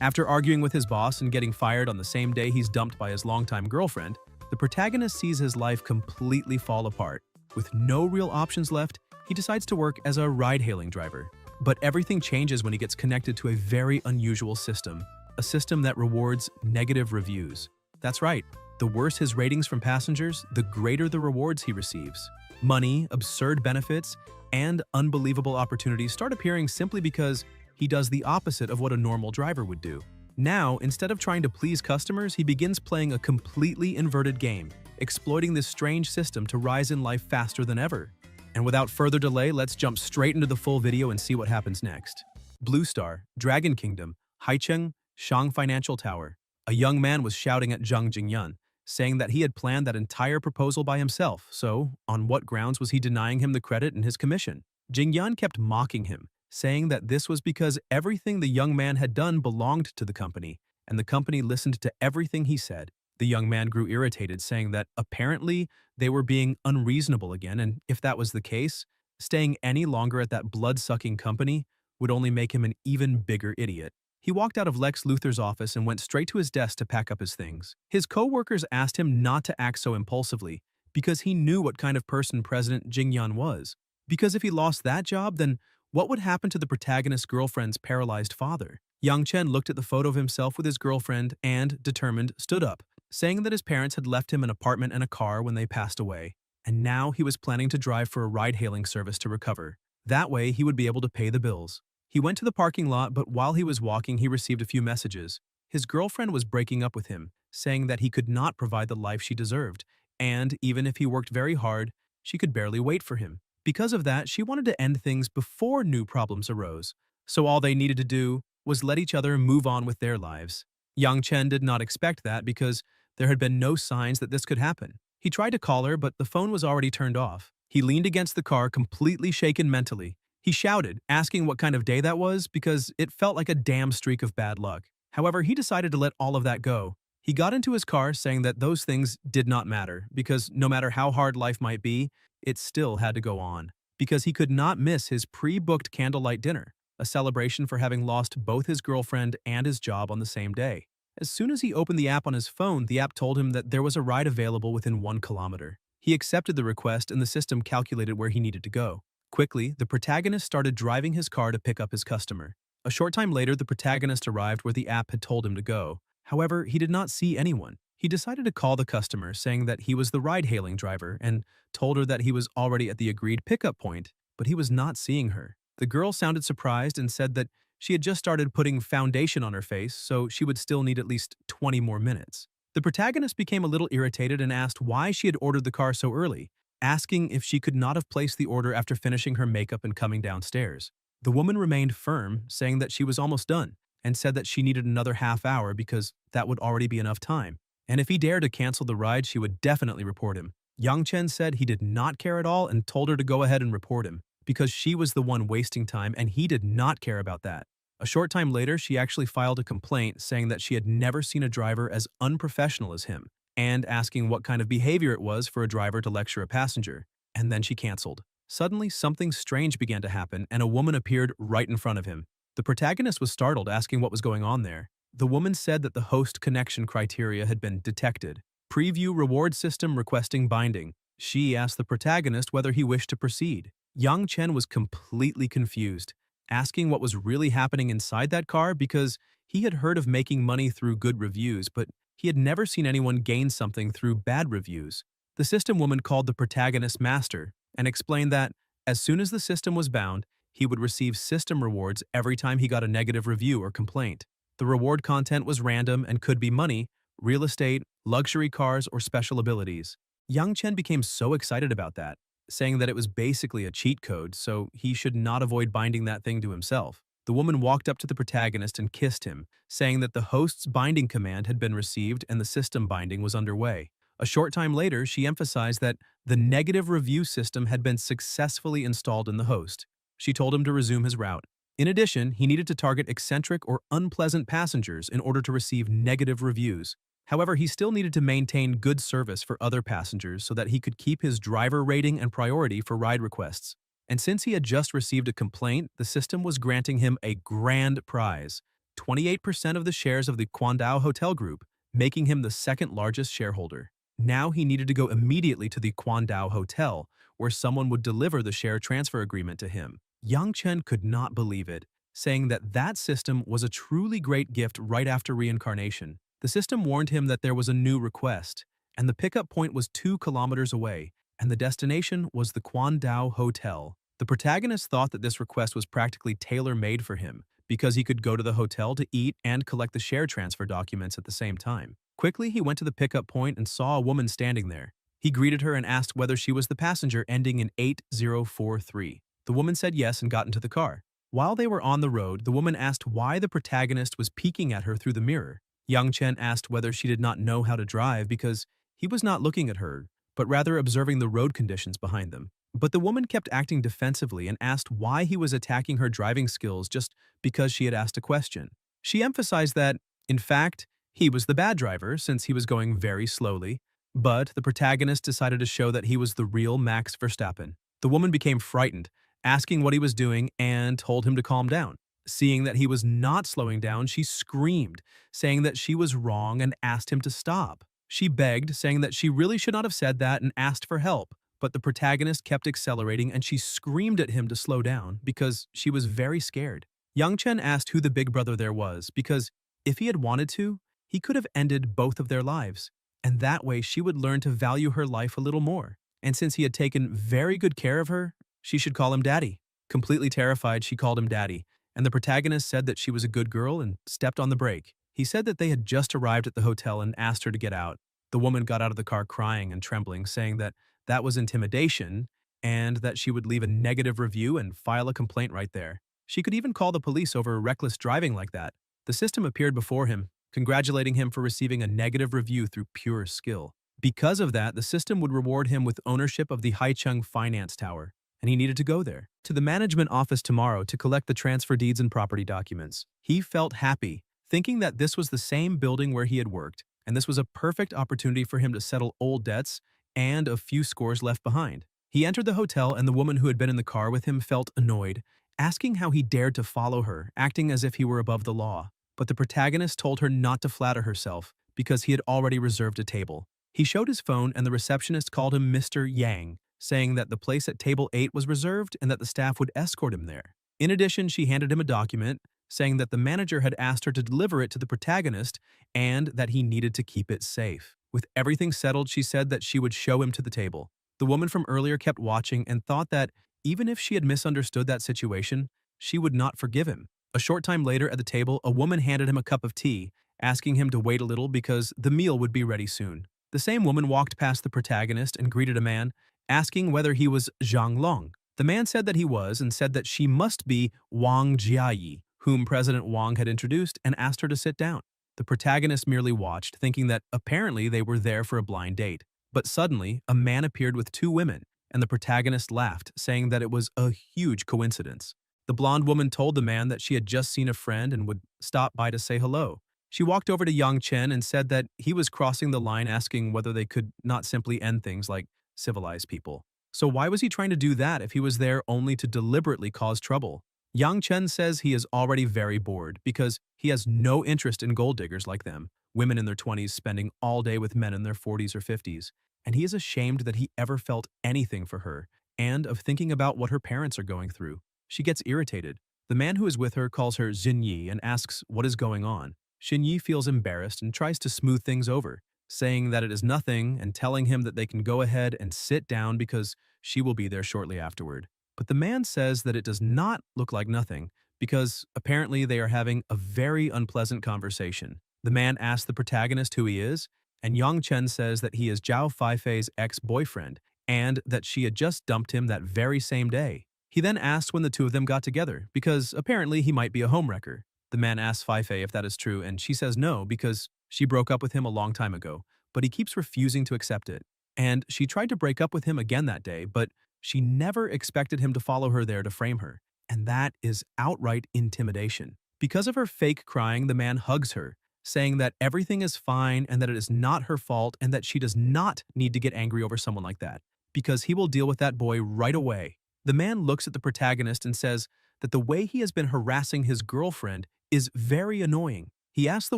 After arguing with his boss and getting fired on the same day he's dumped by his longtime girlfriend, the protagonist sees his life completely fall apart. With no real options left, he decides to work as a ride-hailing driver. But everything changes when he gets connected to a very unusual system, a system that rewards negative reviews. That's right, the worse his ratings from passengers, the greater the rewards he receives. Money, absurd benefits, and unbelievable opportunities start appearing simply because he does the opposite of what a normal driver would do. Now, instead of trying to please customers, he begins playing a completely inverted game, exploiting this strange system to rise in life faster than ever. And without further delay, let's jump straight into the full video and see what happens next. Blue Star, Dragon Kingdom, Haicheng, Shang Financial Tower. A young man was shouting at Zhang Jingyun, saying that he had planned that entire proposal by himself, so on what grounds was he denying him the credit and his commission? Jingyun kept mocking him, saying that this was because everything the young man had done belonged to the company, and the company listened to everything he said. The young man grew irritated, saying that apparently they were being unreasonable again, and if that was the case, staying any longer at that blood-sucking company would only make him an even bigger idiot. He walked out of Lex Luthor's office and went straight to his desk to pack up his things. His co-workers asked him not to act so impulsively because he knew what kind of person President Jingyan was. Because if he lost that job, then what would happen to the protagonist's girlfriend's paralyzed father? Yang Chen looked at the photo of himself with his girlfriend and, determined, stood up, saying that his parents had left him an apartment and a car when they passed away, and now he was planning to drive for a ride-hailing service to recover. That way, he would be able to pay the bills. He went to the parking lot, but while he was walking, he received a few messages. His girlfriend was breaking up with him, saying that he could not provide the life she deserved, and even if he worked very hard, she could barely wait for him. Because of that, she wanted to end things before new problems arose, so all they needed to do was let each other move on with their lives. Yang Chen did not expect that because there had been no signs that this could happen. He tried to call her, but the phone was already turned off. He leaned against the car, completely shaken mentally. He shouted, asking what kind of day that was because it felt like a damn streak of bad luck. However, he decided to let all of that go. He got into his car saying that those things did not matter because no matter how hard life might be, it still had to go on. Because he could not miss his pre-booked candlelight dinner, a celebration for having lost both his girlfriend and his job on the same day. As soon as he opened the app on his phone, the app told him that there was a ride available within 1 kilometer. He accepted the request and the system calculated where he needed to go. Quickly, the protagonist started driving his car to pick up his customer. A short time later, the protagonist arrived where the app had told him to go. However, he did not see anyone. He decided to call the customer, saying that he was the ride-hailing driver, and told her that he was already at the agreed pickup point, but he was not seeing her. The girl sounded surprised and said that she had just started putting foundation on her face, so she would still need at least 20 more minutes. The protagonist became a little irritated and asked why she had ordered the car so early, asking if she could not have placed the order after finishing her makeup and coming downstairs. The woman remained firm, saying that she was almost done, and said that she needed another half hour because that would already be enough time. And if he dared to cancel the ride, she would definitely report him. Yang Chen said he did not care at all and told her to go ahead and report him, because she was the one wasting time and he did not care about that. A short time later, she actually filed a complaint saying that she had never seen a driver as unprofessional as him, and asking what kind of behavior it was for a driver to lecture a passenger, and then she canceled. Suddenly, something strange began to happen and a woman appeared right in front of him. The protagonist was startled, asking what was going on there. The woman said that the host connection criteria had been detected. Preview reward system requesting binding. She asked the protagonist whether he wished to proceed. Yang Chen was completely confused, asking what was really happening inside that car because he had heard of making money through good reviews, but he had never seen anyone gain something through bad reviews. The system woman called the protagonist master and explained that as soon as the system was bound, he would receive system rewards every time he got a negative review or complaint. The reward content was random and could be money, real estate, luxury cars, or special abilities. Yang Chen became so excited about that, saying that it was basically a cheat code, so he should not avoid binding that thing to himself. The woman walked up to the protagonist and kissed him, saying that the host's binding command had been received and the system binding was underway. A short time later, she emphasized that the negative review system had been successfully installed in the host. She told him to resume his route. In addition, he needed to target eccentric or unpleasant passengers in order to receive negative reviews. However, he still needed to maintain good service for other passengers so that he could keep his driver rating and priority for ride requests. And since he had just received a complaint, the system was granting him a grand prize, 28% of the shares of the Quando Hotel Group, making him the second largest shareholder. Now he needed to go immediately to the Quando Hotel, where someone would deliver the share transfer agreement to him. Yang Chen could not believe it, saying that that system was a truly great gift right after reincarnation. The system warned him that there was a new request, and the pickup point was 2 kilometers away, and the destination was the Quando Hotel. The protagonist thought that this request was practically tailor-made for him, because he could go to the hotel to eat and collect the share transfer documents at the same time. Quickly, he went to the pickup point and saw a woman standing there. He greeted her and asked whether she was the passenger ending in 8043. The woman said yes and got into the car. While they were on the road, the woman asked why the protagonist was peeking at her through the mirror. Yang Chen asked whether she did not know how to drive because he was not looking at her, but rather observing the road conditions behind them. But the woman kept acting defensively and asked why he was attacking her driving skills just because she had asked a question. She emphasized that, in fact, he was the bad driver since he was going very slowly, but the protagonist decided to show that he was the real Max Verstappen. The woman became frightened, asking what he was doing and told him to calm down. Seeing that he was not slowing down, she screamed, saying that she was wrong and asked him to stop. She begged, saying that she really should not have said that and asked for help, but the protagonist kept accelerating and she screamed at him to slow down because she was very scared. Yang Chen asked who the big brother there was because if he had wanted to, he could have ended both of their lives, and that way she would learn to value her life a little more. And since he had taken very good care of her, she should call him Daddy. Completely terrified, she called him Daddy, and the protagonist said that she was a good girl and stepped on the brake. He said that they had just arrived at the hotel and asked her to get out. The woman got out of the car crying and trembling, saying that that was intimidation and that she would leave a negative review and file a complaint right there. She could even call the police over reckless driving like that. The system appeared before him, congratulating him for receiving a negative review through pure skill. Because of that, the system would reward him with ownership of the Haicheng Finance Tower, and he needed to go there, to the management office tomorrow to collect the transfer deeds and property documents. He felt happy, thinking that this was the same building where he had worked, and this was a perfect opportunity for him to settle old debts and a few scores left behind. He entered the hotel and the woman who had been in the car with him felt annoyed, asking how he dared to follow her, acting as if he were above the law. But the protagonist told her not to flatter herself because he had already reserved a table. He showed his phone and the receptionist called him Mr. Yang, saying that the place at table 8 was reserved and that the staff would escort him there. In addition, she handed him a document saying that the manager had asked her to deliver it to the protagonist and that he needed to keep it safe. With everything settled, she said that she would show him to the table. The woman from earlier kept watching and thought that even if she had misunderstood that situation, she would not forgive him. A short time later at the table, a woman handed him a cup of tea, asking him to wait a little because the meal would be ready soon. The same woman walked past the protagonist and greeted a man, asking whether he was Zhang Long. The man said that he was and said that she must be Wang Jiayi, whom President Wang had introduced, and asked her to sit down. The protagonist merely watched, thinking that apparently they were there for a blind date. But suddenly, a man appeared with 2 women, and the protagonist laughed, saying that it was a huge coincidence. The blonde woman told the man that she had just seen a friend and would stop by to say hello. She walked over to Yang Chen and said that he was crossing the line, asking whether they could not simply end things like civilized people. So why was he trying to do that if he was there only to deliberately cause trouble? Yang Chen says he is already very bored because he has no interest in gold diggers like them, women in their 20s spending all day with men in their 40s or 50s, and he is ashamed that he ever felt anything for her and of thinking about what her parents are going through. She gets irritated. The man who is with her calls her Xinyi and asks what is going on. Xinyi feels embarrassed and tries to smooth things over, saying that it is nothing and telling him that they can go ahead and sit down because she will be there shortly afterward. But the man says that it does not look like nothing because apparently they are having a very unpleasant conversation. The man asks the protagonist who he is, and Yang Chen says that he is Zhao Feifei's ex-boyfriend and that she had just dumped him that very same day. He then asks when the two of them got together because apparently he might be a homewrecker. The man asks Feifei if that is true and she says no because she broke up with him a long time ago, but he keeps refusing to accept it. And she tried to break up with him again that day, but she never expected him to follow her there to frame her. And that is outright intimidation. Because of her fake crying, the man hugs her, saying that everything is fine and that it is not her fault and that she does not need to get angry over someone like that, because he will deal with that boy right away. The man looks at the protagonist and says that the way he has been harassing his girlfriend is very annoying. He asks the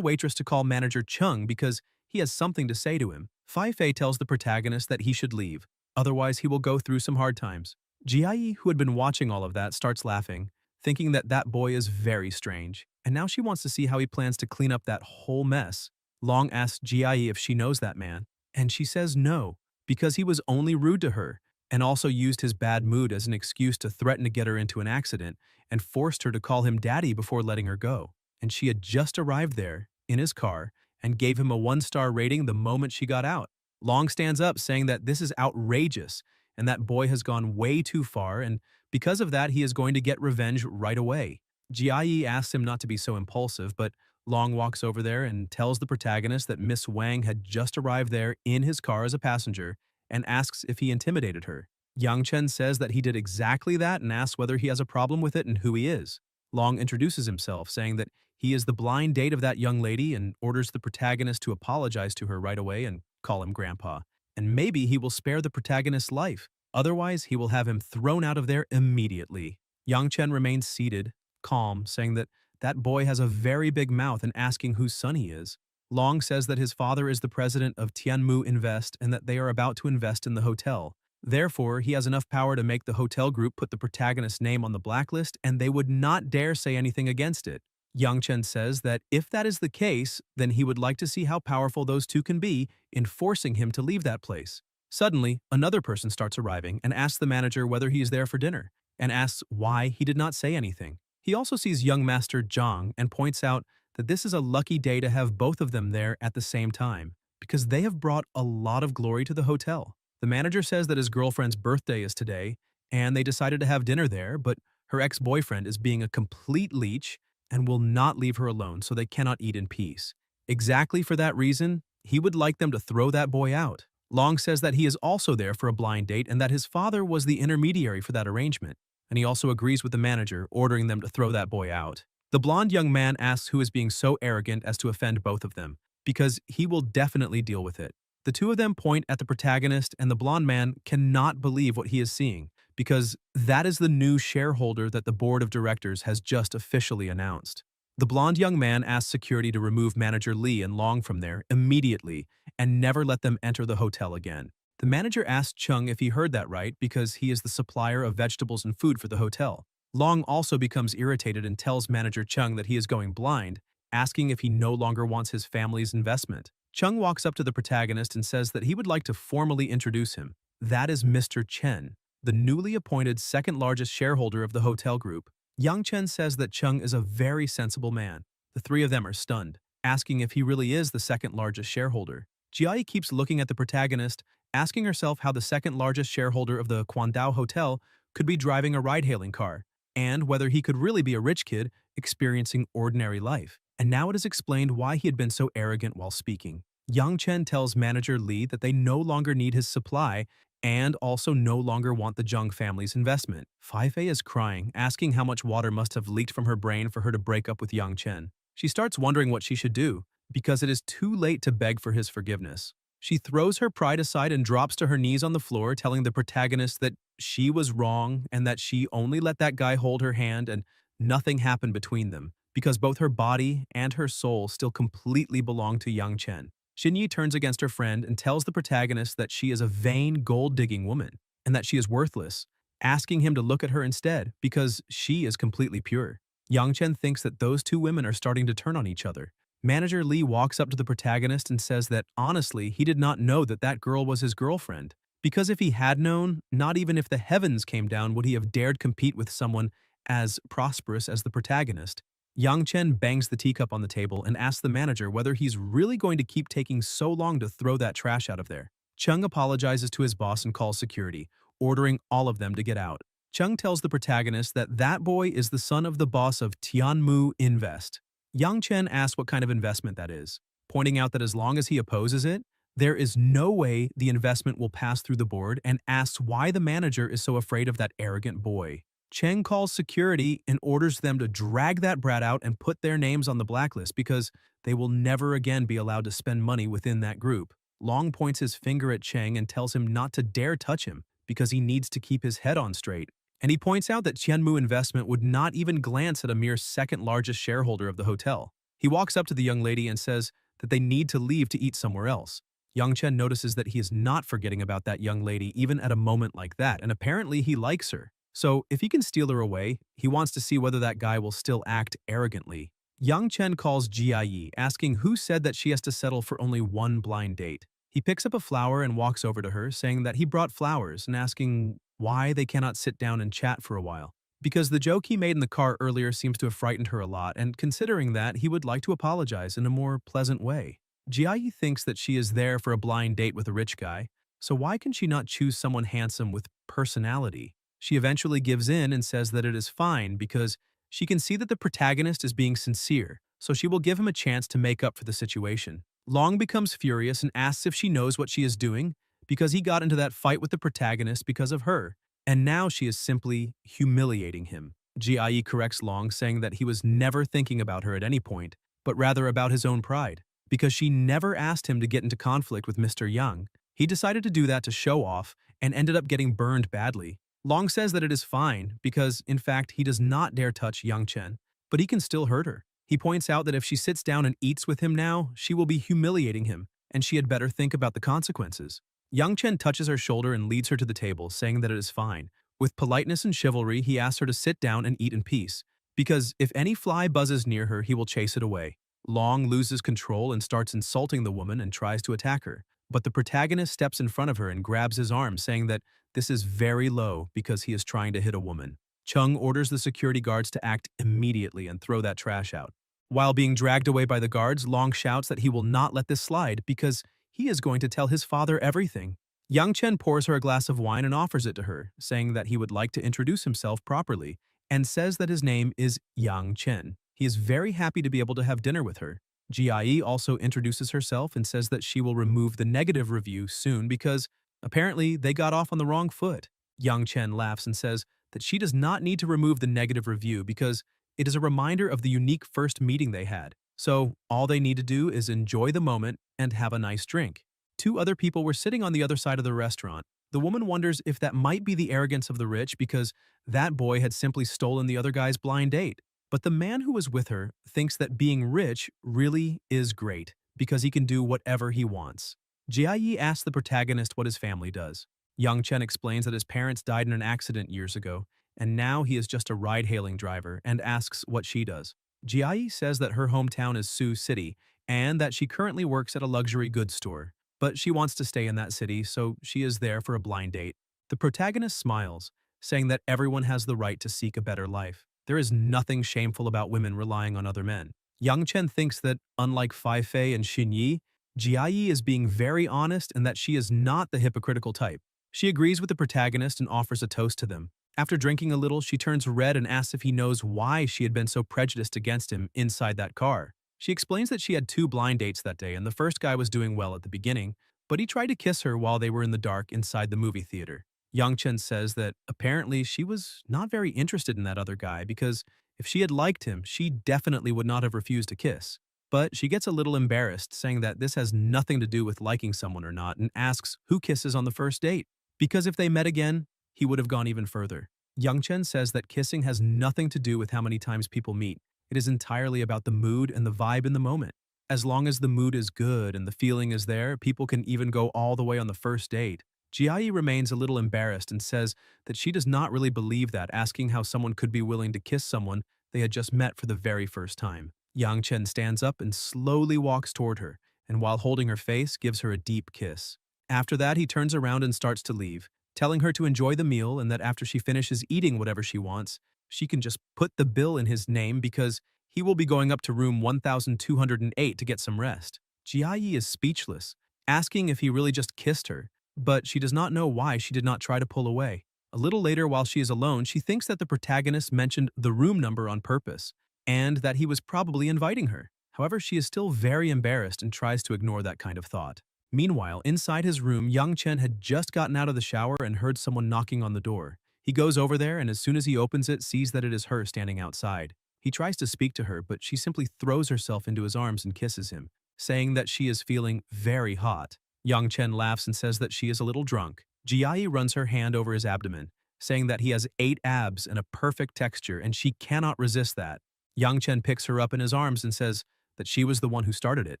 waitress to call manager Chung because he has something to say to him. Fei Fei tells the protagonist that he should leave, otherwise he will go through some hard times. Jiayi, who had been watching all of that, starts laughing, thinking that that boy is very strange, and now she wants to see how he plans to clean up that whole mess. Long asks Jiayi if she knows that man, and she says no, because he was only rude to her, and also used his bad mood as an excuse to threaten to get her into an accident, and forced her to call him daddy before letting her go. And she had just arrived there, in his car, and gave him a 1-star rating the moment she got out. Long stands up saying that this is outrageous, and that boy has gone way too far, and because of that he is going to get revenge right away. Jiayi asks him not to be so impulsive, but Long walks over there and tells the protagonist that Miss Wang had just arrived there in his car as a passenger and asks if he intimidated her. Yang Chen says that he did exactly that and asks whether he has a problem with it and who he is. Long introduces himself, saying that he is the blind date of that young lady and orders the protagonist to apologize to her right away and call him Grandpa. And maybe he will spare the protagonist's life. Otherwise, he will have him thrown out of there immediately. Yang Chen remains seated, calm, saying that boy has a very big mouth and asking whose son he is. Long says that his father is the president of Tianmu Invest and that they are about to invest in the hotel. Therefore, he has enough power to make the hotel group put the protagonist's name on the blacklist and they would not dare say anything against it. Yang Chen says that if that is the case, then he would like to see how powerful those two can be in forcing him to leave that place. Suddenly, another person starts arriving and asks the manager whether he is there for dinner, and asks why he did not say anything. He also sees young master Zhang and points out that this is a lucky day to have both of them there at the same time, because they have brought a lot of glory to the hotel. The manager says that his girlfriend's birthday is today, and they decided to have dinner there, but her ex-boyfriend is being a complete leech and will not leave her alone, so they cannot eat in peace. Exactly for that reason, he would like them to throw that boy out. Long says that he is also there for a blind date and that his father was the intermediary for that arrangement, and he also agrees with the manager, ordering them to throw that boy out. The blonde young man asks who is being so arrogant as to offend both of them, because he will definitely deal with it. The two of them point at the protagonist, and the blonde man cannot believe what he is seeing, because that is the new shareholder that the board of directors has just officially announced. The blonde young man asks security to remove manager Li and Long from there immediately and never let them enter the hotel again. The manager asks Chung if he heard that right because he is the supplier of vegetables and food for the hotel. Long also becomes irritated and tells manager Chung that he is going blind, asking if he no longer wants his family's investment. Chung walks up to the protagonist and says that he would like to formally introduce him. That is Mr. Chen, the newly appointed second-largest shareholder of the hotel group. Yang Chen says that Chung is a very sensible man. The three of them are stunned, asking if he really is the second-largest shareholder. Jiayi keeps looking at the protagonist, asking herself how the second-largest shareholder of the Quando hotel could be driving a ride-hailing car, and whether he could really be a rich kid experiencing ordinary life. And now it is explained why he had been so arrogant while speaking. Yang Chen tells manager Li that they no longer need his supply and also no longer want the Zhang family's investment. Fei Fei is crying, asking how much water must have leaked from her brain for her to break up with Yang Chen. She starts wondering what she should do, because it is too late to beg for his forgiveness. She throws her pride aside and drops to her knees on the floor, telling the protagonist that she was wrong and that she only let that guy hold her hand and nothing happened between them, because both her body and her soul still completely belong to Yang Chen. Xinyi turns against her friend and tells the protagonist that she is a vain, gold-digging woman, and that she is worthless, asking him to look at her instead, because she is completely pure. Yang Chen thinks that those two women are starting to turn on each other. Manager Li walks up to the protagonist and says that, honestly, he did not know that that girl was his girlfriend, because if he had known, not even if the heavens came down would he have dared compete with someone as prosperous as the protagonist. Yang Chen bangs the teacup on the table and asks the manager whether he's really going to keep taking so long to throw that trash out of there. Chung apologizes to his boss and calls security, ordering all of them to get out. Chung tells the protagonist that that boy is the son of the boss of Tianmu Invest. Yang Chen asks what kind of investment that is, pointing out that as long as he opposes it, there is no way the investment will pass through the board, and asks why the manager is so afraid of that arrogant boy. Cheng calls security and orders them to drag that brat out and put their names on the blacklist because they will never again be allowed to spend money within that group. Long points his finger at Cheng and tells him not to dare touch him because he needs to keep his head on straight, And he points out that Tianmu Investment would not even glance at a mere second-largest shareholder of the hotel. He walks up to the young lady and says that they need to leave to eat somewhere else. Yang Chen notices that he is not forgetting about that young lady even at a moment like that, and apparently he likes her. So, if he can steal her away, he wants to see whether that guy will still act arrogantly. Yang Chen calls Jia, asking who said that she has to settle for only one blind date. He picks up a flower and walks over to her, saying that he brought flowers and asking why they cannot sit down and chat for a while. Because the joke he made in the car earlier seems to have frightened her a lot, and considering that, he would like to apologize in a more pleasant way. Jia thinks that she is there for a blind date with a rich guy, so why can she not choose someone handsome with personality? She eventually gives in and says that it is fine because she can see that the protagonist is being sincere, so she will give him a chance to make up for the situation. Long becomes furious and asks if she knows what she is doing, because he got into that fight with the protagonist because of her, and now she is simply humiliating him. Jia corrects Long, saying that he was never thinking about her at any point, but rather about his own pride. Because she never asked him to get into conflict with Mr. Young, he decided to do that to show off and ended up getting burned badly. Long says that it is fine because, in fact, he does not dare touch Yang Chen, but he can still hurt her. He points out that if she sits down and eats with him now, she will be humiliating him, and she had better think about the consequences. Yang Chen touches her shoulder and leads her to the table, saying that it is fine. With politeness and chivalry, he asks her to sit down and eat in peace, because if any fly buzzes near her, he will chase it away. Long loses control and starts insulting the woman and tries to attack her, but the protagonist steps in front of her and grabs his arm, saying that this is very low because he is trying to hit a woman. Chung orders the security guards to act immediately and throw that trash out. While being dragged away by the guards, Long shouts that he will not let this slide because he is going to tell his father everything. Yang Chen pours her a glass of wine and offers it to her, saying that he would like to introduce himself properly, and says that his name is Yang Chen. He is very happy to be able to have dinner with her. Jia also introduces herself and says that she will remove the negative review soon because apparently they got off on the wrong foot. Yang Chen laughs and says that she does not need to remove the negative review because it is a reminder of the unique first meeting they had. So all they need to do is enjoy the moment and have a nice drink. Two other people were sitting on the other side of the restaurant. The woman wonders if that might be the arrogance of the rich because that boy had simply stolen the other guy's blind date. But the man who was with her thinks that being rich really is great because he can do whatever he wants. Jia asks the protagonist what his family does. Yang Chen explains that his parents died in an accident years ago, and now he is just a ride-hailing driver and asks what she does. Jia says that her hometown is Sioux City and that she currently works at a luxury goods store, but she wants to stay in that city, so she is there for a blind date. The protagonist smiles, saying that everyone has the right to seek a better life. There is nothing shameful about women relying on other men. Yang Chen thinks that, unlike Fei Fei and Xin Yi, Jia is being very honest and that she is not the hypocritical type. She agrees with the protagonist and offers a toast to them. After drinking a little, she turns red and asks if he knows why she had been so prejudiced against him inside that car. She explains that she had 2 blind dates that day and the first guy was doing well at the beginning, but he tried to kiss her while they were in the dark inside the movie theater. Yang Chen says that apparently she was not very interested in that other guy because if she had liked him, she definitely would not have refused a kiss. But she gets a little embarrassed, saying that this has nothing to do with liking someone or not, and asks who kisses on the first date. Because if they met again, he would have gone even further. Yang Chen says that kissing has nothing to do with how many times people meet. It is entirely about the mood and the vibe in the moment. As long as the mood is good and the feeling is there, people can even go all the way on the first date. Jia remains a little embarrassed and says that she does not really believe that, asking how someone could be willing to kiss someone they had just met for the very first time. Yang Chen stands up and slowly walks toward her, and while holding her face, gives her a deep kiss. After that, he turns around and starts to leave, telling her to enjoy the meal and that after she finishes eating whatever she wants, she can just put the bill in his name because he will be going up to room 1208 to get some rest. Jia is speechless, asking if he really just kissed her, but she does not know why she did not try to pull away. A little later, while she is alone, she thinks that the protagonist mentioned the room number on purpose, and that he was probably inviting her. However, she is still very embarrassed and tries to ignore that kind of thought. Meanwhile, inside his room, Yang Chen had just gotten out of the shower and heard someone knocking on the door. He goes over there and as soon as he opens it, sees that it is her standing outside. He tries to speak to her, but she simply throws herself into his arms and kisses him, saying that she is feeling very hot. Yang Chen laughs and says that she is a little drunk. Jia runs her hand over his abdomen, saying that he has 8 abs and a perfect texture and she cannot resist that. Yang Chen picks her up in his arms and says that she was the one who started it.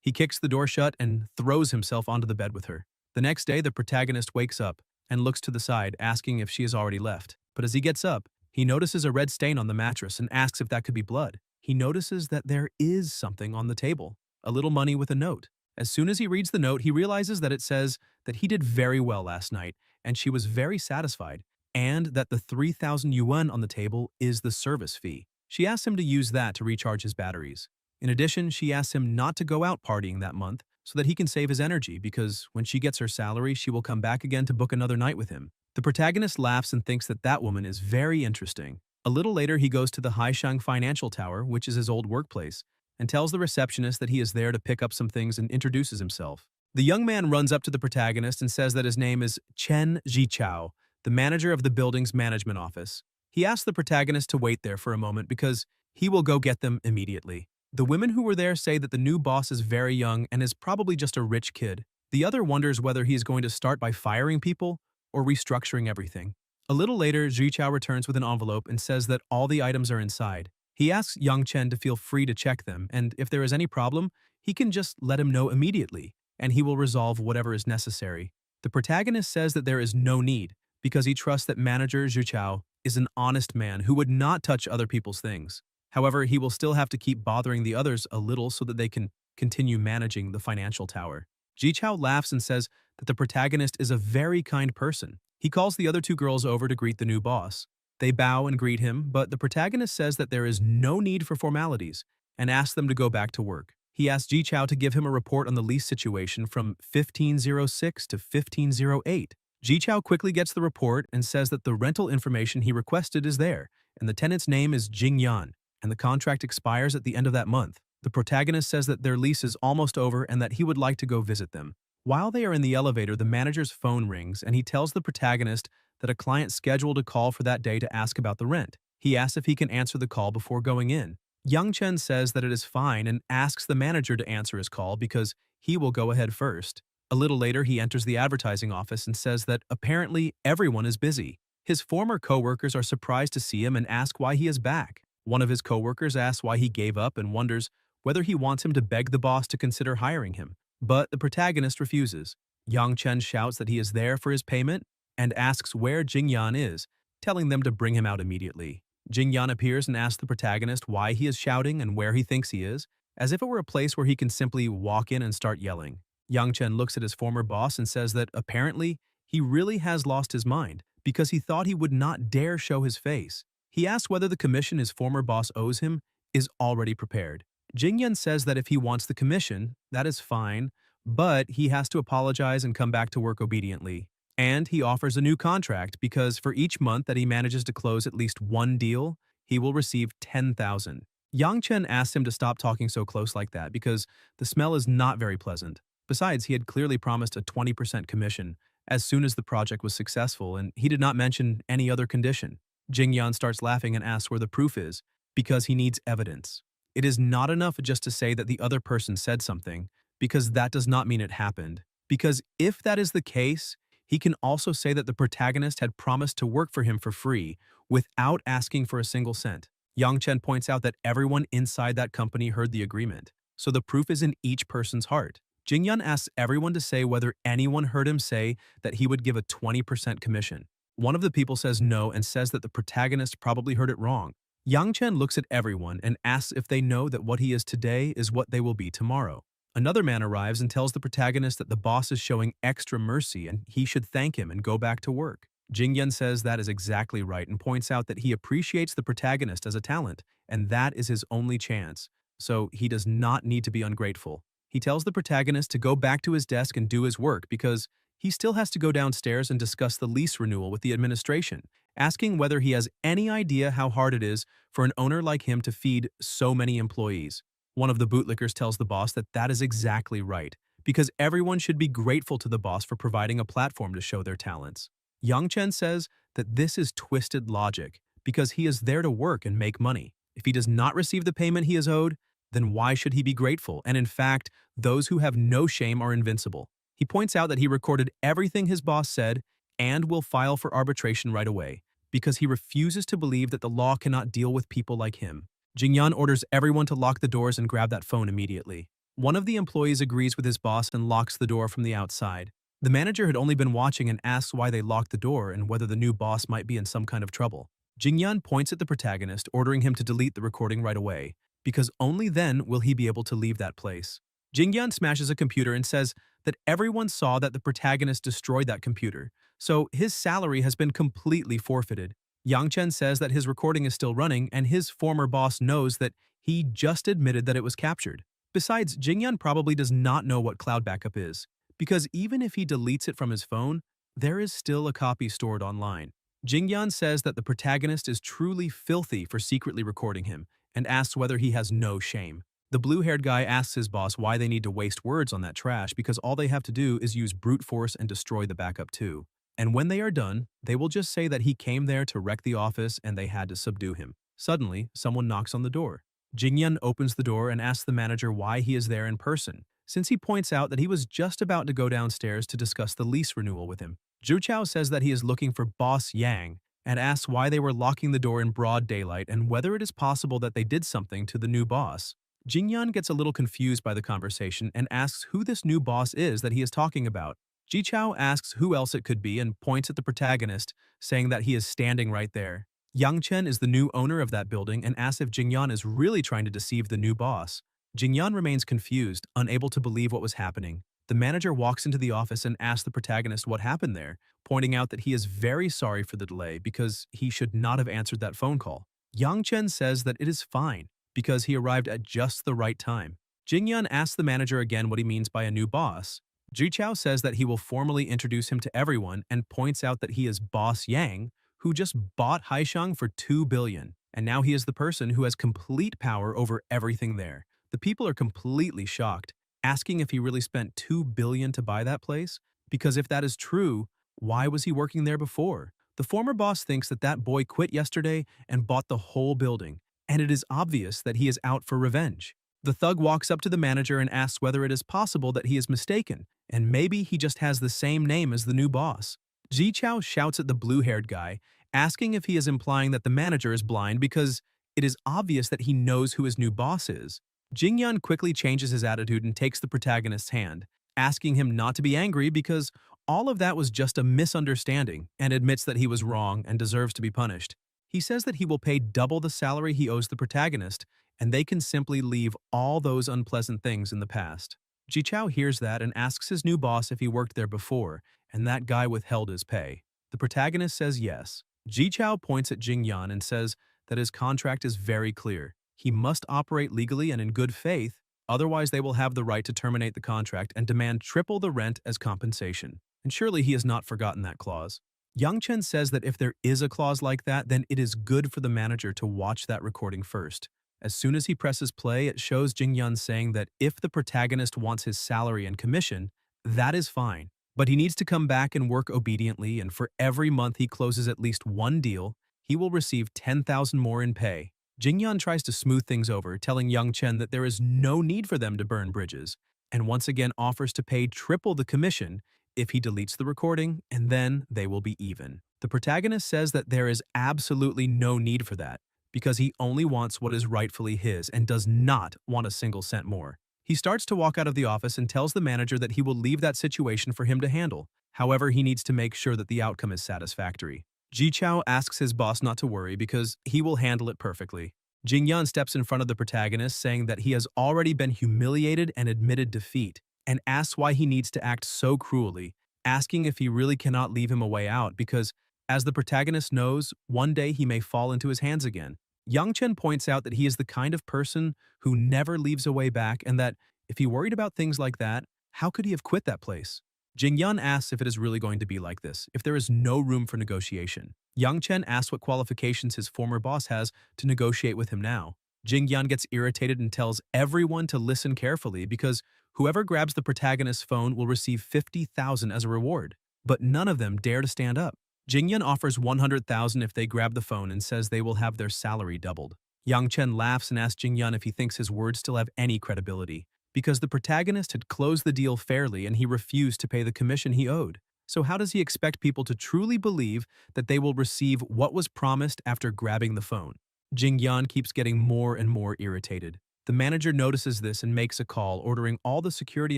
He kicks the door shut and throws himself onto the bed with her. The next day, the protagonist wakes up and looks to the side, asking if she has already left. But as he gets up, he notices a red stain on the mattress and asks if that could be blood. He notices that there is something on the table, a little money with a note. As soon as he reads the note, he realizes that it says that he did very well last night and she was very satisfied, and that the 3,000 yuan on the table is the service fee. She asks him to use that to recharge his batteries. In addition, she asks him not to go out partying that month so that he can save his energy, because when she gets her salary, she will come back again to book another night with him. The protagonist laughs and thinks that that woman is very interesting. A little later, he goes to the Haishang Financial Tower, which is his old workplace, and tells the receptionist that he is there to pick up some things and introduces himself. The young man runs up to the protagonist and says that his name is Chen Zichao, the manager of the building's management office. He asks the protagonist to wait there for a moment because he will go get them immediately. The women who were there say that the new boss is very young and is probably just a rich kid. The other wonders whether he is going to start by firing people or restructuring everything. A little later, Zichao returns with an envelope and says that all the items are inside. He asks Yang Chen to feel free to check them, and if there is any problem, he can just let him know immediately, and he will resolve whatever is necessary. The protagonist says that there is no need, because he trusts that manager Zichao is an honest man who would not touch other people's things. However, he will still have to keep bothering the others a little so that they can continue managing the financial tower. Zichao laughs and says that the protagonist is a very kind person. He calls the other two girls over to greet the new boss. They bow and greet him, but the protagonist says that there is no need for formalities and asks them to go back to work. He asks Zichao to give him a report on the lease situation from 1506 to 1508. Zichao quickly gets the report and says that the rental information he requested is there, and the tenant's name is Jing Yan, and the contract expires at the end of that month. The protagonist says that their lease is almost over and that he would like to go visit them. While they are in the elevator, the manager's phone rings and he tells the protagonist that a client scheduled a call for that day to ask about the rent. He asks if he can answer the call before going in. Yang Chen says that it is fine and asks the manager to answer his call because he will go ahead first. A little later, he enters the advertising office and says that apparently everyone is busy. His former co-workers are surprised to see him and ask why he is back. One of his co-workers asks why he gave up and wonders whether he wants him to beg the boss to consider hiring him. But the protagonist refuses. Yang Chen shouts that he is there for his payment and asks where Jing Yan is, telling them to bring him out immediately. Jing Yan appears and asks the protagonist why he is shouting and where he thinks he is, as if it were a place where he can simply walk in and start yelling. Yang Chen looks at his former boss and says that apparently he really has lost his mind because he thought he would not dare show his face. He asks whether the commission his former boss owes him is already prepared. Jing Yan says that if he wants the commission, that is fine, but he has to apologize and come back to work obediently. And he offers a new contract because for each month that he manages to close at least one deal, he will receive 10,000. Yang Chen asks him to stop talking so close like that because the smell is not very pleasant. Besides, he had clearly promised a 20% commission as soon as the project was successful, and he did not mention any other condition. Jing Yan starts laughing and asks where the proof is because he needs evidence. It is not enough just to say that the other person said something, because that does not mean it happened. Because if that is the case, he can also say that the protagonist had promised to work for him for free without asking for a single cent. Yang Chen points out that everyone inside that company heard the agreement, so the proof is in each person's heart. Jing Yan asks everyone to say whether anyone heard him say that he would give a 20% commission. One of the people says no and says that the protagonist probably heard it wrong. Yang Chen looks at everyone and asks if they know that what he is today is what they will be tomorrow. Another man arrives and tells the protagonist that the boss is showing extra mercy and he should thank him and go back to work. Jing Yan says that is exactly right and points out that he appreciates the protagonist as a talent, and that is his only chance, so he does not need to be ungrateful. He tells the protagonist to go back to his desk and do his work because he still has to go downstairs and discuss the lease renewal with the administration, asking whether he has any idea how hard it is for an owner like him to feed so many employees. One of the bootlickers tells the boss that that is exactly right, because everyone should be grateful to the boss for providing a platform to show their talents. Yang Chen says that this is twisted logic, because he is there to work and make money. If he does not receive the payment he is owed, then why should he be grateful? And in fact, those who have no shame are invincible. He points out that he recorded everything his boss said and will file for arbitration right away because he refuses to believe that the law cannot deal with people like him. Jingyan orders everyone to lock the doors and grab that phone immediately. One of the employees agrees with his boss and locks the door from the outside. The manager had only been watching and asks why they locked the door and whether the new boss might be in some kind of trouble. Jingyan points at the protagonist, ordering him to delete the recording right away, because only then will he be able to leave that place. Jingyan smashes a computer and says that everyone saw that the protagonist destroyed that computer, so his salary has been completely forfeited. Yang Chen says that his recording is still running and his former boss knows that he just admitted that it was captured. Besides, Jingyan probably does not know what cloud backup is, because even if he deletes it from his phone, there is still a copy stored online. Jingyan says that the protagonist is truly filthy for secretly recording him and asks whether he has no shame. The blue-haired guy asks his boss why they need to waste words on that trash because all they have to do is use brute force and destroy the backup too. And when they are done, they will just say that he came there to wreck the office and they had to subdue him. Suddenly, someone knocks on the door. Jingyan opens the door and asks the manager why he is there in person, since he points out that he was just about to go downstairs to discuss the lease renewal with him. Zhu Chao says that he is looking for Boss Yang and asks why they were locking the door in broad daylight and whether it is possible that they did something to the new boss. Jingyan gets a little confused by the conversation and asks who this new boss is that he is talking about. Ji Chao asks who else it could be and points at the protagonist, saying that he is standing right there. Yang Chen is the new owner of that building and asks if Jingyan is really trying to deceive the new boss. Jingyan remains confused, unable to believe what was happening. The manager walks into the office and asks the protagonist what happened there, pointing out that he is very sorry for the delay because he should not have answered that phone call. Yang Chen says that it is fine because he arrived at just the right time. Jingyan asks the manager again what he means by a new boss. Zhu Chao says that he will formally introduce him to everyone and points out that he is Boss Yang, who just bought Haishang for 2 billion, and now he is the person who has complete power over everything there. The people are completely shocked, asking if he really spent 2 billion to buy that place, because if that is true, why was he working there before? The former boss thinks that that boy quit yesterday and bought the whole building, and it is obvious that he is out for revenge. The thug walks up to the manager and asks whether it is possible that he is mistaken, and maybe he just has the same name as the new boss. Ji Chao shouts at the blue-haired guy, asking if he is implying that the manager is blind because it is obvious that he knows who his new boss is. Jingyan quickly changes his attitude and takes the protagonist's hand, asking him not to be angry because all of that was just a misunderstanding and admits that he was wrong and deserves to be punished. He says that he will pay double the salary he owes the protagonist, and they can simply leave all those unpleasant things in the past. Ji Chao hears that and asks his new boss if he worked there before, and that guy withheld his pay. The protagonist says yes. Ji Chao points at Jingyan and says that his contract is very clear. He must operate legally and in good faith, otherwise they will have the right to terminate the contract and demand triple the rent as compensation. And surely he has not forgotten that clause. Yang Chen says that if there is a clause like that, then it is good for the manager to watch that recording first. As soon as he presses play, it shows Jingyan saying that if the protagonist wants his salary and commission, that is fine. But he needs to come back and work obediently, and for every month he closes at least one deal, he will receive 10,000 more in pay. Jingyan tries to smooth things over, telling Yang Chen that there is no need for them to burn bridges, and once again offers to pay triple the commission if he deletes the recording, and then they will be even. The protagonist says that there is absolutely no need for that, because he only wants what is rightfully his and does not want a single cent more. He starts to walk out of the office and tells the manager that he will leave that situation for him to handle. However, he needs to make sure that the outcome is satisfactory. Ji Chao asks his boss not to worry because he will handle it perfectly. Jingyan steps in front of the protagonist, saying that he has already been humiliated and admitted defeat, and asks why he needs to act so cruelly, asking if he really cannot leave him a way out because, as the protagonist knows, one day he may fall into his hands again. Yang Chen points out that he is the kind of person who never leaves a way back and that, if he worried about things like that, how could he have quit that place? Jingyan asks if it is really going to be like this, if there is no room for negotiation. Yang Chen asks what qualifications his former boss has to negotiate with him now. Jingyan gets irritated and tells everyone to listen carefully because whoever grabs the protagonist's phone will receive 50,000 as a reward. But none of them dare to stand up. Jingyan offers 100,000 if they grab the phone and says they will have their salary doubled. Yang Chen laughs and asks Jingyan if he thinks his words still have any credibility, because the protagonist had closed the deal fairly and he refused to pay the commission he owed. So how does he expect people to truly believe that they will receive what was promised after grabbing the phone? Jingyan keeps getting more and more irritated. The manager notices this and makes a call, ordering all the security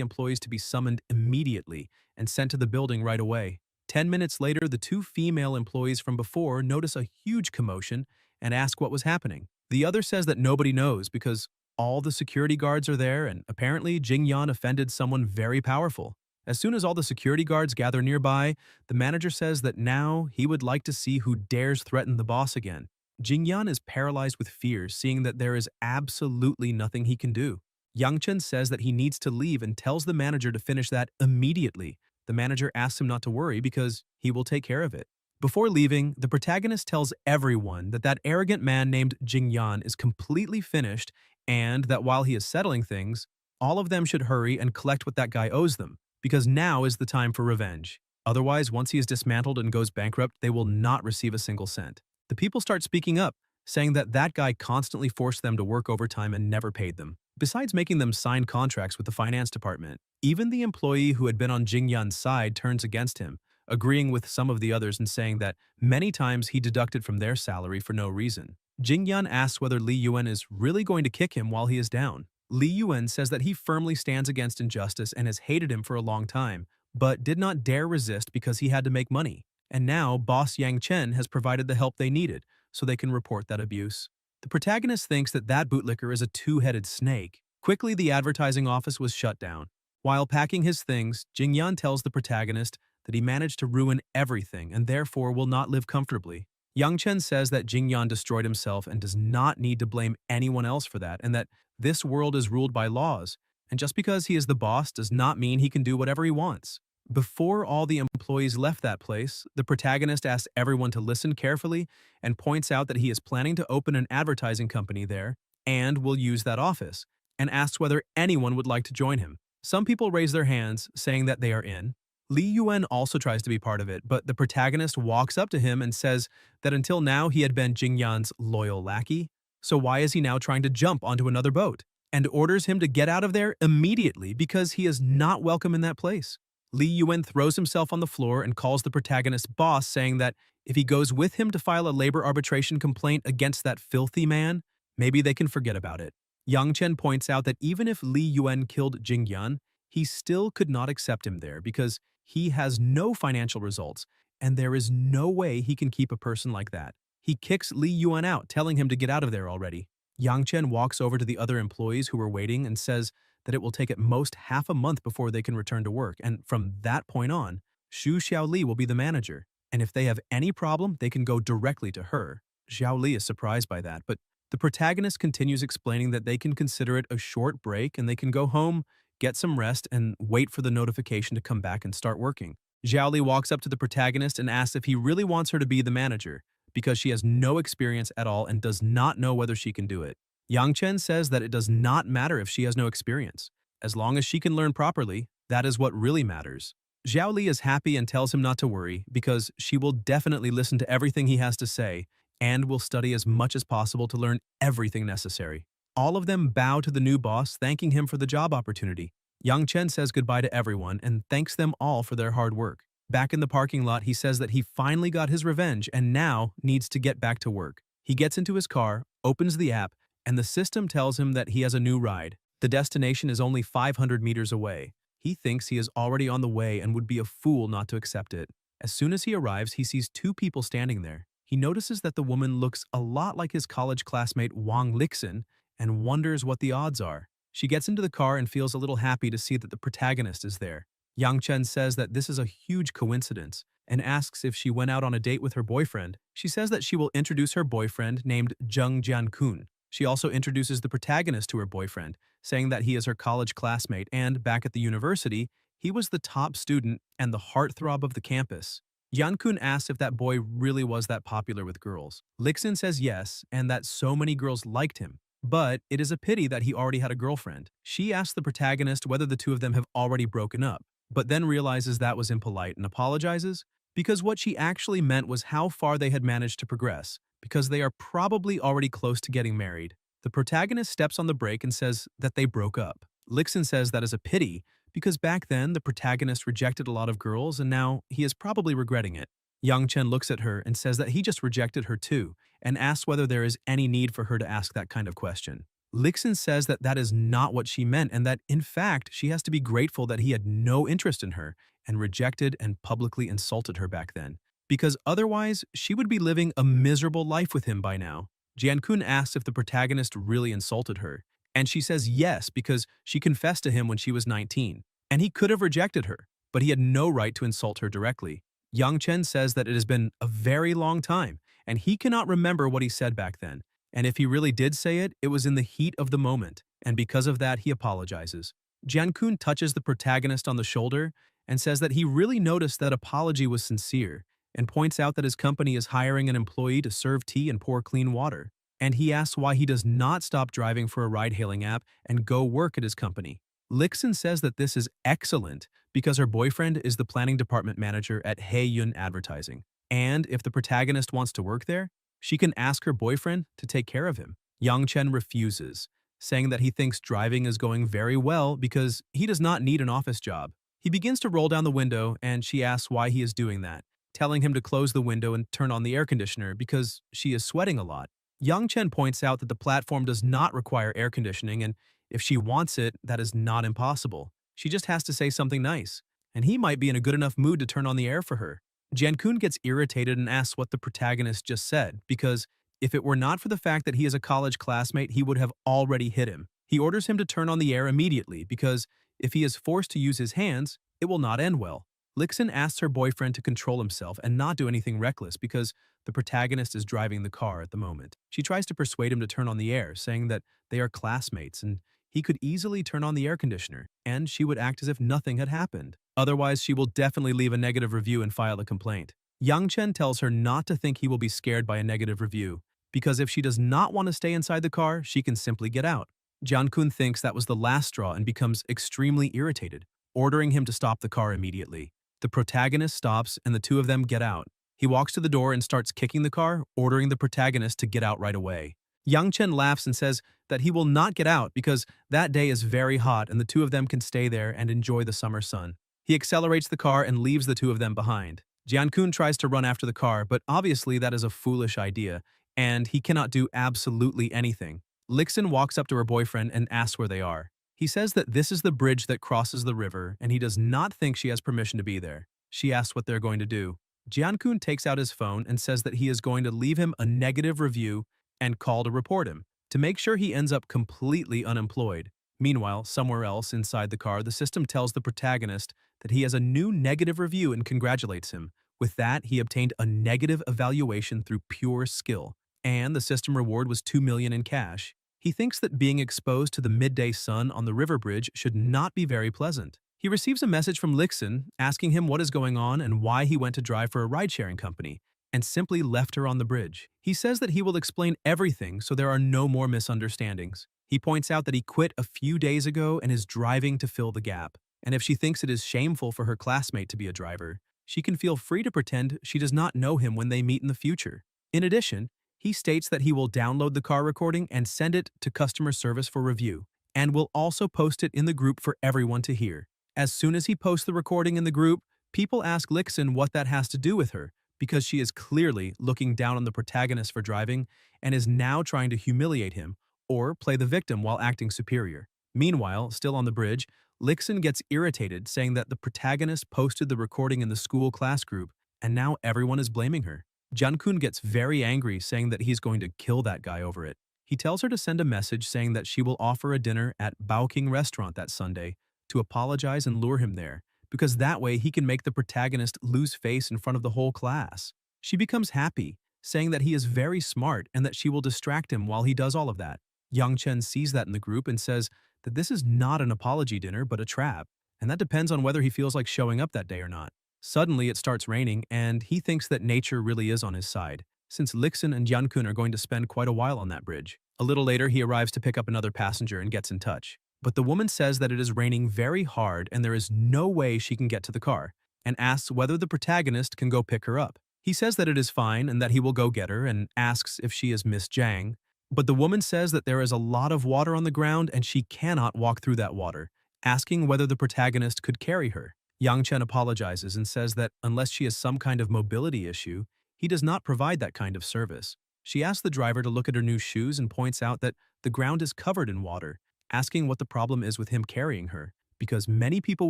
employees to be summoned immediately and sent to the building right away. 10 minutes later, the two female employees from before notice a huge commotion and ask what was happening. The other says that nobody knows because all the security guards are there, and apparently Jingyan offended someone very powerful. As soon as all the security guards gather nearby, the manager says that now he would like to see who dares threaten the boss again. Jingyan is paralyzed with fear, seeing that there is absolutely nothing he can do. Yangchen says that he needs to leave and tells the manager to finish that immediately. The manager asks him not to worry because he will take care of it. Before leaving, the protagonist tells everyone that that arrogant man named Jingyan is completely finished and that while he is settling things, all of them should hurry and collect what that guy owes them, because now is the time for revenge. Otherwise, once he is dismantled and goes bankrupt, they will not receive a single cent. The people start speaking up, saying that that guy constantly forced them to work overtime and never paid them. Besides making them sign contracts with the finance department, even the employee who had been on Jingyan's side turns against him, agreeing with some of the others and saying that many times he deducted from their salary for no reason. Jingyan asks whether Li Yuan is really going to kick him while he is down. Li Yuan says that he firmly stands against injustice and has hated him for a long time, but did not dare resist because he had to make money. And now boss Yang Chen has provided the help they needed, so they can report that abuse. The protagonist thinks that that bootlicker is a two-headed snake. Quickly, the advertising office was shut down. While packing his things, Jingyan tells the protagonist that he managed to ruin everything and therefore will not live comfortably. Yang Chen says that Jingyan destroyed himself and does not need to blame anyone else for that, and that this world is ruled by laws, and just because he is the boss does not mean he can do whatever he wants. Before all the employees left that place, the protagonist asks everyone to listen carefully and points out that he is planning to open an advertising company there and will use that office, and asks whether anyone would like to join him. Some people raise their hands, saying that they are in. Li Yuan also tries to be part of it, but the protagonist walks up to him and says that until now he had been Jingyan's loyal lackey, so why is he now trying to jump onto another boat? And orders him to get out of there immediately because he is not welcome in that place. Li Yuan throws himself on the floor and calls the protagonist's boss, saying that if he goes with him to file a labor arbitration complaint against that filthy man, maybe they can forget about it. Yang Chen points out that even if Li Yuan killed Jingyan, he still could not accept him there because he has no financial results, and there is no way he can keep a person like that. He kicks Li Yuan out, telling him to get out of there already. Yang Chen walks over to the other employees who were waiting and says that it will take at most half a month before they can return to work, and from that point on, Xu Xiaoli will be the manager, and if they have any problem, they can go directly to her. Xiaoli is surprised by that, but the protagonist continues explaining that they can consider it a short break and they can go home, get some rest, and wait for the notification to come back and start working. Xiaoli walks up to the protagonist and asks if he really wants her to be the manager, because she has no experience at all and does not know whether she can do it. Yang Chen says that it does not matter if she has no experience. As long as she can learn properly, that is what really matters. Xiao Li is happy and tells him not to worry because she will definitely listen to everything he has to say and will study as much as possible to learn everything necessary. All of them bow to the new boss, thanking him for the job opportunity. Yang Chen says goodbye to everyone and thanks them all for their hard work. Back in the parking lot, he says that he finally got his revenge and now needs to get back to work. He gets into his car, opens the app, and the system tells him that he has a new ride. The destination is only 500 meters away. He thinks he is already on the way and would be a fool not to accept it. As soon as he arrives, he sees two people standing there. He notices that the woman looks a lot like his college classmate Wang Lixin and wonders what the odds are. She gets into the car and feels a little happy to see that the protagonist is there. Yang Chen says that this is a huge coincidence and asks if she went out on a date with her boyfriend. She says that she will introduce her boyfriend named Zheng Jiankun. She also introduces the protagonist to her boyfriend, saying that he is her college classmate and, back at the university, he was the top student and the heartthrob of the campus. Yankun asks if that boy really was that popular with girls. Lixin says yes, and that so many girls liked him. But it is a pity that he already had a girlfriend. She asks the protagonist whether the two of them have already broken up, but then realizes that was impolite and apologizes, because what she actually meant was how far they had managed to progress, because they are probably already close to getting married. The protagonist steps on the brake and says that they broke up. Lixin says that is a pity, because back then the protagonist rejected a lot of girls and now he is probably regretting it. Young Chen looks at her and says that he just rejected her too, and asks whether there is any need for her to ask that kind of question. Lixin says that that is not what she meant and that, in fact, she has to be grateful that he had no interest in her and rejected and publicly insulted her back then, because otherwise she would be living a miserable life with him by now. Jian-kun asks if the protagonist really insulted her, and she says yes because she confessed to him when she was 19, and he could have rejected her, but he had no right to insult her directly. Yang Chen says that it has been a very long time, and he cannot remember what he said back then, and if he really did say it, it was in the heat of the moment, and because of that he apologizes. Jian-kun touches the protagonist on the shoulder and says that he really noticed that apology was sincere, and points out that his company is hiring an employee to serve tea and pour clean water. And he asks why he does not stop driving for a ride-hailing app and go work at his company. Lixin says that this is excellent because her boyfriend is the planning department manager at Haeyun Advertising. And if the protagonist wants to work there, she can ask her boyfriend to take care of him. Yang Chen refuses, saying that he thinks driving is going very well because he does not need an office job. He begins to roll down the window and she asks why he is doing that, telling him to close the window and turn on the air conditioner because she is sweating a lot. Yang Chen points out that the platform does not require air conditioning, and if she wants it, that is not impossible. She just has to say something nice, and he might be in a good enough mood to turn on the air for her. Jian-kun gets irritated and asks what the protagonist just said, because if it were not for the fact that he is a college classmate, he would have already hit him. He orders him to turn on the air immediately, because if he is forced to use his hands, it will not end well. Lixin asks her boyfriend to control himself and not do anything reckless because the protagonist is driving the car at the moment. She tries to persuade him to turn on the air, saying that they are classmates and he could easily turn on the air conditioner, and she would act as if nothing had happened. Otherwise, she will definitely leave a negative review and file a complaint. Yang Chen tells her not to think he will be scared by a negative review, because if she does not want to stay inside the car, she can simply get out. Jian-kun thinks that was the last straw and becomes extremely irritated, ordering him to stop the car immediately. The protagonist stops and the two of them get out. He walks to the door and starts kicking the car, ordering the protagonist to get out right away. Yang Chen laughs and says that he will not get out because that day is very hot and the two of them can stay there and enjoy the summer sun. He accelerates the car and leaves the two of them behind. Jian-kun tries to run after the car, but obviously that is a foolish idea, and he cannot do absolutely anything. Lixin walks up to her boyfriend and asks where they are. He says that this is the bridge that crosses the river, and he does not think she has permission to be there. She asks what they're going to do. Jian-kun takes out his phone and says that he is going to leave him a negative review and call to report him, to make sure he ends up completely unemployed. Meanwhile, somewhere else inside the car, the system tells the protagonist that he has a new negative review and congratulates him. With that, he obtained a negative evaluation through pure skill, and the system reward was 2 million in cash. He thinks that being exposed to the midday sun on the river bridge should not be very pleasant. He receives a message from Lixin asking him what is going on and why he went to drive for a ride-sharing company, and simply left her on the bridge. He says that he will explain everything so there are no more misunderstandings. He points out that he quit a few days ago and is driving to fill the gap, and if she thinks it is shameful for her classmate to be a driver, she can feel free to pretend she does not know him when they meet in the future. In addition, he states that he will download the car recording and send it to customer service for review, and will also post it in the group for everyone to hear. As soon as he posts the recording in the group, people ask Lixin what that has to do with her, because she is clearly looking down on the protagonist for driving and is now trying to humiliate him or play the victim while acting superior. Meanwhile, still on the bridge, Lixin gets irritated, saying that the protagonist posted the recording in the school class group, and now everyone is blaming her. Jian-kun gets very angry, saying that he's going to kill that guy over it. He tells her to send a message saying that she will offer a dinner at Baoking restaurant that Sunday to apologize and lure him there, because that way he can make the protagonist lose face in front of the whole class. She becomes happy, saying that he is very smart and that she will distract him while he does all of that. Yang Chen sees that in the group and says that this is not an apology dinner but a trap, and that depends on whether he feels like showing up that day or not. Suddenly it starts raining, and he thinks that nature really is on his side, since Lixin and Jian-kun are going to spend quite a while on that bridge. A little later, he arrives to pick up another passenger and gets in touch. But the woman says that it is raining very hard and there is no way she can get to the car, and asks whether the protagonist can go pick her up. He says that it is fine and that he will go get her, and asks if she is Miss Zhang. But the woman says that there is a lot of water on the ground and she cannot walk through that water, asking whether the protagonist could carry her. Yang Chen apologizes and says that unless she has some kind of mobility issue, he does not provide that kind of service. She asks the driver to look at her new shoes and points out that the ground is covered in water, asking what the problem is with him carrying her, because many people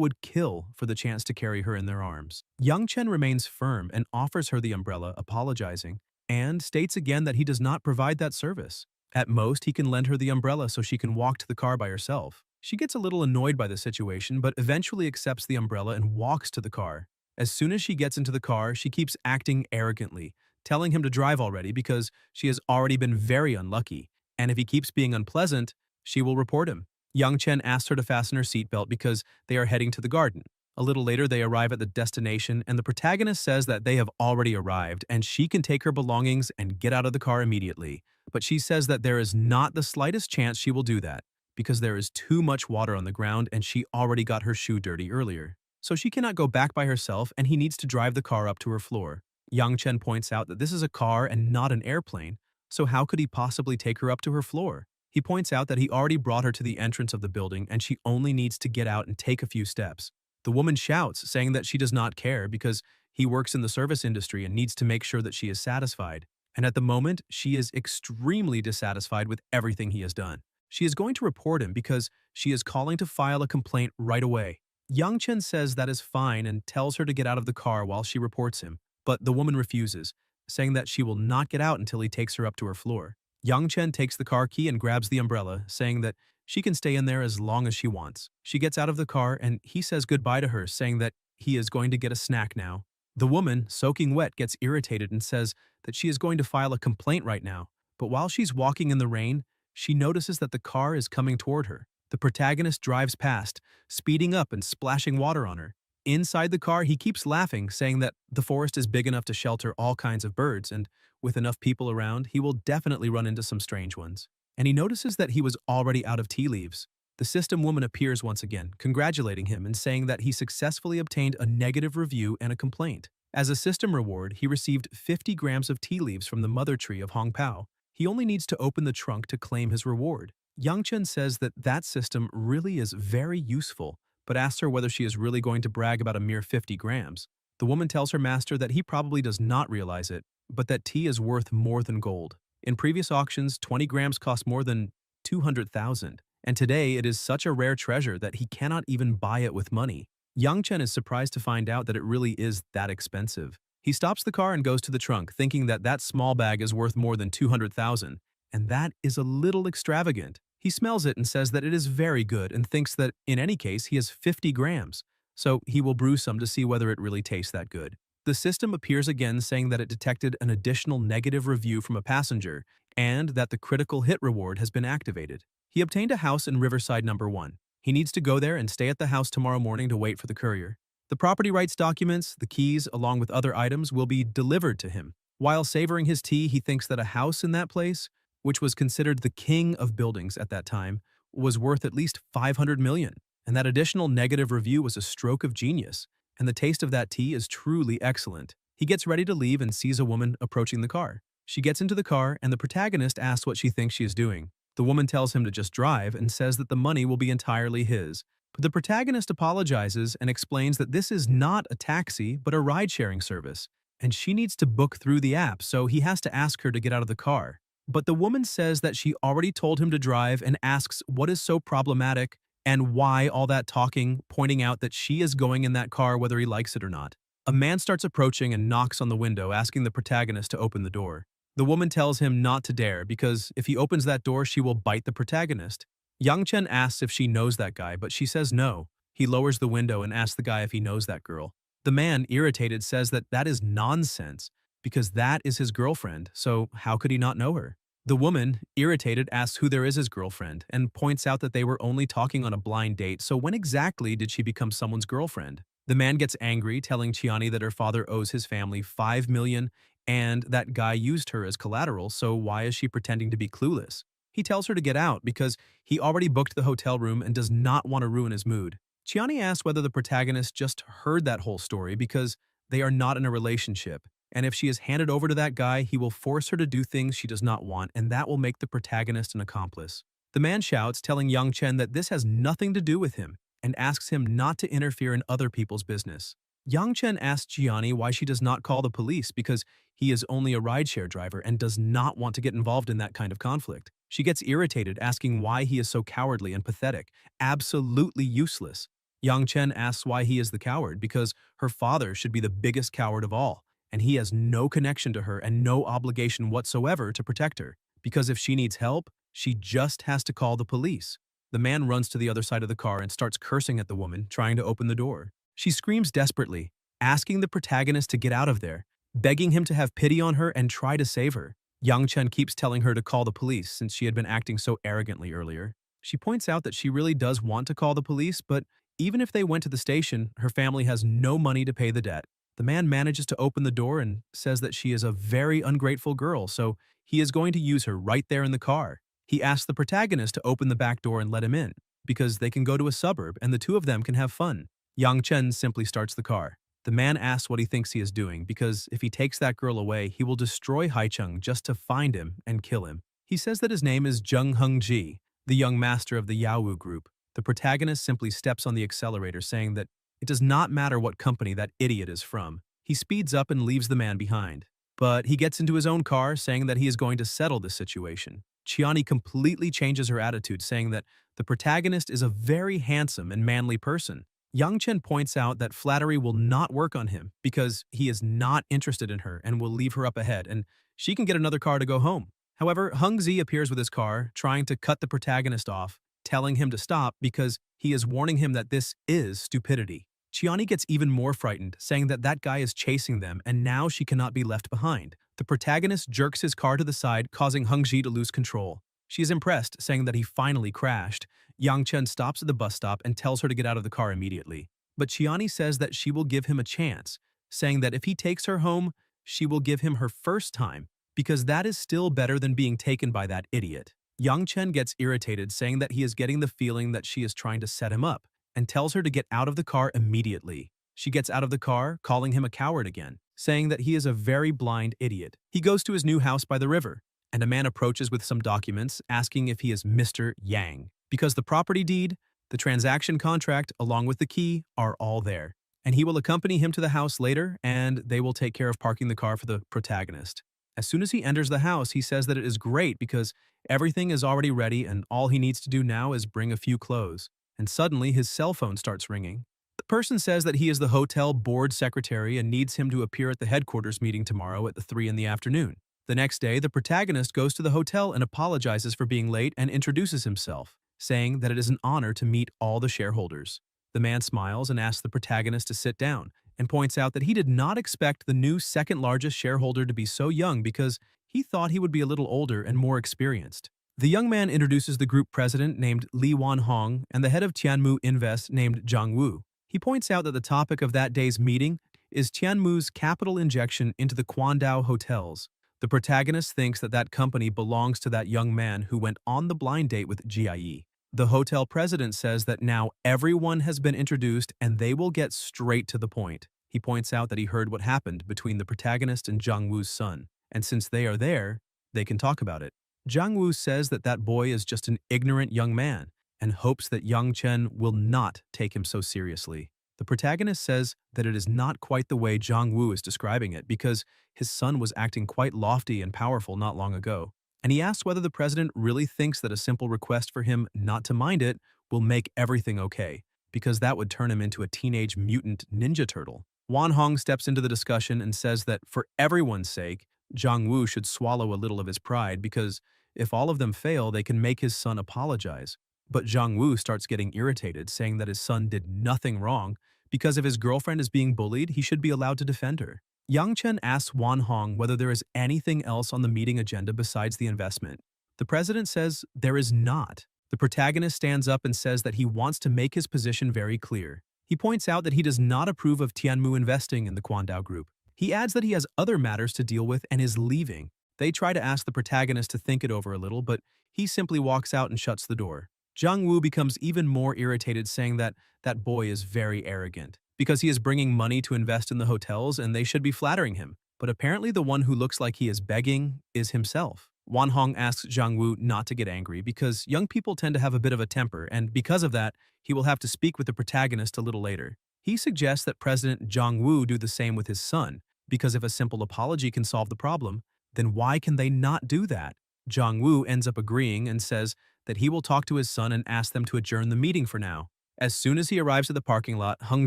would kill for the chance to carry her in their arms. Yang Chen remains firm and offers her the umbrella, apologizing, and states again that he does not provide that service. At most, he can lend her the umbrella so she can walk to the car by herself. She gets a little annoyed by the situation, but eventually accepts the umbrella and walks to the car. As soon as she gets into the car, she keeps acting arrogantly, telling him to drive already because she has already been very unlucky, and if he keeps being unpleasant, she will report him. Yang Chen asks her to fasten her seatbelt because they are heading to the garden. A little later, they arrive at the destination, and the protagonist says that they have already arrived and she can take her belongings and get out of the car immediately. But she says that there is not the slightest chance she will do that because there is too much water on the ground and she already got her shoe dirty earlier. So she cannot go back by herself and he needs to drive the car up to her floor. Yang Chen points out that this is a car and not an airplane, so how could he possibly take her up to her floor? He points out that he already brought her to the entrance of the building and she only needs to get out and take a few steps. The woman shouts, saying that she does not care because he works in the service industry and needs to make sure that she is satisfied. And at the moment, she is extremely dissatisfied with everything he has done. She is going to report him because she is calling to file a complaint right away. Yang Chen says that is fine and tells her to get out of the car while she reports him, but the woman refuses, saying that she will not get out until he takes her up to her floor. Yang Chen takes the car key and grabs the umbrella, saying that she can stay in there as long as she wants. She gets out of the car and he says goodbye to her, saying that he is going to get a snack now. The woman, soaking wet, gets irritated and says that she is going to file a complaint right now. But while she's walking in the rain, she notices that the car is coming toward her. The protagonist drives past, speeding up and splashing water on her. Inside the car, he keeps laughing, saying that the forest is big enough to shelter all kinds of birds, and with enough people around, he will definitely run into some strange ones. And he notices that he was already out of tea leaves. The system woman appears once again, congratulating him and saying that he successfully obtained a negative review and a complaint. As a system reward, he received 50 grams of tea leaves from the mother tree of Hong Pao. He only needs to open the trunk to claim his reward. Yang Chen says that that system really is very useful, but asks her whether she is really going to brag about a mere 50 grams. The woman tells her master that he probably does not realize it, but that tea is worth more than gold. In previous auctions, 20 grams cost more than 200,000, and today it is such a rare treasure that he cannot even buy it with money. Yang Chen is surprised to find out that it really is that expensive. He stops the car and goes to the trunk, thinking that that small bag is worth more than 200,000, and that is a little extravagant. He smells it and says that it is very good and thinks that, in any case, he has 50 grams, so he will brew some to see whether it really tastes that good. The system appears again, saying that it detected an additional negative review from a passenger and that the critical hit reward has been activated. He obtained a house in Riverside number 1. He needs to go there and stay at the house tomorrow morning to wait for the courier. The property rights documents, the keys, along with other items will be delivered to him. While savoring his tea, he thinks that a house in that place, which was considered the king of buildings at that time, was worth at least 500 million, and that additional negative review was a stroke of genius, and the taste of that tea is truly excellent. He gets ready to leave and sees a woman approaching the car. She gets into the car, and the protagonist asks what she thinks she is doing. The woman tells him to just drive and says that the money will be entirely his. But the protagonist apologizes and explains that this is not a taxi, but a ride-sharing service, and she needs to book through the app, so he has to ask her to get out of the car. But the woman says that she already told him to drive and asks what is so problematic and why all that talking, pointing out that she is going in that car whether he likes it or not. A man starts approaching and knocks on the window, asking the protagonist to open the door. The woman tells him not to dare because if he opens that door, she will bite the protagonist. Yang Chen asks if she knows that guy, but she says no. He lowers the window and asks the guy if he knows that girl. The man, irritated, says that that is nonsense because that is his girlfriend, so how could he not know her? The woman, irritated, asks who there is his girlfriend and points out that they were only talking on a blind date, so when exactly did she become someone's girlfriend? The man gets angry, telling Chiani that her father owes his family 5 million and that guy used her as collateral, so why is she pretending to be clueless? He tells her to get out because he already booked the hotel room and does not want to ruin his mood. Chiani asks whether the protagonist just heard that whole story because they are not in a relationship, and if she is handed over to that guy, he will force her to do things she does not want, and that will make the protagonist an accomplice. The man shouts, telling Yang Chen that this has nothing to do with him, and asks him not to interfere in other people's business. Yang Chen asks Gianni why she does not call the police because he is only a rideshare driver and does not want to get involved in that kind of conflict. She gets irritated, asking why he is so cowardly and pathetic, absolutely useless. Yang Chen asks why he is the coward because her father should be the biggest coward of all, and he has no connection to her and no obligation whatsoever to protect her, because if she needs help, she just has to call the police. The man runs to the other side of the car and starts cursing at the woman, trying to open the door. She screams desperately, asking the protagonist to get out of there, begging him to have pity on her and try to save her. Yang Chen keeps telling her to call the police since she had been acting so arrogantly earlier. She points out that she really does want to call the police, but even if they went to the station, her family has no money to pay the debt. The man manages to open the door and says that she is a very ungrateful girl, so he is going to use her right there in the car. He asks the protagonist to open the back door and let him in, because they can go to a suburb and the two of them can have fun. Yang Chen simply starts the car. The man asks what he thinks he is doing, because if he takes that girl away, he will destroy Haicheng just to find him and kill him. He says that his name is Zheng Hengji, the young master of the Yaowu group. The protagonist simply steps on the accelerator, saying that it does not matter what company that idiot is from. He speeds up and leaves the man behind. But he gets into his own car, saying that he is going to settle this situation. Chiani completely changes her attitude, saying that the protagonist is a very handsome and manly person. Yang Chen points out that flattery will not work on him because he is not interested in her and will leave her up ahead, and she can get another car to go home. However, Hung Zi appears with his car, trying to cut the protagonist off, telling him to stop because he is warning him that this is stupidity. Chiani gets even more frightened, saying that that guy is chasing them and now she cannot be left behind. The protagonist jerks his car to the side, causing Hung Zi to lose control. She is impressed, saying that he finally crashed. Yang Chen stops at the bus stop and tells her to get out of the car immediately. But Chiani says that she will give him a chance, saying that if he takes her home, she will give him her first time, because that is still better than being taken by that idiot. Yang Chen gets irritated, saying that he is getting the feeling that she is trying to set him up, and tells her to get out of the car immediately. She gets out of the car, calling him a coward again, saying that he is a very blind idiot. He goes to his new house by the river, and a man approaches with some documents, asking if he is Mr. Yang, because the property deed, the transaction contract, along with the key, are all there. And he will accompany him to the house later, and they will take care of parking the car for the protagonist. As soon as he enters the house, he says that it is great because everything is already ready and all he needs to do now is bring a few clothes. And suddenly, his cell phone starts ringing. The person says that he is the hotel board secretary and needs him to appear at the headquarters meeting tomorrow at 3 in the afternoon. The next day, the protagonist goes to the hotel and apologizes for being late and introduces himself, saying that it is an honor to meet all the shareholders. The man smiles and asks the protagonist to sit down, and points out that he did not expect the new second-largest shareholder to be so young because he thought he would be a little older and more experienced. The young man introduces the group president named Li Wanhong and the head of Tianmu Invest named Zhang Wu. He points out that the topic of that day's meeting is Tianmu's capital injection into the Quando hotels. The protagonist thinks that that company belongs to that young man who went on the blind date with Jie. The hotel president says that now everyone has been introduced and they will get straight to the point. He points out that he heard what happened between the protagonist and Zhang Wu's son, and since they are there, they can talk about it. Zhang Wu says that that boy is just an ignorant young man and hopes that Yang Chen will not take him so seriously. The protagonist says that it is not quite the way Zhang Wu is describing it because his son was acting quite lofty and powerful not long ago. And he asks whether the president really thinks that a simple request for him not to mind it will make everything okay, because that would turn him into a teenage mutant ninja turtle. Wan Hong steps into the discussion and says that for everyone's sake, Zhang Wu should swallow a little of his pride because if all of them fail, they can make his son apologize. But Zhang Wu starts getting irritated, saying that his son did nothing wrong because if his girlfriend is being bullied, he should be allowed to defend her. Yang Chen asks Wan Hong whether there is anything else on the meeting agenda besides the investment. The president says there is not. The protagonist stands up and says that he wants to make his position very clear. He points out that he does not approve of Tianmu investing in the Quando group. He adds that he has other matters to deal with and is leaving. They try to ask the protagonist to think it over a little, but he simply walks out and shuts the door. Zhang Wu becomes even more irritated, saying that that boy is very arrogant because he is bringing money to invest in the hotels and they should be flattering him. But apparently the one who looks like he is begging is himself. Wan Hong asks Zhang Wu not to get angry because young people tend to have a bit of a temper, and because of that, he will have to speak with the protagonist a little later. He suggests that President Zhang Wu do the same with his son, because if a simple apology can solve the problem, then why can they not do that? Zhang Wu ends up agreeing and says that he will talk to his son and ask them to adjourn the meeting for now. As soon as he arrives at the parking lot, Hung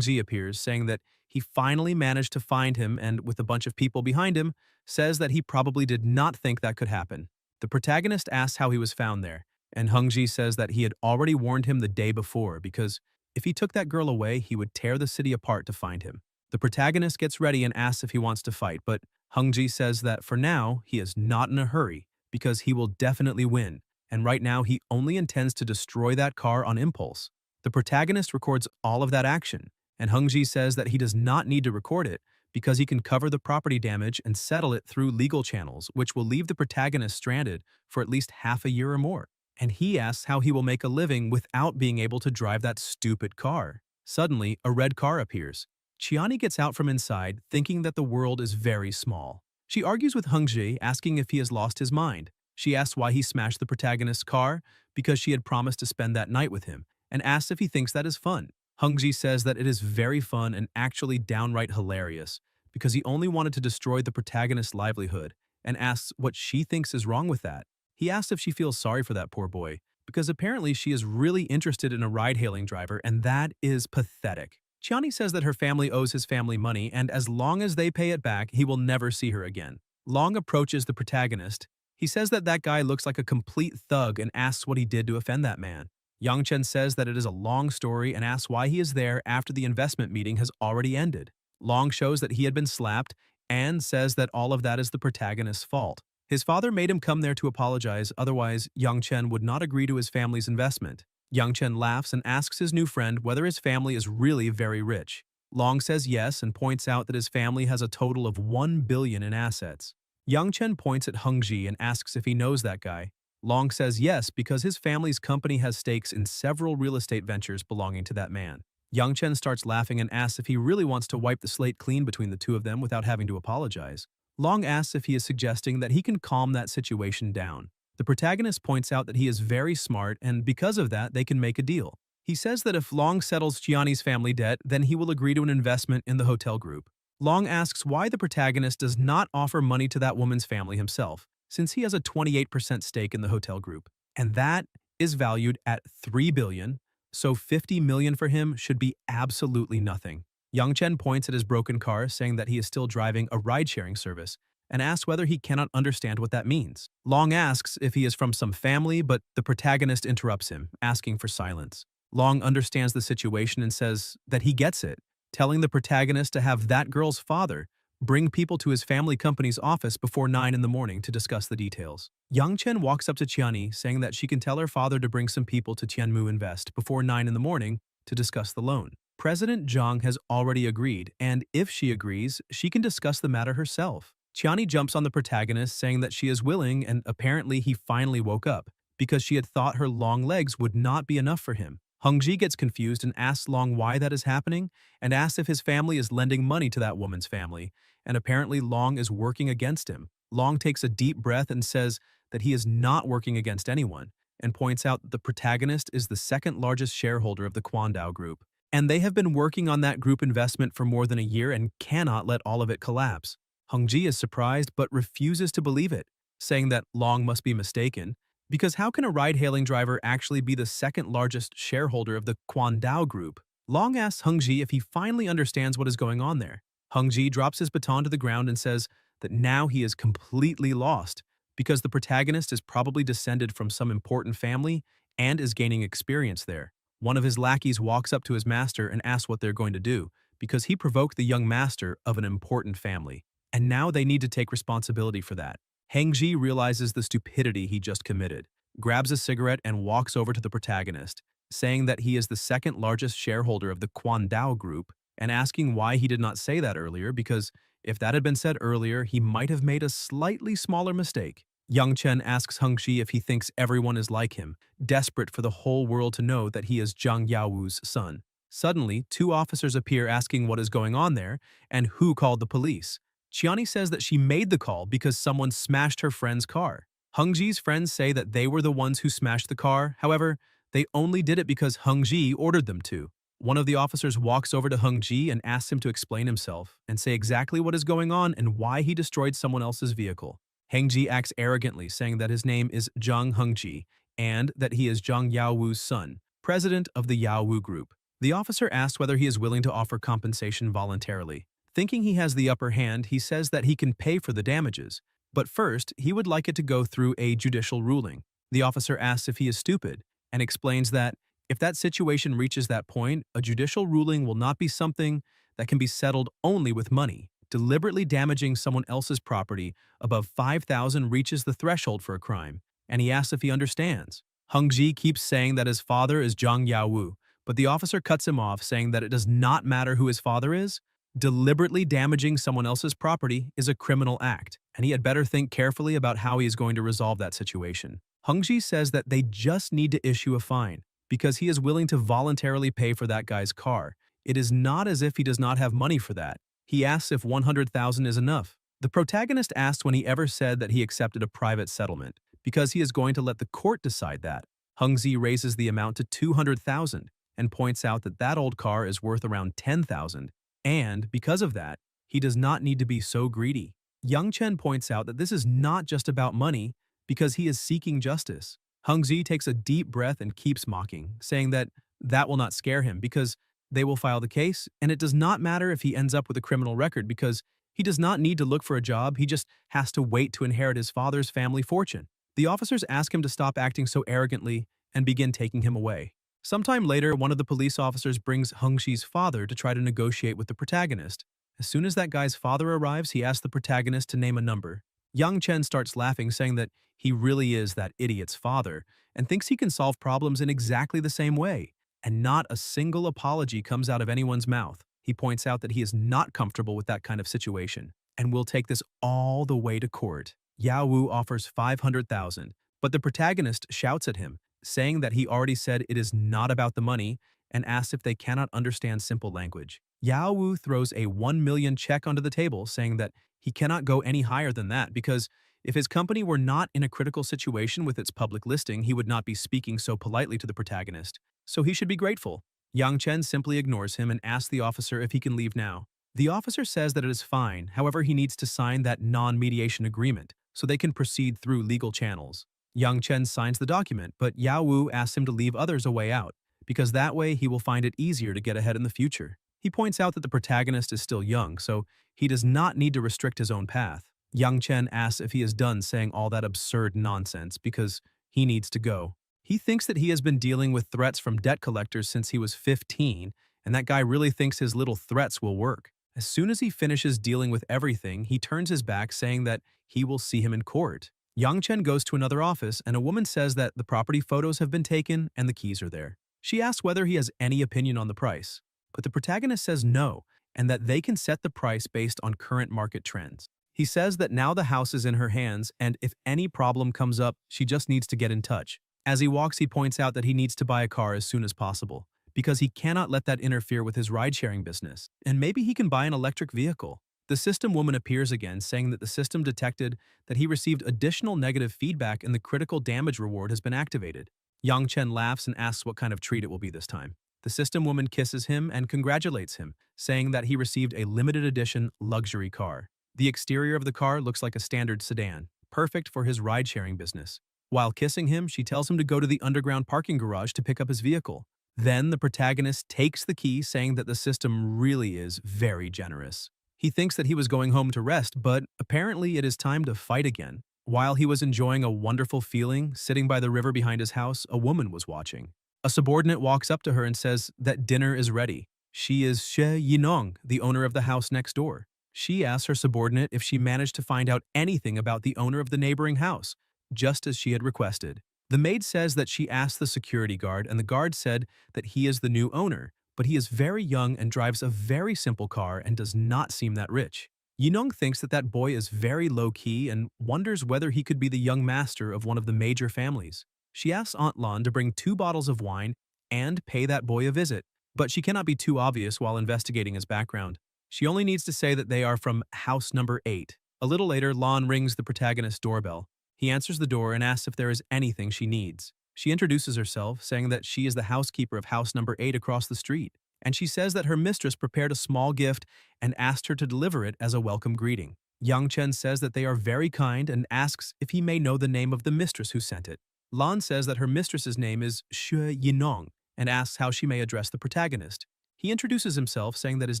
Ji appears, saying that he finally managed to find him and, with a bunch of people behind him, says that he probably did not think that could happen. The protagonist asks how he was found there, and Hung Ji says that he had already warned him the day before because if he took that girl away, he would tear the city apart to find him. The protagonist gets ready and asks if he wants to fight, but Hung Ji says that for now, he is not in a hurry because he will definitely win, and right now he only intends to destroy that car on impulse. The protagonist records all of that action, and Hung Ji says that he does not need to record it because he can cover the property damage and settle it through legal channels, which will leave the protagonist stranded for at least half a year or more. And he asks how he will make a living without being able to drive that stupid car. Suddenly, a red car appears. Chiani gets out from inside, thinking that the world is very small. She argues with Hung Ji, asking if he has lost his mind. She asks why he smashed the protagonist's car, because she had promised to spend that night with him, and asks if he thinks that is fun. Hung Ji says that it is very fun and actually downright hilarious, because he only wanted to destroy the protagonist's livelihood, and asks what she thinks is wrong with that. He asks if she feels sorry for that poor boy, because apparently she is really interested in a ride-hailing driver, and that is pathetic. Chiani says that her family owes his family money, and as long as they pay it back, he will never see her again. Long approaches the protagonist. He says that that guy looks like a complete thug and asks what he did to offend that man. Yang Chen says that it is a long story and asks why he is there after the investment meeting has already ended. Long shows that he had been slapped and says that all of that is the protagonist's fault. His father made him come there to apologize, otherwise Yang Chen would not agree to his family's investment. Yang Chen laughs and asks his new friend whether his family is really very rich. Long says yes and points out that his family has a total of 1 billion in assets. Yang Chen points at Hung Ji and asks if he knows that guy. Long says yes because his family's company has stakes in several real estate ventures belonging to that man. Yang Chen starts laughing and asks if he really wants to wipe the slate clean between the two of them without having to apologize. Long asks if he is suggesting that he can calm that situation down. The protagonist points out that he is very smart and because of that they can make a deal. He says that if Long settles Chiani's family debt, then he will agree to an investment in the hotel group. Long asks why the protagonist does not offer money to that woman's family himself, since he has a 28% stake in the hotel group, and that is valued at 3 billion, so 50 million for him should be absolutely nothing. Yang Chen points at his broken car, saying that he is still driving a ride-sharing service, and asks whether he cannot understand what that means. Long asks if he is from some family, but the protagonist interrupts him, asking for silence. Long understands the situation and says that he gets it, telling the protagonist to have that girl's father bring people to his family company's office before 9 in the morning to discuss the details. Yang Chen walks up to Chiani, saying that she can tell her father to bring some people to Tianmu Invest before 9 in the morning to discuss the loan. President Zhang has already agreed, and if she agrees, she can discuss the matter herself. Chiani jumps on the protagonist, saying that she is willing, and apparently he finally woke up, because she had thought her long legs would not be enough for him. Hung Ji gets confused and asks Long why that is happening, and asks if his family is lending money to that woman's family, and apparently Long is working against him. Long takes a deep breath and says that he is not working against anyone, and points out that the protagonist is the second largest shareholder of the Quando group, and they have been working on that group investment for more than a year and cannot let all of it collapse. Hung Ji is surprised but refuses to believe it, saying that Long must be mistaken, because how can a ride-hailing driver actually be the second largest shareholder of the Quando group? Long asks Hung Ji if he finally understands what is going on there. Hung Ji drops his baton to the ground and says that now he is completely lost, because the protagonist is probably descended from some important family and is gaining experience there. One of his lackeys walks up to his master and asks what they're going to do, because he provoked the young master of an important family, and now they need to take responsibility for that. Heng Ji realizes the stupidity he just committed, grabs a cigarette and walks over to the protagonist, saying that he is the second largest shareholder of the Quando group, and asking why he did not say that earlier, because if that had been said earlier, he might have made a slightly smaller mistake. Yang Chen asks Hung Ji if he thinks everyone is like him, desperate for the whole world to know that he is Zhang Yaowu's son. Suddenly, two officers appear asking what is going on there and who called the police. Chiani says that she made the call because someone smashed her friend's car. Hungji's friends say that they were the ones who smashed the car. However, they only did it because Hungji ordered them to. One of the officers walks over to Hungji and asks him to explain himself and say exactly what is going on and why he destroyed someone else's vehicle. Hengji acts arrogantly, saying that his name is Zhang Hengji and that he is Zhang Yaowu's son, president of the Yaowu Group. The officer asks whether he is willing to offer compensation voluntarily. Thinking he has the upper hand, he says that he can pay for the damages, but first, he would like it to go through a judicial ruling. The officer asks if he is stupid and explains that if that situation reaches that point, a judicial ruling will not be something that can be settled only with money. Deliberately damaging someone else's property above 5,000 reaches the threshold for a crime, and he asks if he understands. Hengji keeps saying that his father is Zhang Yaowu, but the officer cuts him off, saying that it does not matter who his father is. Deliberately damaging someone else's property is a criminal act, and he had better think carefully about how he is going to resolve that situation. Hengji says that they just need to issue a fine, because he is willing to voluntarily pay for that guy's car. It is not as if he does not have money for that. He asks if 100,000 is enough. The protagonist asks when he ever said that he accepted a private settlement, because he is going to let the court decide that. Hengji raises the amount to 200,000 and points out that that old car is worth around 10,000, and because of that, he does not need to be so greedy. Yang Chen points out that this is not just about money, because he is seeking justice. Hengji takes a deep breath and keeps mocking, saying that will not scare him because they will file the case, and it does not matter if he ends up with a criminal record because he does not need to look for a job, he just has to wait to inherit his father's family fortune. The officers ask him to stop acting so arrogantly and begin taking him away. Sometime later, one of the police officers brings Hengji's father to try to negotiate with the protagonist. As soon as that guy's father arrives, he asks the protagonist to name a number. Yang Chen starts laughing, saying that he really is that idiot's father and thinks he can solve problems in exactly the same way, and not a single apology comes out of anyone's mouth. He points out that he is not comfortable with that kind of situation and will take this all the way to court. Yao Wu offers 500,000, but the protagonist shouts at him, saying that he already said it is not about the money and asks if they cannot understand simple language. Yao Wu throws a 1 million check onto the table, saying that he cannot go any higher than that because if his company were not in a critical situation with its public listing, he would not be speaking so politely to the protagonist, so he should be grateful. Yang Chen simply ignores him and asks the officer if he can leave now. The officer says that it is fine, however he needs to sign that non-mediation agreement so they can proceed through legal channels. Yang Chen signs the document, but Yao Wu asks him to leave others a way out, because that way he will find it easier to get ahead in the future. He points out that the protagonist is still young, so he does not need to restrict his own path. Yang Chen asks if he is done saying all that absurd nonsense because he needs to go. He thinks that he has been dealing with threats from debt collectors since he was 15, and that guy really thinks his little threats will work. As soon as he finishes dealing with everything, he turns his back, saying that he will see him in court. Yang Chen goes to another office, and a woman says that the property photos have been taken and the keys are there. She asks whether he has any opinion on the price, but the protagonist says no, and that they can set the price based on current market trends. He says that now the house is in her hands, and if any problem comes up, she just needs to get in touch. As he walks, he points out that he needs to buy a car as soon as possible, because he cannot let that interfere with his ride-sharing business, and maybe he can buy an electric vehicle. The system woman appears again, saying that the system detected that he received additional negative feedback and the critical damage reward has been activated. Yang Chen laughs and asks what kind of treat it will be this time. The system woman kisses him and congratulates him, saying that he received a limited edition luxury car. The exterior of the car looks like a standard sedan, perfect for his ride-sharing business. While kissing him, she tells him to go to the underground parking garage to pick up his vehicle. Then the protagonist takes the key, saying that the system really is very generous. He thinks that he was going home to rest, but apparently it is time to fight again. While he was enjoying a wonderful feeling, sitting by the river behind his house, a woman was watching. A subordinate walks up to her and says that dinner is ready. She is She Yinong, the owner of the house next door. She asks her subordinate if she managed to find out anything about the owner of the neighboring house, just as she had requested. The maid says that she asked the security guard, and the guard said that he is the new owner, but he is very young and drives a very simple car and does not seem that rich. Yinong thinks that that boy is very low-key and wonders whether he could be the young master of one of the major families. She asks Aunt Lan to bring 2 bottles of wine and pay that boy a visit, but she cannot be too obvious while investigating his background. She only needs to say that they are from house number 8. A little later, Lan rings the protagonist's doorbell. He answers the door and asks if there is anything she needs. She introduces herself, saying that she is the housekeeper of house number 8 across the street, and she says that her mistress prepared a small gift and asked her to deliver it as a welcome greeting. Yang Chen says that they are very kind and asks if he may know the name of the mistress who sent it. Lan says that her mistress's name is Xue Yinong and asks how she may address the protagonist. He introduces himself, saying that his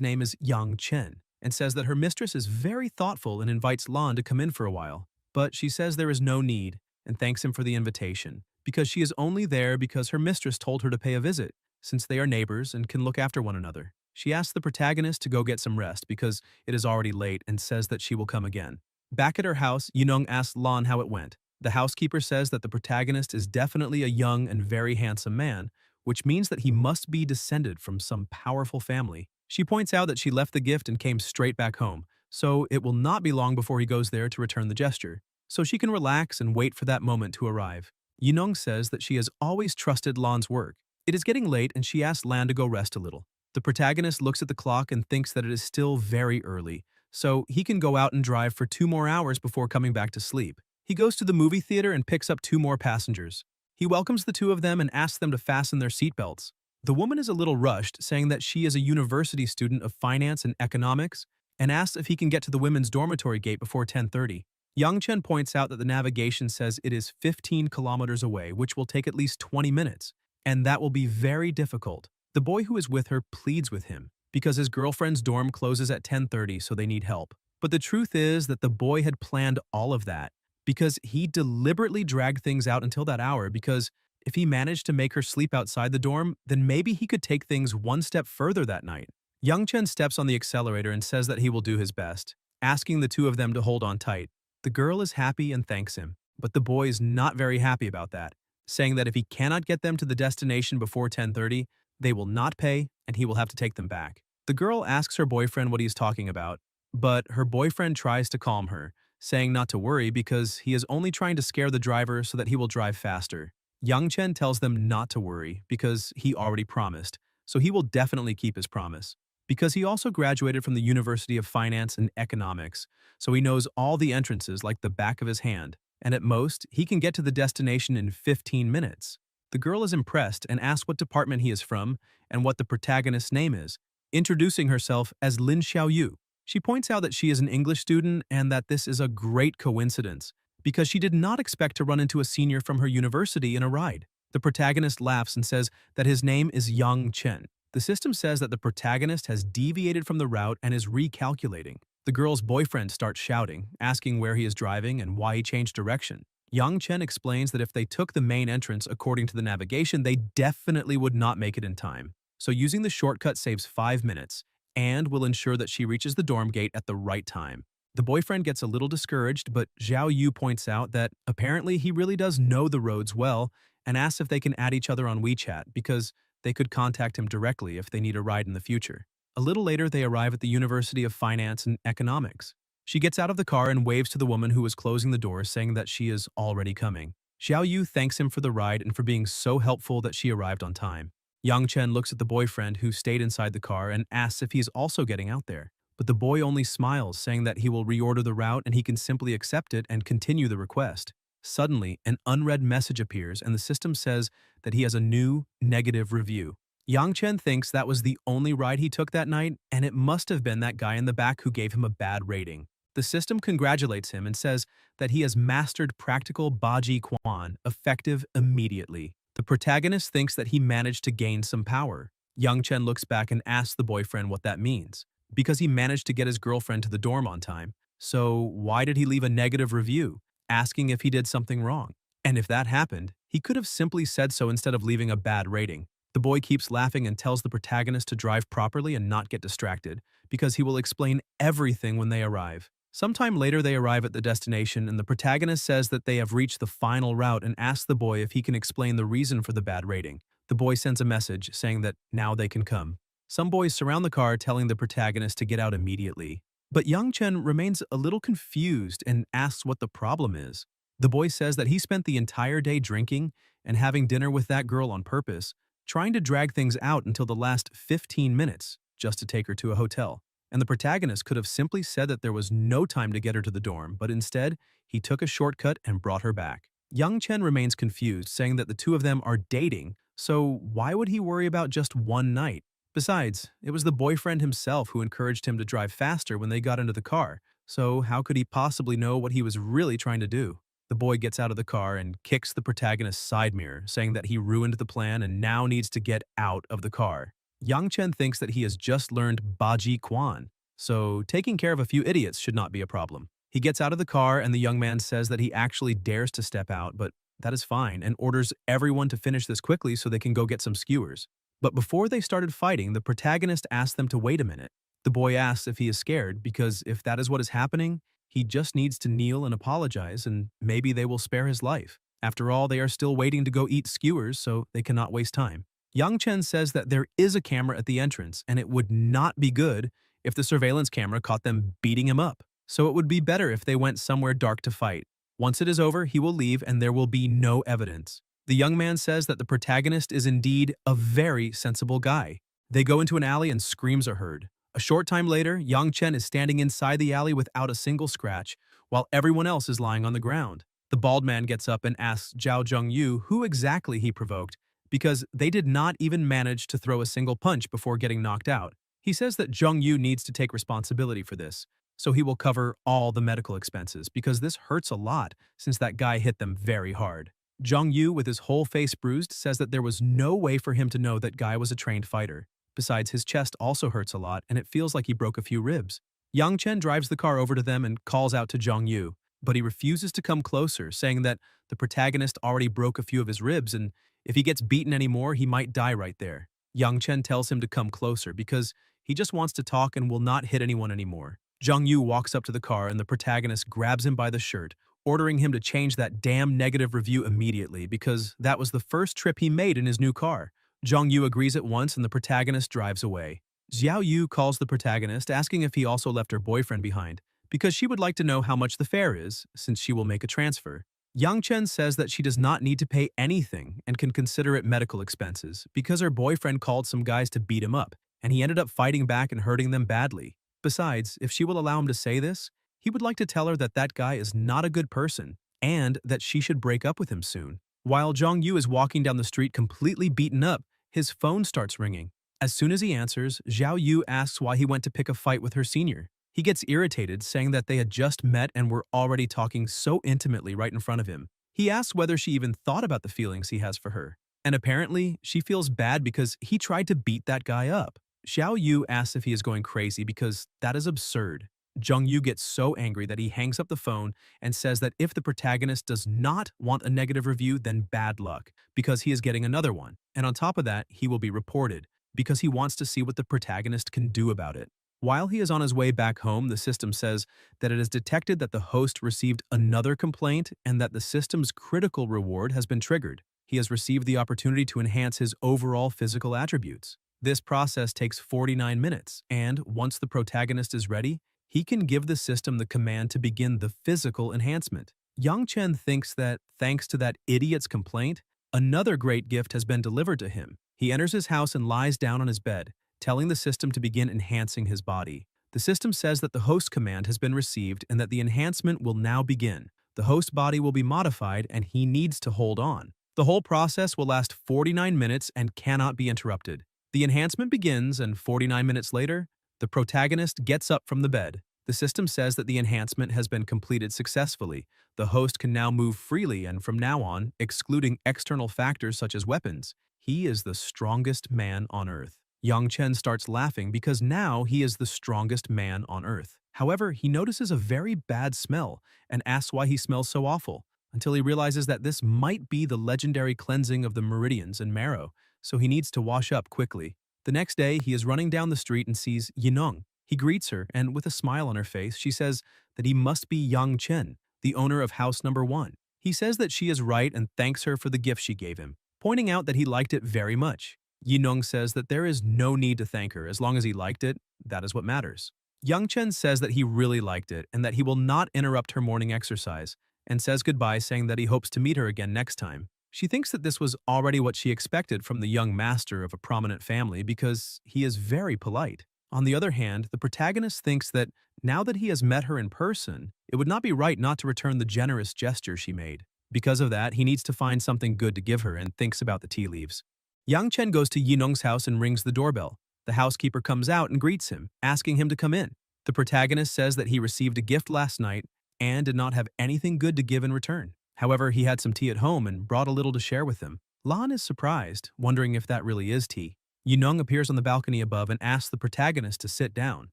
name is Yang Chen, and says that her mistress is very thoughtful and invites Lan to come in for a while. But she says there is no need and thanks him for the invitation, because she is only there because her mistress told her to pay a visit, since they are neighbors and can look after one another. She asks the protagonist to go get some rest because it is already late and says that she will come again. Back at her house, Yunong asks Lan how it went. The housekeeper says that the protagonist is definitely a young and very handsome man, which means that he must be descended from some powerful family. She points out that she left the gift and came straight back home, so it will not be long before he goes there to return the gesture, so she can relax and wait for that moment to arrive. Yunong says that she has always trusted Lan's work. It is getting late and she asks Lan to go rest a little. The protagonist looks at the clock and thinks that it is still very early, so he can go out and drive for 2 more hours before coming back to sleep. He goes to the movie theater and picks up 2 more passengers. He welcomes the 2 of them and asks them to fasten their seatbelts. The woman is a little rushed, saying that she is a university student of finance and economics, and asks if he can get to the women's dormitory gate before 10:30. Yang Chen points out that the navigation says it is 15 kilometers away, which will take at least 20 minutes, and that will be very difficult. The boy who is with her pleads with him, because his girlfriend's dorm closes at 10:30, so they need help. But the truth is that the boy had planned all of that, because he deliberately dragged things out until that hour, because if he managed to make her sleep outside the dorm, then maybe he could take things one step further that night. Yang Chen steps on the accelerator and says that he will do his best, asking the 2 of them to hold on tight. The girl is happy and thanks him, but the boy is not very happy about that, saying that if he cannot get them to the destination before 10:30, they will not pay and he will have to take them back. The girl asks her boyfriend what he is talking about, but her boyfriend tries to calm her, saying not to worry because he is only trying to scare the driver so that he will drive faster. Yang Chen tells them not to worry because he already promised, so he will definitely keep his promise. Because he also graduated from the University of Finance and Economics, so he knows all the entrances like the back of his hand, and at most, he can get to the destination in 15 minutes. The girl is impressed and asks what department he is from and what the protagonist's name is, introducing herself as Lin Xiaoyu. She points out that she is an English student and that this is a great coincidence, because she did not expect to run into a senior from her university in a ride. The protagonist laughs and says that his name is Yang Chen. The system says that the protagonist has deviated from the route and is recalculating. The girl's boyfriend starts shouting, asking where he is driving and why he changed direction. Yang Chen explains that if they took the main entrance according to the navigation, they definitely would not make it in time. So using the shortcut saves 5 minutes and will ensure that she reaches the dorm gate at the right time. The boyfriend gets a little discouraged, but Zhao Yu points out that apparently he really does know the roads well and asks if they can add each other on WeChat because they could contact him directly if they need a ride in the future. A little later, they arrive at the University of Finance and Economics. She gets out of the car and waves to the woman who was closing the door, saying that she is already coming. Xiao Yu thanks him for the ride and for being so helpful that she arrived on time. Yang Chen looks at the boyfriend who stayed inside the car and asks if he is also getting out there. But the boy only smiles, saying that he will reorder the route and he can simply accept it and continue the request. Suddenly, an unread message appears and the system says that he has a new, negative review. Yang Chen thinks that was the only ride he took that night, and it must have been that guy in the back who gave him a bad rating. The system congratulates him and says that he has mastered practical Baji Quan, effective immediately. The protagonist thinks that he managed to gain some power. Yang Chen looks back and asks the boyfriend what that means, because he managed to get his girlfriend to the dorm on time. So why did he leave a negative review, asking if he did something wrong? And if that happened, he could have simply said so instead of leaving a bad rating. The boy keeps laughing and tells the protagonist to drive properly and not get distracted, because he will explain everything when they arrive. Sometime later they arrive at the destination and the protagonist says that they have reached the final route and asks the boy if he can explain the reason for the bad rating. The boy sends a message saying that now they can come. Some boys surround the car telling the protagonist to get out immediately. But Yang Chen remains a little confused and asks what the problem is. The boy says that he spent the entire day drinking and having dinner with that girl on purpose, trying to drag things out until the last 15 minutes just to take her to a hotel. And the protagonist could have simply said that there was no time to get her to the dorm, but instead, he took a shortcut and brought her back. Young Chen remains confused, saying that the two of them are dating, so why would he worry about just one night? Besides, it was the boyfriend himself who encouraged him to drive faster when they got into the car, so how could he possibly know what he was really trying to do? The boy gets out of the car and kicks the protagonist's side mirror, saying that he ruined the plan and now needs to get out of the car. Yang Chen thinks that he has just learned Baji Quan, so taking care of a few idiots should not be a problem. He gets out of the car and the young man says that he actually dares to step out, but that is fine, and orders everyone to finish this quickly so they can go get some skewers. But before they started fighting, the protagonist asks them to wait a minute. The boy asks if he is scared, because if that is what is happening, he just needs to kneel and apologize, and maybe they will spare his life. After all, they are still waiting to go eat skewers, so they cannot waste time. Yang Chen says that there is a camera at the entrance, and it would not be good if the surveillance camera caught them beating him up. So it would be better if they went somewhere dark to fight. Once it is over, he will leave and there will be no evidence. The young man says that the protagonist is indeed a very sensible guy. They go into an alley and screams are heard. A short time later, Yang Chen is standing inside the alley without a single scratch, while everyone else is lying on the ground. The bald man gets up and asks Zhao Zhongyu who exactly he provoked, because they did not even manage to throw a single punch before getting knocked out. He says that Zhongyu needs to take responsibility for this, so he will cover all the medical expenses, because this hurts a lot since that guy hit them very hard. Zhang Yu, with his whole face bruised, says that there was no way for him to know that Guy was a trained fighter. Besides, his chest also hurts a lot, and it feels like he broke a few ribs. Yang Chen drives the car over to them and calls out to Zhang Yu, but he refuses to come closer, saying that the protagonist already broke a few of his ribs, and if he gets beaten anymore, he might die right there. Yang Chen tells him to come closer because he just wants to talk and will not hit anyone anymore. Zhang Yu walks up to the car and the protagonist grabs him by the shirt, ordering him to change that damn negative review immediately because that was the first trip he made in his new car. Zhang Yu agrees at once and the protagonist drives away. Xiao Yu calls the protagonist, asking if he also left her boyfriend behind, because she would like to know how much the fare is, since she will make a transfer. Yang Chen says that she does not need to pay anything and can consider it medical expenses because her boyfriend called some guys to beat him up, and he ended up fighting back and hurting them badly. Besides, if she will allow him to say this, he would like to tell her that that guy is not a good person and that she should break up with him soon. While Zhang Yu is walking down the street completely beaten up, his phone starts ringing. As soon as he answers, Xiao Yu asks why he went to pick a fight with her senior. He gets irritated, saying that they had just met and were already talking so intimately right in front of him. He asks whether she even thought about the feelings he has for her. And apparently, she feels bad because he tried to beat that guy up. Xiao Yu asks if he is going crazy because that is absurd. Zhang Yu gets so angry that he hangs up the phone and says that if the protagonist does not want a negative review, then bad luck, because he is getting another one. And on top of that, he will be reported, because he wants to see what the protagonist can do about it. While he is on his way back home, the system says that it has detected that the host received another complaint and that the system's critical reward has been triggered. He has received the opportunity to enhance his overall physical attributes. This process takes 49 minutes, and once the protagonist is ready, he can give the system the command to begin the physical enhancement. Yang Chen thinks that, thanks to that idiot's complaint, another great gift has been delivered to him. He enters his house and lies down on his bed, telling the system to begin enhancing his body. The system says that the host command has been received and that the enhancement will now begin. The host body will be modified and he needs to hold on. The whole process will last 49 minutes and cannot be interrupted. The enhancement begins, and 49 minutes later, the protagonist gets up from the bed. The system says that the enhancement has been completed successfully. The host can now move freely and from now on, excluding external factors such as weapons, he is the strongest man on Earth. Yang Chen starts laughing because now he is the strongest man on Earth. However, he notices a very bad smell and asks why he smells so awful, until he realizes that this might be the legendary cleansing of the meridians and marrow, so he needs to wash up quickly. The next day, he is running down the street and sees Yinong. He greets her, and with a smile on her face, she says that he must be Yang Chen, the owner of house number 1. He says that she is right and thanks her for the gift she gave him, pointing out that he liked it very much. Yinong says that there is no need to thank her. As long as he liked it, that is what matters. Yang Chen says that he really liked it and that he will not interrupt her morning exercise, and says goodbye, saying that he hopes to meet her again next time. She thinks that this was already what she expected from the young master of a prominent family because he is very polite. On the other hand, the protagonist thinks that now that he has met her in person, it would not be right not to return the generous gesture she made. Because of that, he needs to find something good to give her and thinks about the tea leaves. Yang Chen goes to Yinong's house and rings the doorbell. The housekeeper comes out and greets him, asking him to come in. The protagonist says that he received a gift last night and did not have anything good to give in return. However, he had some tea at home and brought a little to share with them. Lan is surprised, wondering if that really is tea. Yinong appears on the balcony above and asks the protagonist to sit down.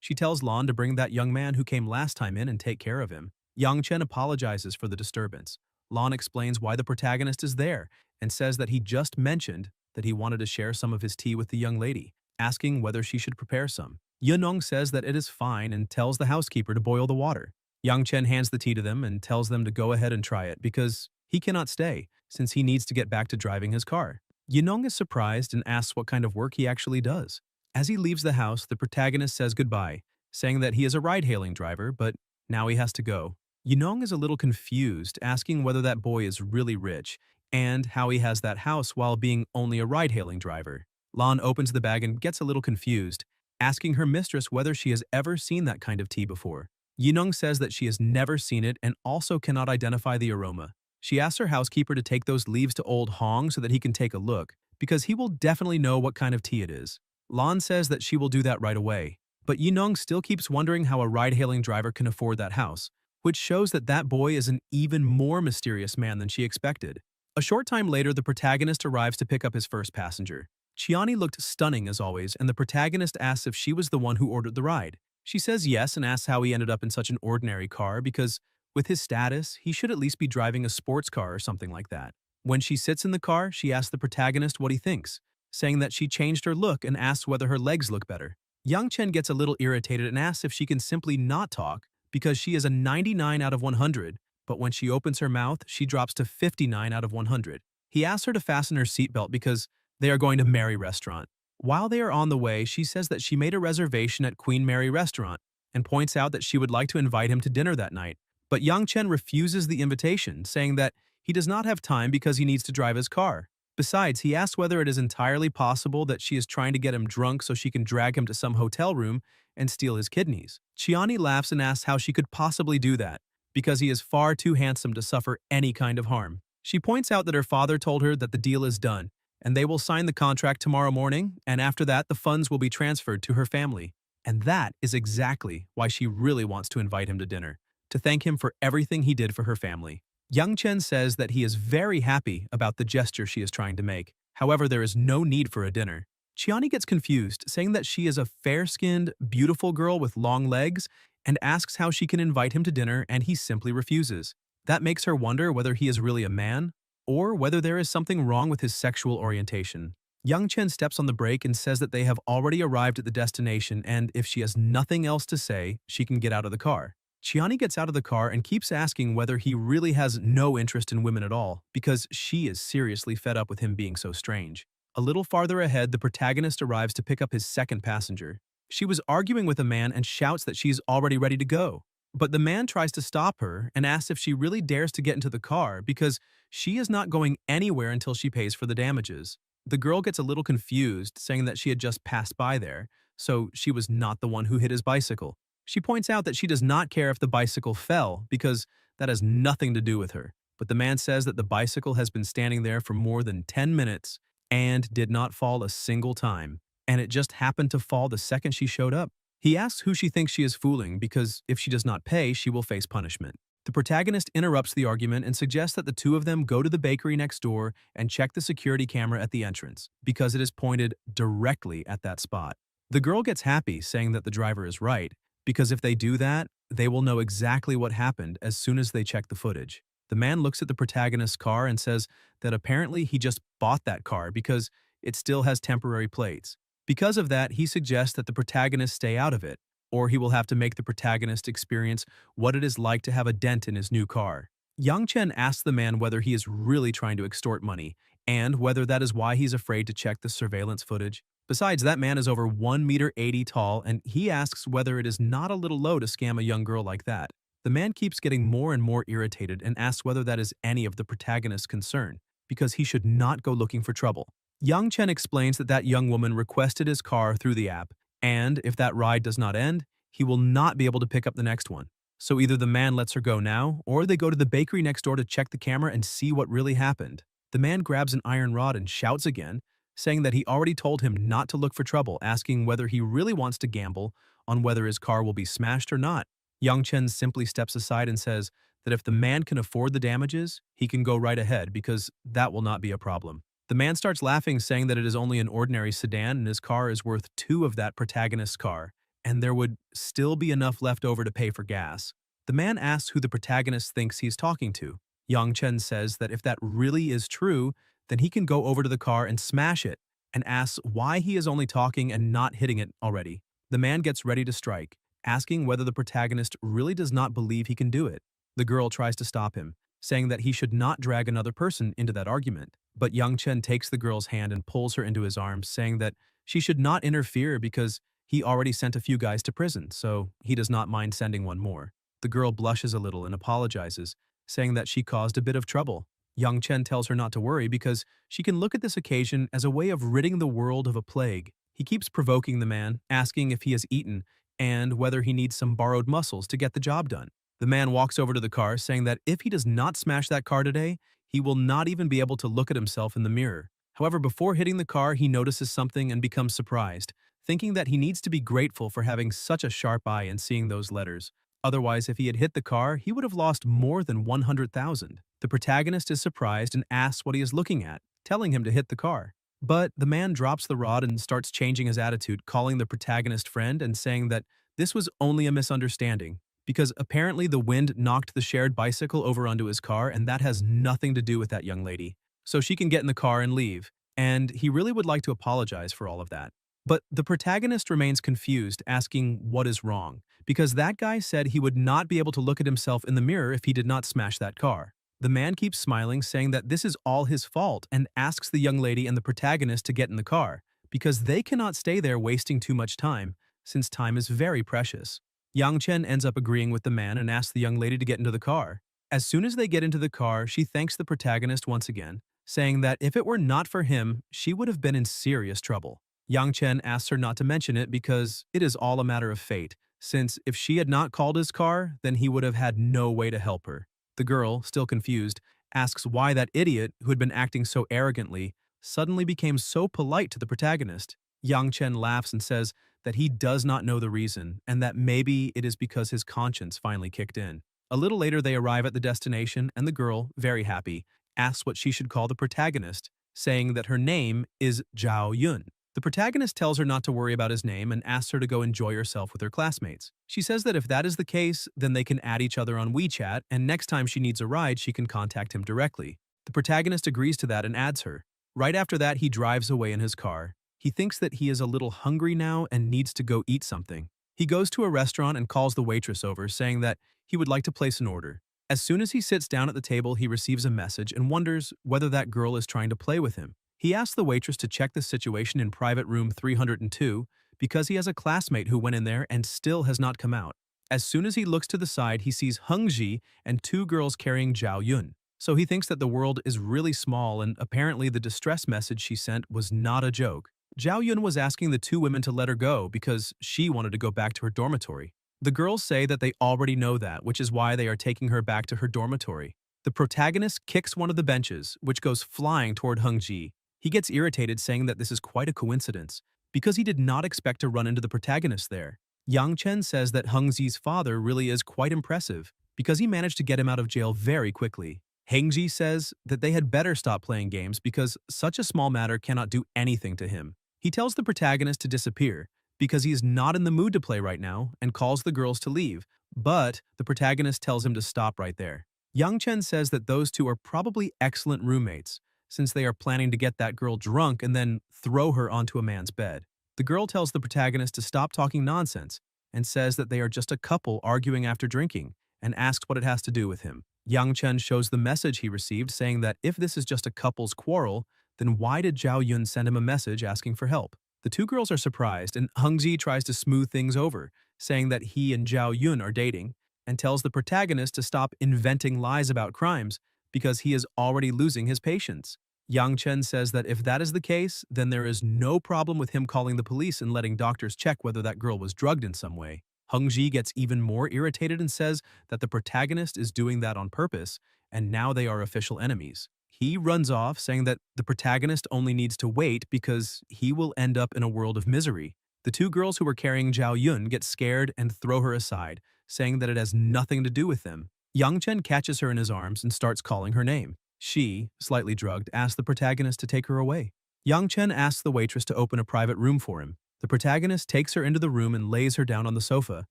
She tells Lan to bring that young man who came last time in and take care of him. Yang Chen apologizes for the disturbance. Lan explains why the protagonist is there and says that he just mentioned that he wanted to share some of his tea with the young lady, asking whether she should prepare some. Yinong says that it is fine and tells the housekeeper to boil the water. Yang Chen hands the tea to them and tells them to go ahead and try it because he cannot stay since he needs to get back to driving his car. Yinong is surprised and asks what kind of work he actually does. As he leaves the house, the protagonist says goodbye, saying that he is a ride-hailing driver, but now he has to go. Yinong is a little confused, asking whether that boy is really rich and how he has that house while being only a ride-hailing driver. Lan opens the bag and gets a little confused, asking her mistress whether she has ever seen that kind of tea before. Yinong says that she has never seen it and also cannot identify the aroma. She asks her housekeeper to take those leaves to old Hong so that he can take a look, because he will definitely know what kind of tea it is. Lan says that she will do that right away, but Yinong still keeps wondering how a ride-hailing driver can afford that house, which shows that that boy is an even more mysterious man than she expected. A short time later, the protagonist arrives to pick up his first passenger. Chiani looked stunning as always, and the protagonist asks if she was the one who ordered the ride. She says yes and asks how he ended up in such an ordinary car because, with his status, he should at least be driving a sports car or something like that. When she sits in the car, she asks the protagonist what he thinks, saying that she changed her look and asks whether her legs look better. Yang Chen gets a little irritated and asks if she can simply not talk because she is a 99 out of 100, but when she opens her mouth, she drops to 59 out of 100. He asks her to fasten her seatbelt because they are going to Mary Restaurant. While they are on the way, she says that she made a reservation at Queen Mary Restaurant and points out that she would like to invite him to dinner that night. But Yang Chen refuses the invitation, saying that he does not have time because he needs to drive his car. Besides, he asks whether it is entirely possible that she is trying to get him drunk so she can drag him to some hotel room and steal his kidneys. Chiani laughs and asks how she could possibly do that, because he is far too handsome to suffer any kind of harm. She points out that her father told her that the deal is done, and they will sign the contract tomorrow morning, and after that the funds will be transferred to her family. And that is exactly why she really wants to invite him to dinner, to thank him for everything he did for her family. Yang Chen says that he is very happy about the gesture she is trying to make. However, there is no need for a dinner. Chiani gets confused, saying that she is a fair-skinned, beautiful girl with long legs, and asks how she can invite him to dinner, and he simply refuses. That makes her wonder whether he is really a man, or whether there is something wrong with his sexual orientation. Yang Chen steps on the brake and says that they have already arrived at the destination, and if she has nothing else to say, she can get out of the car. Chiani gets out of the car and keeps asking whether he really has no interest in women at all, because she is seriously fed up with him being so strange. A little farther ahead, the protagonist arrives to pick up his second passenger. She was arguing with a man and shouts that she is already ready to go. But the man tries to stop her and asks if she really dares to get into the car because she is not going anywhere until she pays for the damages. The girl gets a little confused, saying that she had just passed by there, so she was not the one who hit his bicycle. She points out that she does not care if the bicycle fell because that has nothing to do with her. But the man says that the bicycle has been standing there for more than 10 minutes and did not fall a single time, and it just happened to fall the second she showed up. He asks who she thinks she is fooling because if she does not pay, she will face punishment. The protagonist interrupts the argument and suggests that the two of them go to the bakery next door and check the security camera at the entrance because it is pointed directly at that spot. The girl gets happy, saying that the driver is right, because if they do that, they will know exactly what happened as soon as they check the footage. The man looks at the protagonist's car and says that apparently he just bought that car because it still has temporary plates. Because of that, he suggests that the protagonist stay out of it, or he will have to make the protagonist experience what it is like to have a dent in his new car. Yang Chen asks the man whether he is really trying to extort money, and whether that is why he's afraid to check the surveillance footage. Besides, that man is over 1.80 meters tall, and he asks whether it is not a little low to scam a young girl like that. The man keeps getting more and more irritated and asks whether that is any of the protagonist's concern, because he should not go looking for trouble. Yang Chen explains that that young woman requested his car through the app, And if that ride does not end, he will not be able to pick up the next one. So either the man lets her go now, or they go to the bakery next door to check the camera and see what really happened. The man grabs an iron rod and shouts again, saying that he already told him not to look for trouble, asking whether he really wants to gamble on whether his car will be smashed or not. Yang Chen simply steps aside and says that if the man can afford the damages, he can go right ahead because that will not be a problem. The man starts laughing, saying that it is only an ordinary sedan and his car is worth 2 of that protagonist's car, and there would still be enough left over to pay for gas. The man asks who the protagonist thinks he's talking to. Yang Chen says that if that really is true, then he can go over to the car and smash it, and asks why he is only talking and not hitting it already. The man gets ready to strike, asking whether the protagonist really does not believe he can do it. The girl tries to stop him, saying that he should not drag another person into that argument. But Yang Chen takes the girl's hand and pulls her into his arms, saying that she should not interfere because he already sent a few guys to prison, so he does not mind sending one more. The girl blushes a little and apologizes, saying that she caused a bit of trouble. Yang Chen tells her not to worry because she can look at this occasion as a way of ridding the world of a plague. He keeps provoking the man, asking if he has eaten and whether he needs some borrowed muscles to get the job done. The man walks over to the car, saying that if he does not smash that car today, he will not even be able to look at himself in the mirror. However, before hitting the car, he notices something and becomes surprised, thinking that he needs to be grateful for having such a sharp eye and seeing those letters. Otherwise, if he had hit the car, he would have lost more than 100,000. The protagonist is surprised and asks what he is looking at, telling him to hit the car. But the man drops the rod and starts changing his attitude, calling the protagonist friend and saying that this was only a misunderstanding, because apparently the wind knocked the shared bicycle over onto his car and that has nothing to do with that young lady. So she can get in the car and leave, and he really would like to apologize for all of that. But the protagonist remains confused, asking what is wrong, because that guy said he would not be able to look at himself in the mirror if he did not smash that car. The man keeps smiling, saying that this is all his fault, and asks the young lady and the protagonist to get in the car, because they cannot stay there wasting too much time, since time is very precious. Yang Chen ends up agreeing with the man and asks the young lady to get into the car. As soon as they get into the car, she thanks the protagonist once again, saying that if it were not for him, she would have been in serious trouble. Yang Chen asks her not to mention it because it is all a matter of fate, since if she had not called his car, then he would have had no way to help her. The girl, still confused, asks why that idiot, who had been acting so arrogantly, suddenly became so polite to the protagonist. Yang Chen laughs and says that he does not know the reason, and that maybe it is because his conscience finally kicked in. A little later, they arrive at the destination, and the girl, very happy, asks what she should call the protagonist, saying that her name is Zhao Yun. The protagonist tells her not to worry about his name and asks her to go enjoy herself with her classmates. She says that if that is the case, then they can add each other on WeChat, and next time she needs a ride, she can contact him directly. The protagonist agrees to that and adds her. Right after that, he drives away in his car. He thinks that he is a little hungry now and needs to go eat something. He goes to a restaurant and calls the waitress over, saying that he would like to place an order. As soon as he sits down at the table, he receives a message and wonders whether that girl is trying to play with him. He asks the waitress to check the situation in private room 302 because he has a classmate who went in there and still has not come out. As soon as he looks to the side, he sees Hung Ji and 2 girls carrying Zhao Yun. So he thinks that the world is really small, and apparently the distress message she sent was not a joke. Zhao Yun was asking the 2 women to let her go because she wanted to go back to her dormitory. The girls say that they already know that, which is why they are taking her back to her dormitory. The protagonist kicks one of the benches, which goes flying toward Hung Ji. He gets irritated, saying that this is quite a coincidence, because he did not expect to run into the protagonist there. Yang Chen says that Hung Ji's father really is quite impressive, because he managed to get him out of jail very quickly. Heng Ji says that they had better stop playing games because such a small matter cannot do anything to him. He tells the protagonist to disappear, because he is not in the mood to play right now, and calls the girls to leave, but the protagonist tells him to stop right there. Yang Chen says that those 2 are probably excellent roommates, since they are planning to get that girl drunk and then throw her onto a man's bed. The girl tells the protagonist to stop talking nonsense and says that they are just a couple arguing after drinking, and asks what it has to do with him. Yang Chen shows the message he received, saying that if this is just a couple's quarrel, then why did Zhao Yun send him a message asking for help? The 2 girls are surprised, and Hung Ji tries to smooth things over, saying that he and Zhao Yun are dating, and tells the protagonist to stop inventing lies about crimes because he is already losing his patience. Yang Chen says that if that is the case, then there is no problem with him calling the police and letting doctors check whether that girl was drugged in some way. Hung Ji gets even more irritated and says that the protagonist is doing that on purpose, and now they are official enemies. He runs off, saying that the protagonist only needs to wait because he will end up in a world of misery. The two girls who were carrying Zhao Yun get scared and throw her aside, saying that it has nothing to do with them. Yang Chen catches her in his arms and starts calling her name. She, slightly drugged, asks the protagonist to take her away. Yang Chen asks the waitress to open a private room for him. The protagonist takes her into the room and lays her down on the sofa.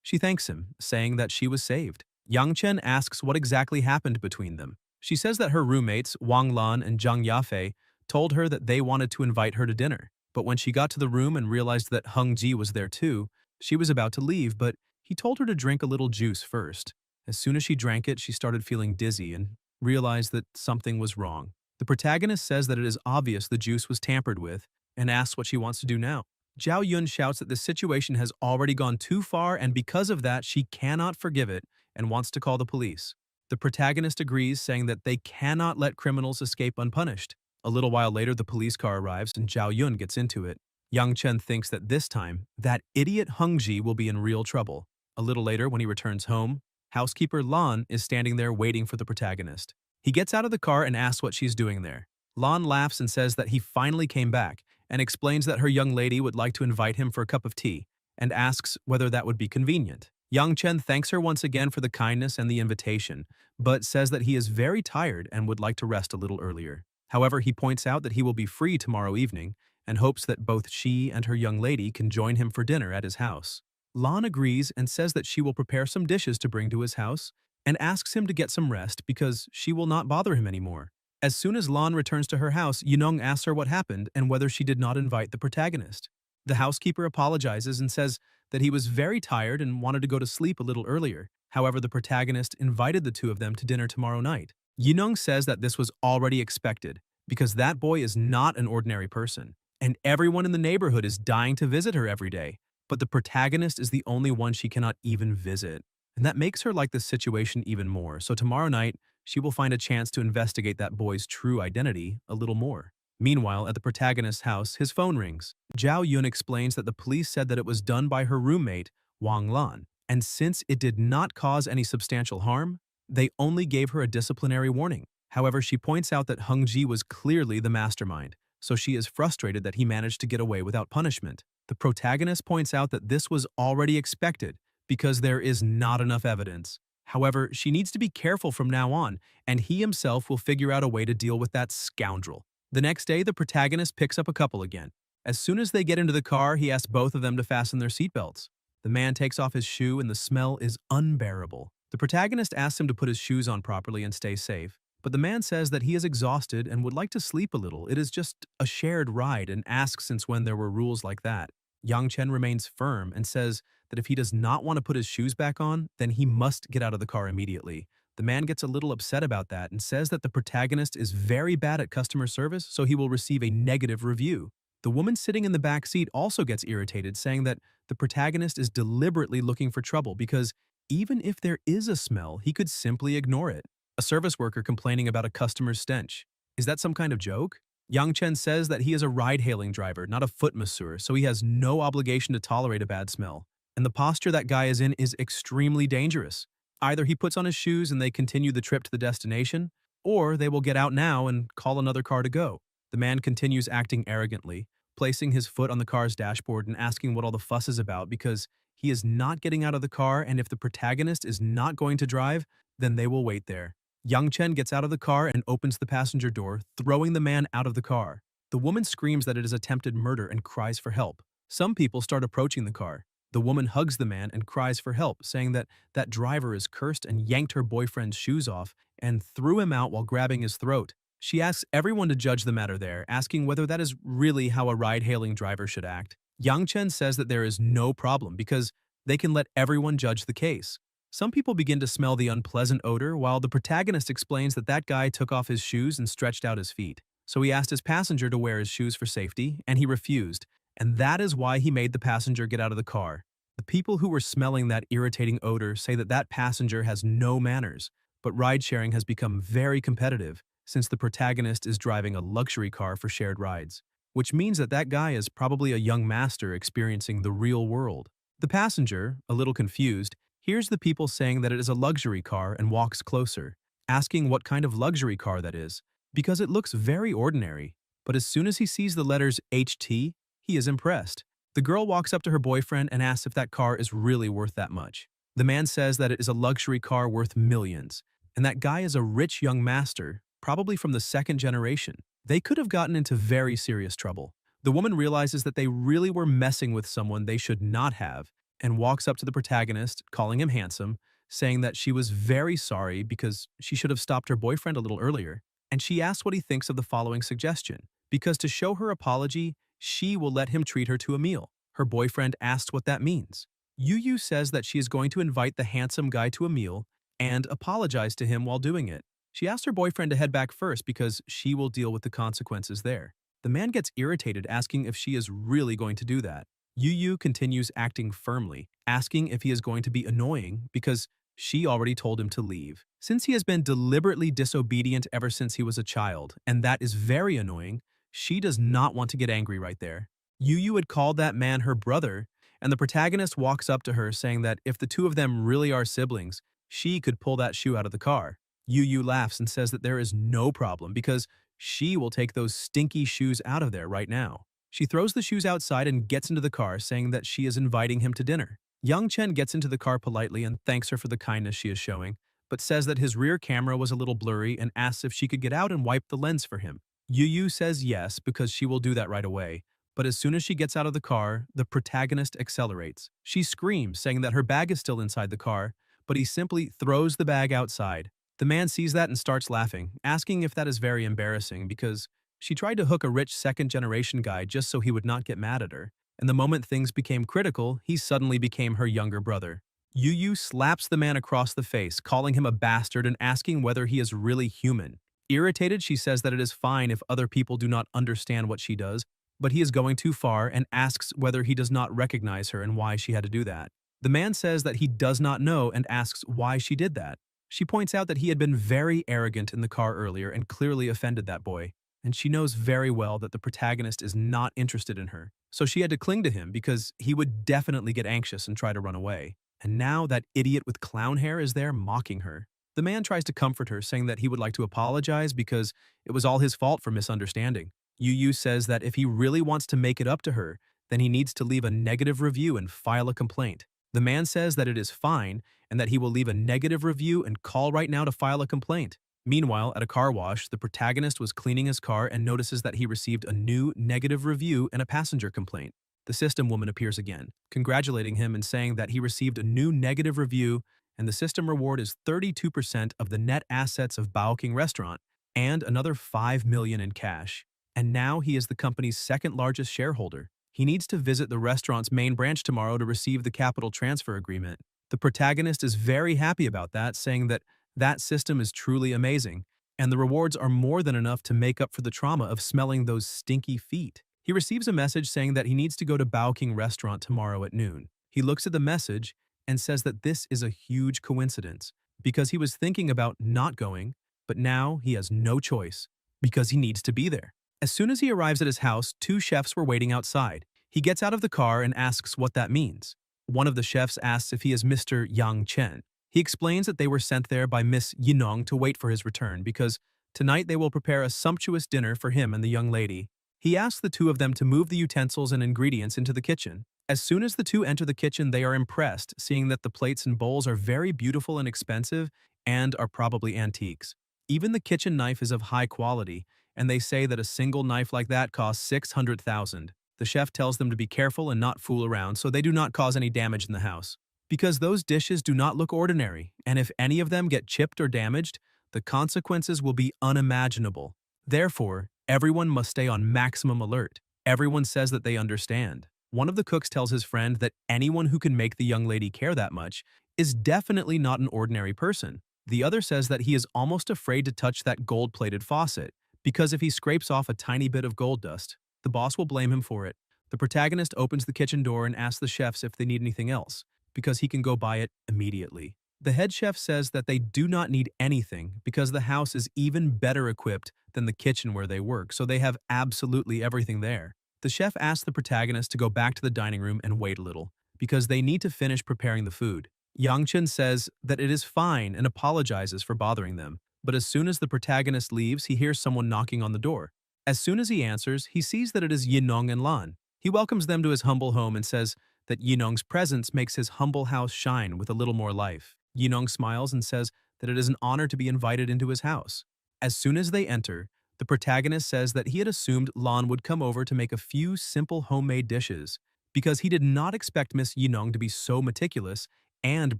She thanks him, saying that she was saved. Yang Chen asks what exactly happened between them. She says that her roommates, Wang Lan and Zhang Yafei, told her that they wanted to invite her to dinner. But when she got to the room and realized that Hung Ji was there too, she was about to leave, but he told her to drink a little juice first. As soon as she drank it, she started feeling dizzy and realized that something was wrong. The protagonist says that it is obvious the juice was tampered with and asks what she wants to do now. Zhao Yun shouts that this situation has already gone too far and because of that she cannot forgive it and wants to call the police. The protagonist agrees, saying that they cannot let criminals escape unpunished. A little while later, the police car arrives and Zhao Yun gets into it. Yang Chen thinks that this time, that idiot Hung Ji will be in real trouble. A little later, when he returns home, housekeeper Lan is standing there waiting for the protagonist. He gets out of the car and asks what she's doing there. Lan laughs and says that he finally came back and explains that her young lady would like to invite him for a cup of tea and asks whether that would be convenient. Yang Chen thanks her once again for the kindness and the invitation, but says that he is very tired and would like to rest a little earlier. However, he points out that he will be free tomorrow evening and hopes that both she and her young lady can join him for dinner at his house. Lan agrees and says that she will prepare some dishes to bring to his house and asks him to get some rest because she will not bother him anymore. As soon as Lan returns to her house, Yunong asks her what happened and whether she did not invite the protagonist. The housekeeper apologizes and says that he was very tired and wanted to go to sleep a little earlier. However, the protagonist invited the two of them to dinner tomorrow night. Yunong says that this was already expected because that boy is not an ordinary person, and everyone in the neighborhood is dying to visit her every day. But the protagonist is the only one she cannot even visit. And that makes her like the situation even more. So tomorrow night, she will find a chance to investigate that boy's true identity a little more. Meanwhile, at the protagonist's house, his phone rings. Zhao Yun explains that the police said that it was done by her roommate, Wang Lan, and since it did not cause any substantial harm, they only gave her a disciplinary warning. However, she points out that Hung Ji was clearly the mastermind, so she is frustrated that he managed to get away without punishment. The protagonist points out that this was already expected because there is not enough evidence. However, she needs to be careful from now on, and he himself will figure out a way to deal with that scoundrel. The next day, the protagonist picks up a couple again. As soon as they get into the car, he asks both of them to fasten their seatbelts. The man takes off his shoe and the smell is unbearable. The protagonist asks him to put his shoes on properly and stay safe, but the man says that he is exhausted and would like to sleep a little. It is just a shared ride and asks since when there were rules like that. Yang Chen remains firm and says that if he does not want to put his shoes back on, then he must get out of the car immediately. The man gets a little upset about that and says that the protagonist is very bad at customer service, so he will receive a negative review. The woman sitting in the back seat also gets irritated, saying that the protagonist is deliberately looking for trouble because even if there is a smell, he could simply ignore it. A service worker complaining about a customer's stench. Is that some kind of joke? Yang Chen says that he is a ride-hailing driver, not a foot masseur, so he has no obligation to tolerate a bad smell. And the posture that guy is in is extremely dangerous. Either he puts on his shoes and they continue the trip to the destination, or they will get out now and call another car to go. The man continues acting arrogantly, placing his foot on the car's dashboard and asking what all the fuss is about because he is not getting out of the car, and if the protagonist is not going to drive, then they will wait there. Yang Chen gets out of the car and opens the passenger door, throwing the man out of the car. The woman screams that it is attempted murder and cries for help. Some people start approaching the car. The woman hugs the man and cries for help, saying that that driver is cursed and yanked her boyfriend's shoes off and threw him out while grabbing his throat. She asks everyone to judge the matter there, asking whether that is really how a ride-hailing driver should act. Yang Chen says that there is no problem because they can let everyone judge the case. Some people begin to smell the unpleasant odor, while the protagonist explains that that guy took off his shoes and stretched out his feet. So he asked his passenger to wear his shoes for safety, and he refused, and that is why he made the passenger get out of the car. The people who were smelling that irritating odor say that that passenger has no manners, but ride-sharing has become very competitive, since the protagonist is driving a luxury car for shared rides, which means that that guy is probably a young master experiencing the real world. The passenger, a little confused, hears the people saying that it is a luxury car and walks closer, asking what kind of luxury car that is, because it looks very ordinary. But as soon as he sees the letters HT, he is impressed. The girl walks up to her boyfriend and asks if that car is really worth that much. The man says that it is a luxury car worth millions, and that guy is a rich young master, probably from the second generation. They could have gotten into very serious trouble. The woman realizes that they really were messing with someone they should not have, and walks up to the protagonist, calling him handsome, saying that she was very sorry because she should have stopped her boyfriend a little earlier, and she asks what he thinks of the following suggestion, because to show her apology, she will let him treat her to a meal. Her boyfriend asks what that means. Yu says that she is going to invite the handsome guy to a meal and apologize to him while doing it. She asks her boyfriend to head back first because she will deal with the consequences there. The man gets irritated, asking if she is really going to do that. Yu continues acting firmly, asking if he is going to be annoying because she already told him to leave. Since he has been deliberately disobedient ever since he was a child, and that is very annoying, she does not want to get angry right there. Yu had called that man her brother, and the protagonist walks up to her saying that if the two of them really are siblings, she could pull that shoe out of the car. Yu laughs and says that there is no problem because she will take those stinky shoes out of there right now. She throws the shoes outside and gets into the car, saying that she is inviting him to dinner. Young Chen gets into the car politely and thanks her for the kindness she is showing, but says that his rear camera was a little blurry and asks if she could get out and wipe the lens for him. Yu says yes because she will do that right away. But as soon as she gets out of the car, the protagonist accelerates. She screams, saying that her bag is still inside the car, but he simply throws the bag outside. The man sees that and starts laughing, asking if that is very embarrassing because she tried to hook a rich second-generation guy just so he would not get mad at her, and the moment things became critical, he suddenly became her younger brother. Yu slaps the man across the face, calling him a bastard and asking whether he is really human. Irritated, she says that it is fine if other people do not understand what she does, but he is going too far and asks whether he does not recognize her and why she had to do that. The man says that he does not know and asks why she did that. She points out that he had been very arrogant in the car earlier and clearly offended that boy, and she knows very well that the protagonist is not interested in her, so she had to cling to him because he would definitely get anxious and try to run away. And now that idiot with clown hair is there mocking her. The man tries to comfort her, saying that he would like to apologize because it was all his fault for misunderstanding. Yu says that if he really wants to make it up to her, then he needs to leave a negative review and file a complaint. The man says that it is fine and that he will leave a negative review and call right now to file a complaint. Meanwhile, at a car wash, the protagonist was cleaning his car and notices that he received a new negative review and a passenger complaint. The system woman appears again, congratulating him and saying that he received a new negative review and the system reward is 32% of the net assets of Baoking Restaurant and another $5 million in cash. And now he is the company's second largest shareholder. He needs to visit the restaurant's main branch tomorrow to receive the capital transfer agreement. The protagonist is very happy about that, saying that that system is truly amazing, and the rewards are more than enough to make up for the trauma of smelling those stinky feet. He receives a message saying that he needs to go to Baoking Restaurant tomorrow at noon. He looks at the message and says that this is a huge coincidence because he was thinking about not going, but now he has no choice because he needs to be there. As soon as he arrives at his house, two chefs were waiting outside. He gets out of the car and asks what that means. One of the chefs asks if he is Mr. Yang Chen. He explains that they were sent there by Miss Yinong to wait for his return because tonight they will prepare a sumptuous dinner for him and the young lady. He asks the two of them to move the utensils and ingredients into the kitchen. As soon as the two enter the kitchen, they are impressed, seeing that the plates and bowls are very beautiful and expensive and are probably antiques. Even the kitchen knife is of high quality, and they say that a single knife like that costs 600,000. The chef tells them to be careful and not fool around so they do not cause any damage in the house. Because those dishes do not look ordinary, and if any of them get chipped or damaged, the consequences will be unimaginable. Therefore, everyone must stay on maximum alert. Everyone says that they understand. One of the cooks tells his friend that anyone who can make the young lady care that much is definitely not an ordinary person. The other says that he is almost afraid to touch that gold-plated faucet, because if he scrapes off a tiny bit of gold dust, the boss will blame him for it. The protagonist opens the kitchen door and asks the chefs if they need anything else, because he can go buy it immediately. The head chef says that they do not need anything because the house is even better equipped than the kitchen where they work, so they have absolutely everything there. The chef asks the protagonist to go back to the dining room and wait a little, because they need to finish preparing the food. Yang Chen says that it is fine and apologizes for bothering them, but as soon as the protagonist leaves, he hears someone knocking on the door. As soon as he answers, he sees that it is Yinong and Lan. He welcomes them to his humble home and says that Yinong's presence makes his humble house shine with a little more life. Yinong smiles and says that it is an honor to be invited into his house. As soon as they enter, the protagonist says that he had assumed Lan would come over to make a few simple homemade dishes, because he did not expect Miss Yinong to be so meticulous and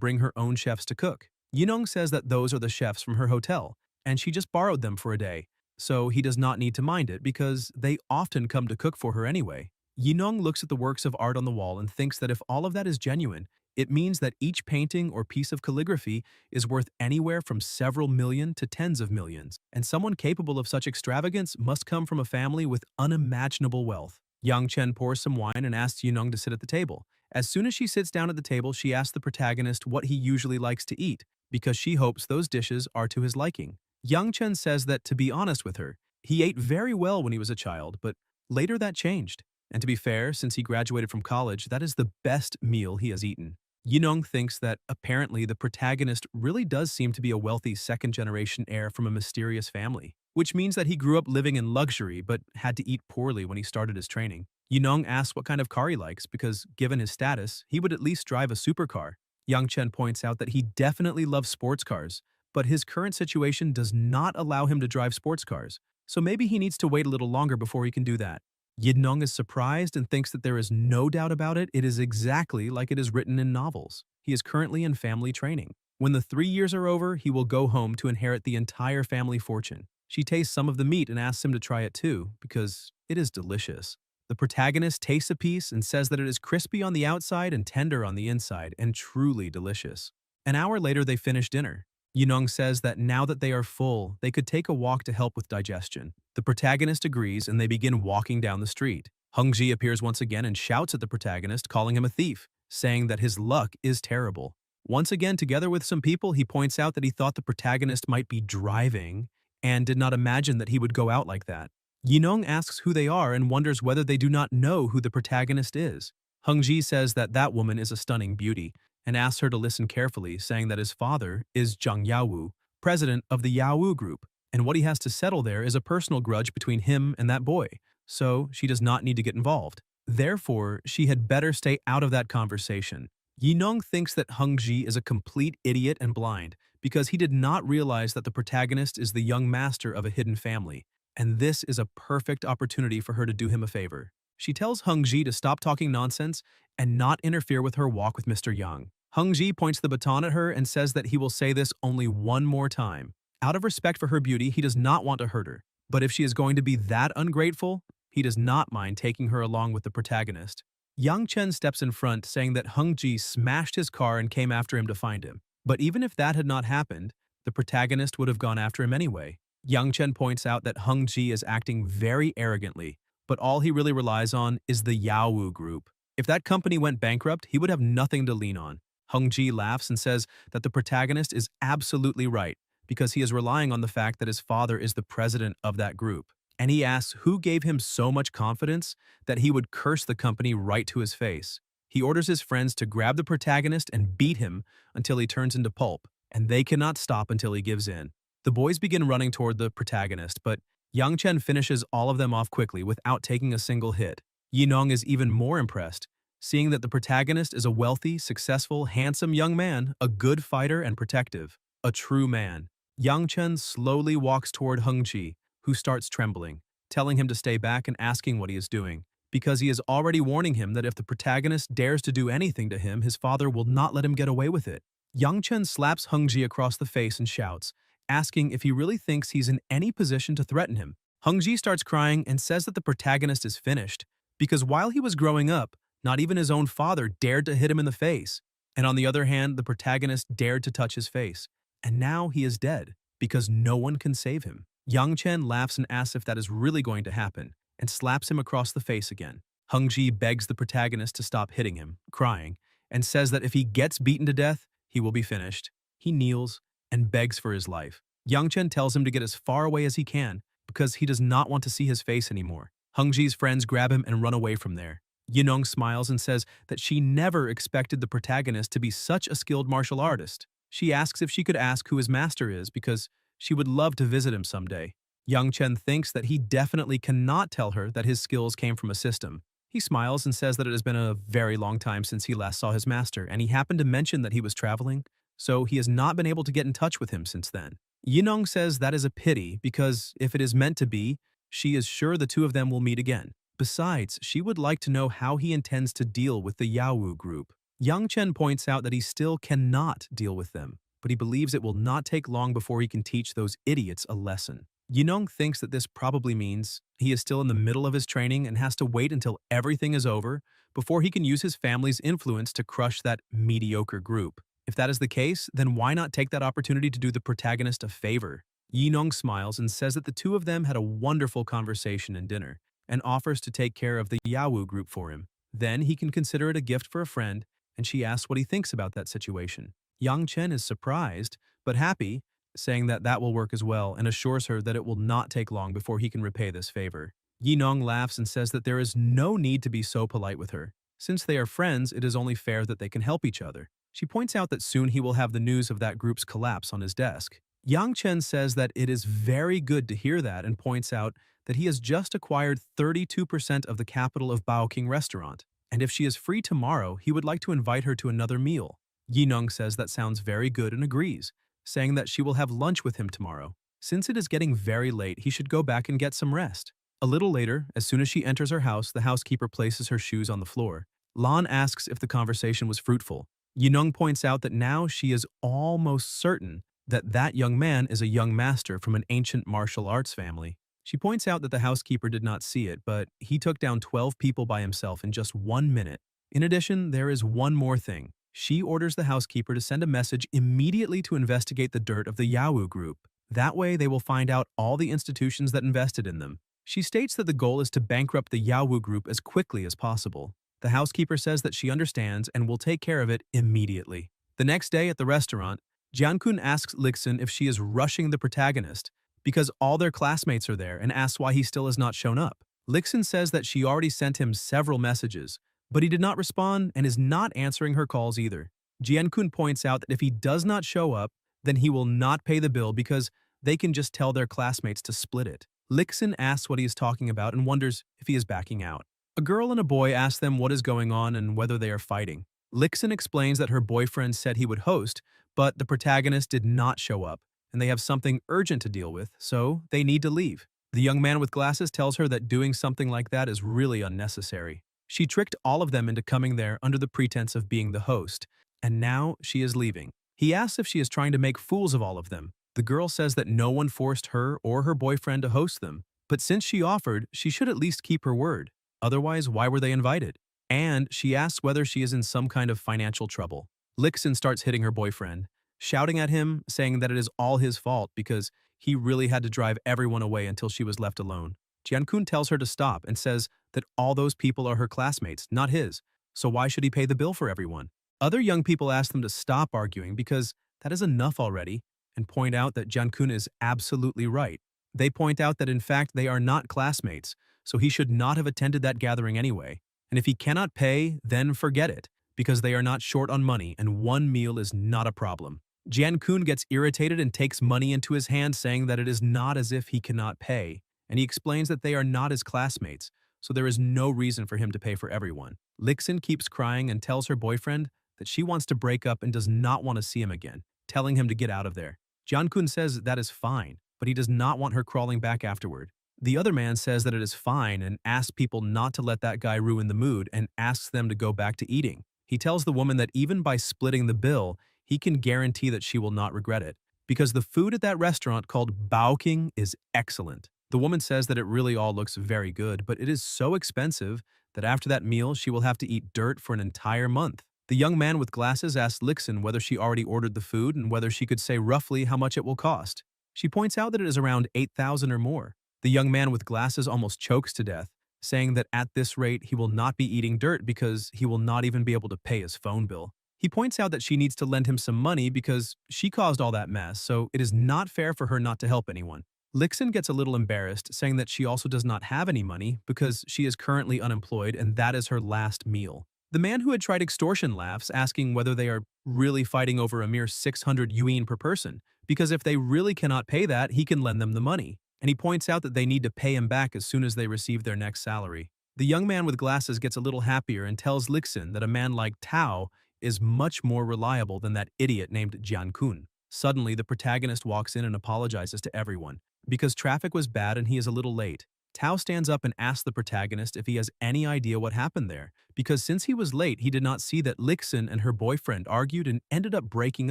bring her own chefs to cook. Yinong says that those are the chefs from her hotel, and she just borrowed them for a day, so he does not need to mind it because they often come to cook for her anyway. Yinong looks at the works of art on the wall and thinks that if all of that is genuine, it means that each painting or piece of calligraphy is worth anywhere from several million to tens of millions, and someone capable of such extravagance must come from a family with unimaginable wealth. Yang Chen pours some wine and asks Yinong to sit at the table. As soon as she sits down at the table, she asks the protagonist what he usually likes to eat, because she hopes those dishes are to his liking. Yang Chen says that, to be honest with her, he ate very well when he was a child, but later that changed. And to be fair, since he graduated from college, that is the best meal he has eaten. Yinong thinks that apparently the protagonist really does seem to be a wealthy second-generation heir from a mysterious family, which means that he grew up living in luxury but had to eat poorly when he started his training. Yinong asks what kind of car he likes because, given his status, he would at least drive a supercar. Yang Chen points out that he definitely loves sports cars, but his current situation does not allow him to drive sports cars, so maybe he needs to wait a little longer before he can do that. Yinong is surprised and thinks that there is no doubt about it. It is exactly like it is written in novels. He is currently in family training. When the 3 years are over, he will go home to inherit the entire family fortune. She tastes some of the meat and asks him to try it too, because it is delicious. The protagonist tastes a piece and says that it is crispy on the outside and tender on the inside, and truly delicious. An hour later, they finish dinner. Yinong says that now that they are full, they could take a walk to help with digestion. The protagonist agrees and they begin walking down the street. Hengji appears once again and shouts at the protagonist, calling him a thief, saying that his luck is terrible. Once again, together with some people, he points out that he thought the protagonist might be driving and did not imagine that he would go out like that. Yinong asks who they are and wonders whether they do not know who the protagonist is. Hengji says that that woman is a stunning beauty and asks her to listen carefully, saying that his father is Zhang Yaowu, president of the Yaowu Group, and what he has to settle there is a personal grudge between him and that boy, so she does not need to get involved. Therefore, she had better stay out of that conversation. Yinong thinks that Hengji is a complete idiot and blind because he did not realize that the protagonist is the young master of a hidden family, and this is a perfect opportunity for her to do him a favor. She tells Hengji to stop talking nonsense and not interfere with her walk with Mr. Yang. Hengji points the baton at her and says that he will say this only one more time. Out of respect for her beauty, he does not want to hurt her, but if she is going to be that ungrateful, he does not mind taking her along with the protagonist. Yang Chen steps in front, saying that Hengji smashed his car and came after him to find him. But even if that had not happened, the protagonist would have gone after him anyway. Yang Chen points out that Hengji is acting very arrogantly, but all he really relies on is the Yaowu Group. If that company went bankrupt, he would have nothing to lean on. Hengji laughs and says that the protagonist is absolutely right because he is relying on the fact that his father is the president of that group. And he asks who gave him so much confidence that he would curse the company right to his face. He orders his friends to grab the protagonist and beat him until he turns into pulp, and they cannot stop until he gives in. The boys begin running toward the protagonist, but Yang Chen finishes all of them off quickly without taking a single hit. Yinong is even more impressed, seeing that the protagonist is a wealthy, successful, handsome young man, a good fighter and protective, a true man. Yang Chen slowly walks toward Hengji, who starts trembling, telling him to stay back and asking what he is doing, because he is already warning him that if the protagonist dares to do anything to him, his father will not let him get away with it. Yang Chen slaps Hengji across the face and shouts, asking if he really thinks he's in any position to threaten him. Hengji starts crying and says that the protagonist is finished, because while he was growing up, not even his own father dared to hit him in the face. And on the other hand, the protagonist dared to touch his face. And now he is dead, because no one can save him. Yang Chen laughs and asks if that is really going to happen, and slaps him across the face again. Hengji begs the protagonist to stop hitting him, crying, and says that if he gets beaten to death, he will be finished. He kneels and begs for his life. Yang Chen tells him to get as far away as he can because he does not want to see his face anymore. Hung Ji's friends grab him and run away from there. Yinong smiles and says that she never expected the protagonist to be such a skilled martial artist. She asks if she could ask who his master is because she would love to visit him someday. Yang Chen thinks that he definitely cannot tell her that his skills came from a system. He smiles and says that it has been a very long time since he last saw his master, and he happened to mention that he was traveling, so he has not been able to get in touch with him since then. Yinong says that is a pity because if it is meant to be, she is sure the two of them will meet again. Besides, she would like to know how he intends to deal with the Yawu group. Yang Chen points out that he still cannot deal with them, but he believes it will not take long before he can teach those idiots a lesson. Yinong thinks that this probably means he is still in the middle of his training and has to wait until everything is over before he can use his family's influence to crush that mediocre group. If that is the case, then why not take that opportunity to do the protagonist a favor? Yinong smiles and says that the two of them had a wonderful conversation and dinner, and offers to take care of the Yawu group for him. Then he can consider it a gift for a friend, and she asks what he thinks about that situation. Yang Chen is surprised, but happy, saying that that will work as well and assures her that it will not take long before he can repay this favor. Yinong laughs and says that there is no need to be so polite with her. Since they are friends, it is only fair that they can help each other. She points out that soon he will have the news of that group's collapse on his desk. Yang Chen says that it is very good to hear that and points out that he has just acquired 32% of the capital of Bao King Restaurant, and if she is free tomorrow, he would like to invite her to another meal. Yinong says that sounds very good and agrees, saying that she will have lunch with him tomorrow. Since it is getting very late, he should go back and get some rest. A little later, as soon as she enters her house, the housekeeper places her shoes on the floor. Lan asks if the conversation was fruitful. Yinong points out that now she is almost certain that that young man is a young master from an ancient martial arts family. She points out that the housekeeper did not see it, but he took down 12 people by himself in just 1 minute. In addition, there is one more thing. She orders the housekeeper to send a message immediately to investigate the dirt of the Yawu group. That way, they will find out all the institutions that invested in them. She states that the goal is to bankrupt the Yawu group as quickly as possible. The housekeeper says that she understands and will take care of it immediately. The next day at the restaurant, Jiankun asks Lixin if she is rushing the protagonist because all their classmates are there and asks why he still has not shown up. Lixin says that she already sent him several messages, but he did not respond and is not answering her calls either. Jiankun points out that if he does not show up, then he will not pay the bill because they can just tell their classmates to split it. Lixin asks what he is talking about and wonders if he is backing out. A girl and a boy ask them what is going on and whether they are fighting. Lixin explains that her boyfriend said he would host, but the protagonist did not show up, and they have something urgent to deal with, so they need to leave. The young man with glasses tells her that doing something like that is really unnecessary. She tricked all of them into coming there under the pretense of being the host, and now she is leaving. He asks if she is trying to make fools of all of them. The girl says that no one forced her or her boyfriend to host them, but since she offered, she should at least keep her word. Otherwise, why were they invited? And she asks whether she is in some kind of financial trouble. Lixin starts hitting her boyfriend, shouting at him, saying that it is all his fault because he really had to drive everyone away until she was left alone. Jiankun tells her to stop and says that all those people are her classmates, not his, so why should he pay the bill for everyone? Other young people ask them to stop arguing because that is enough already, and point out that Jiankun is absolutely right. They point out that in fact they are not classmates, so he should not have attended that gathering anyway. And if he cannot pay, then forget it, because they are not short on money and one meal is not a problem. Jiankun gets irritated and takes money into his hand, saying that it is not as if he cannot pay, and he explains that they are not his classmates, so there is no reason for him to pay for everyone. Lixin keeps crying and tells her boyfriend that she wants to break up and does not want to see him again, telling him to get out of there. Jiankun says that is fine, but he does not want her crawling back afterward. The other man says that it is fine and asks people not to let that guy ruin the mood and asks them to go back to eating. He tells the woman that even by splitting the bill, he can guarantee that she will not regret it, because the food at that restaurant called Bao King is excellent. The woman says that it really all looks very good, but it is so expensive that after that meal, she will have to eat dirt for an entire month. The young man with glasses asks Lixin whether she already ordered the food and whether she could say roughly how much it will cost. She points out that it is around 8,000 or more. The young man with glasses almost chokes to death, saying that at this rate he will not be eating dirt because he will not even be able to pay his phone bill. He points out that she needs to lend him some money because she caused all that mess, so it is not fair for her not to help anyone. Lixin gets a little embarrassed, saying that she also does not have any money because she is currently unemployed and that is her last meal. The man who had tried extortion laughs, asking whether they are really fighting over a mere 600 yuan per person, because if they really cannot pay that, he can lend them the money. And he points out that they need to pay him back as soon as they receive their next salary. The young man with glasses gets a little happier and tells Lixin that a man like Tao is much more reliable than that idiot named Jian Kun. Suddenly, the protagonist walks in and apologizes to everyone because traffic was bad and he is a little late. Tao stands up and asks the protagonist if he has any idea what happened there, because since he was late, he did not see that Lixin and her boyfriend argued and ended up breaking